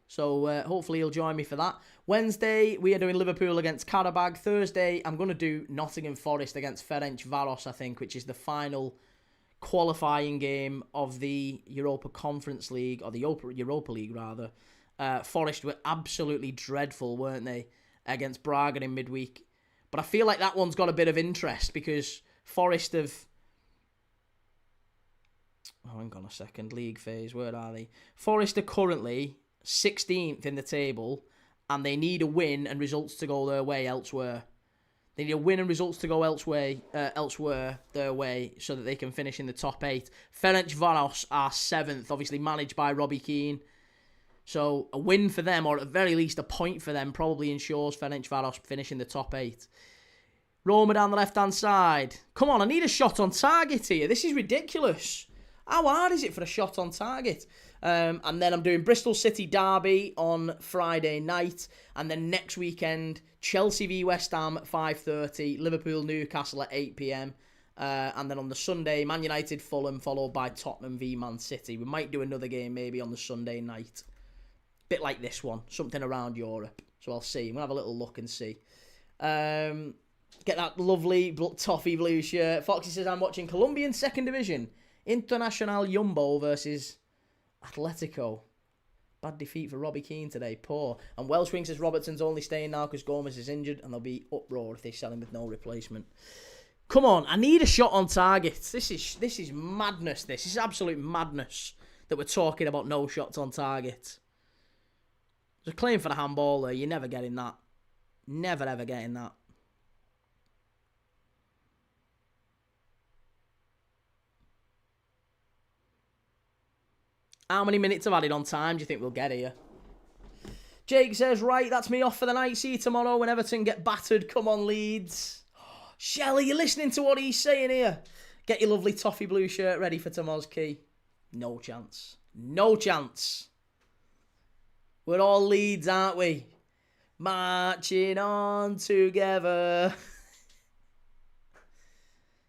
So hopefully you'll join me for that. Wednesday, we are doing Liverpool against Qarabağ. Thursday, I'm going to do Nottingham Forest against Ferencvaros, I think, which is the final qualifying game of the Europa Conference League, or the Europa League, rather. Forest were absolutely dreadful, weren't they, against Braga in midweek. But I feel like that one's got a bit of interest because Forest have... Oh, hang on a second. League phase, where are they? Forest are currently 16th in the table, and they need a win and results to go their way elsewhere. They need a win and results to go elsewhere their way so that they can finish in the top 8. Ferencvaros are 7th, obviously managed by Robbie Keane. So a win for them, or at the very least a point for them, probably ensures Ferencvaros finish in the top 8. Roma down the left-hand side. Come on, I need a shot on target here. This is ridiculous. How hard is it for a shot on target? And then I'm doing Bristol City Derby on Friday night. And then next weekend, Chelsea v West Ham at 5:30. Liverpool Newcastle at 8 p.m. And then on the Sunday, Man United Fulham, followed by Tottenham v Man City. We might do another game maybe on the Sunday night. Bit like this one. Something around Europe. So I'll see. We'll have a little look and see. Get that lovely toffee blue shirt. Foxy says, I'm watching Colombian Second Division. Internacional Jumbo versus Atletico. Bad defeat for Robbie Keane today. Poor. And Welshwing says Robertson's only staying now because Gomez is injured and there'll be uproar if they sell him with no replacement. Come on, I need a shot on target. This is madness. This is absolute madness that we're talking about no shots on target. There's a claim for the handball there. You're never getting that. Never ever getting that. How many minutes have added on time do you think we'll get here? Jake says, right, that's me off for the night. See you tomorrow when Everton get battered. Come on, Leeds. Shelley, you're listening to what he's saying here. Get your lovely toffee blue shirt ready for tomorrow's key. No chance. No chance. We're all Leeds, aren't we? Marching on together.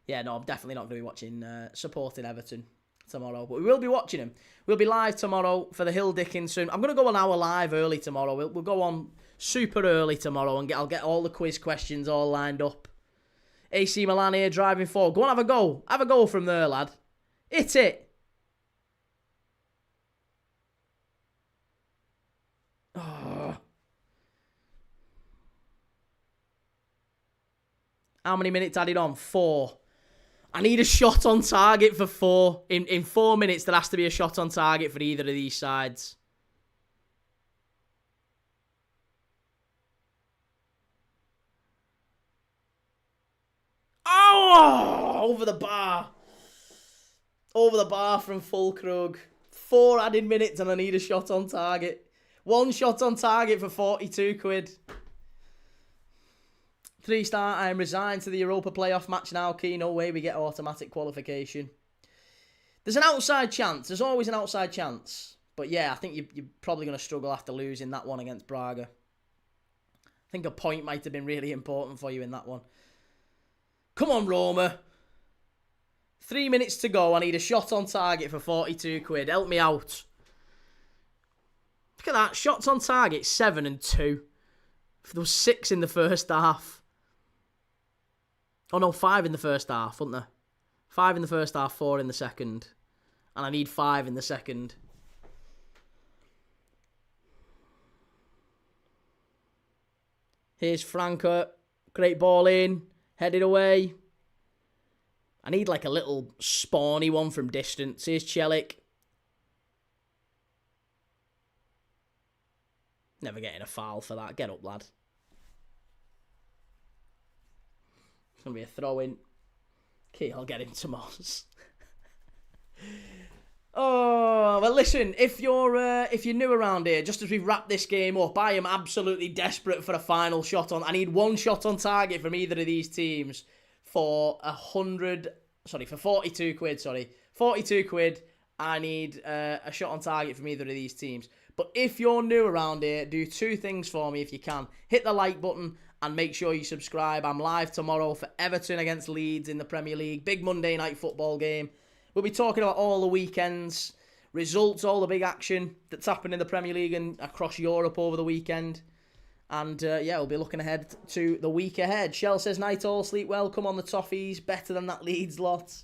Yeah, no, I'm definitely not going to be watching, supporting Everton tomorrow, but we will be watching him. We'll be live tomorrow for the Hill Dickinson. I'm going to go an hour live early tomorrow. We'll go on super early tomorrow and I'll get all the quiz questions all lined up. AC Milan here driving forward. Go on, have a go. Have a go from there, lad. Hit it. Oh. How many minutes added on? 4. I need a shot on target for 4. In 4 minutes, there has to be a shot on target for either of these sides. Oh! Over the bar. Over the bar from Fulkrug. 4 added minutes and I need a shot on target. 1 shot on target for 42 quid. 3-star, I am resigned to the Europa playoff match now. Key, no way we get automatic qualification. There's an outside chance. There's always an outside chance. But yeah, I think you're probably going to struggle after losing that one against Braga. I think a point might have been really important for you in that one. Come on, Roma. 3 minutes to go. I need a shot on target for 42 quid. Help me out. Look at that. Shots on target, 7 and 2. There was 6 in the first half. Oh no, 5 in the first half, wasn't there? 5 in the first half, 4 in the second. And I need 5 in the second. Here's Franco. Great ball in. Headed away. I need like a little spawny one from distance. Here's Celik. Never getting a foul for that. Get up, lad. It's going to be a throw-in. Okay, I'll get him to Moss. Oh, well, listen, if you're new around here, just as we wrap this game up, I am absolutely desperate for a final shot on. I need one shot on target from either of these teams for 42 quid, 42 quid. I need a shot on target from either of these teams. But if you're new around here, do two things for me if you can. Hit the like button and make sure you subscribe. I'm live tomorrow for Everton against Leeds in the Premier League. Big Monday night football game. We'll be talking about all the weekend's results, all the big action that's happened in the Premier League and across Europe over the weekend. And we'll be looking ahead to the week ahead. Shell says, night all, sleep well, come on the toffees, better than that Leeds lot.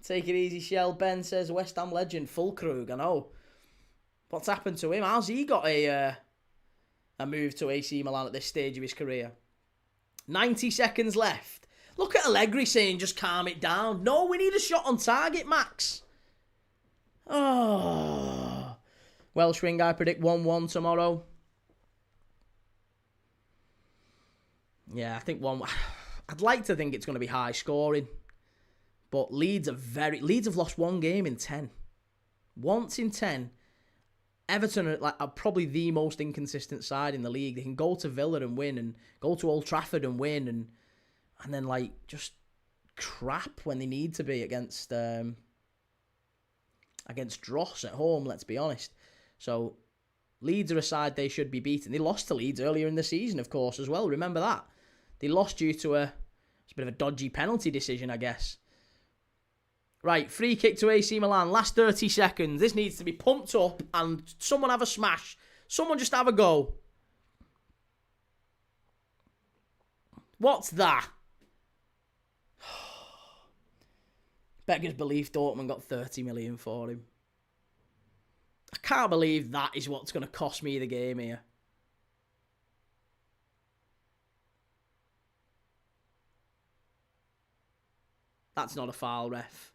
Take it easy, Shell. Ben says, West Ham legend, Fulkrug, I know. What's happened to him? How's he got a move to AC Milan at this stage of his career? 90 seconds left. Look at Allegri saying, just calm it down. No, we need a shot on target, Max. Oh. Welsh Wing, I predict 1-1 tomorrow. Yeah, I think 1. I'd like to think it's going to be high scoring. But Leeds have lost one game in 10. Once in 10. Everton are probably the most inconsistent side in the league. They can go to Villa and win, and go to Old Trafford and win, and then just crap when they need to be against Dross at home, let's be honest. So Leeds are a side they should be beaten. They lost to Leeds earlier in the season, of course, as well. Remember that. They lost due to a bit of a dodgy penalty decision, I guess. Right, free kick to AC Milan. Last 30 seconds. This needs to be pumped up and someone have a smash. Someone just have a go. What's that? Beggars belief Dortmund got 30 million for him. I can't believe that is what's going to cost me the game here. That's not a foul, ref.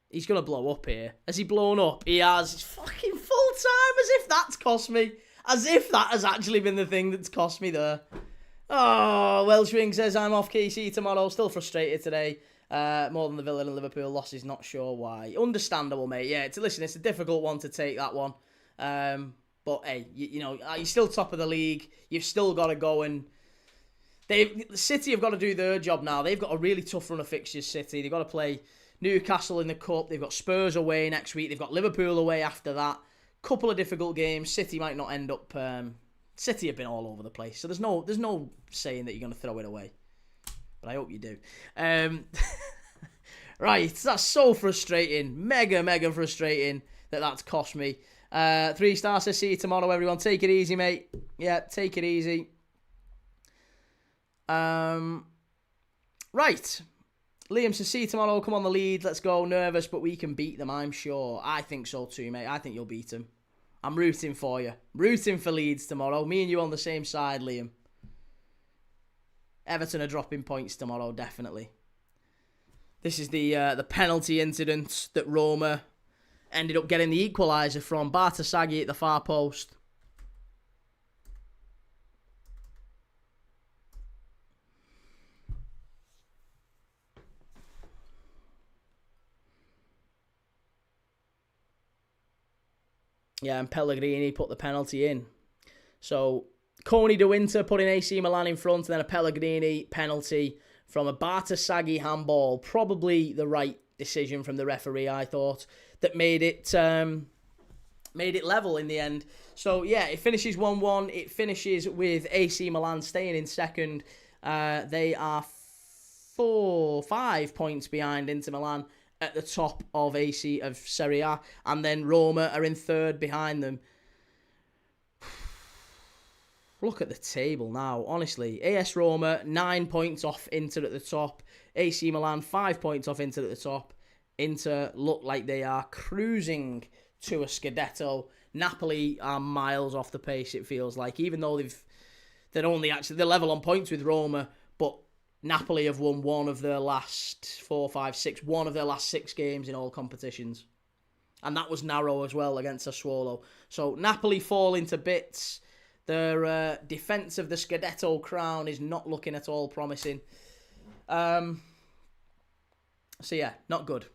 He's going to blow up here. Has he blown up? He has. It's fucking full time, as if that's cost me. As if that has actually been the thing that's cost me there. Oh, Welsh Wing says, I'm off KC tomorrow. Still frustrated today. More than the Villa and Liverpool losses. Not sure why. Understandable, mate. Yeah, it's a difficult one to take, that one. But, hey, you're still top of the league. You've still got to go and... City have got to do their job now. They've got a really tough run of fixtures, City. They've got to play Newcastle in the Cup. They've got Spurs away next week. They've got Liverpool away after that. Couple of difficult games. City might not end up... City have been all over the place. So there's no saying that you're going to throw it away. But I hope you do. Right, that's so frustrating. Mega frustrating that's cost me. 3 stars to see you tomorrow, everyone. Take it easy, mate. Yeah, take it easy. Right. Liam says, see you tomorrow. Come on the lead. Let's go. Nervous, but we can beat them, I'm sure. I think so too, mate. I think you'll beat them. I'm rooting for you. Rooting for Leeds tomorrow. Me and you on the same side, Liam. Everton are dropping points tomorrow, definitely. This is the penalty incident that Roma ended up getting the equaliser from. Bartasaghi at the far post. Yeah, and Pellegrini put the penalty in. So, Como de Winter putting AC Milan in front, and then a Pellegrini penalty from a Bartasaghi handball. Probably the right decision from the referee, I thought, that made it level in the end. So, yeah, it finishes 1-1. It finishes with AC Milan staying in second. They are 5 points behind Inter Milan at the top of Serie A, and then Roma are in third behind them. Look at the table now, honestly. AS Roma, 9 points off Inter at the top. AC Milan, 5 points off Inter at the top. Inter look like they are cruising to a Scudetto. Napoli are miles off the pace, it feels like, even though they're level on points with Roma, but Napoli have won one of their last 6 games in all competitions. And that was narrow as well against Sassuolo. So Napoli fall into bits. Their defence of the Scudetto crown is not looking at all promising. So yeah, not good.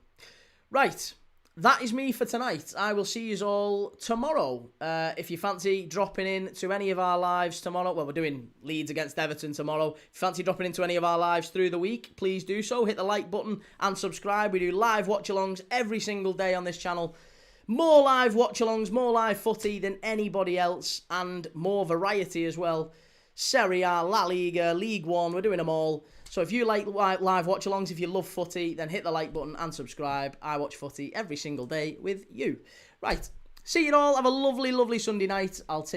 Right, that is me for tonight. I will see you all tomorrow. If you fancy dropping in to any of our lives tomorrow, well, we're doing Leeds against Everton tomorrow. If you fancy dropping into any of our lives through the week, please do so. Hit the like button and subscribe. We do live watch-alongs every single day on this channel. More live watch-alongs, more live footy than anybody else, and more variety as well. Serie A, La Liga, League One, we're doing them all. So if you like live watch-alongs, if you love footy, then hit the like button and subscribe. I watch footy every single day with you. Right, see you all. Have a lovely, lovely Sunday night. I'll take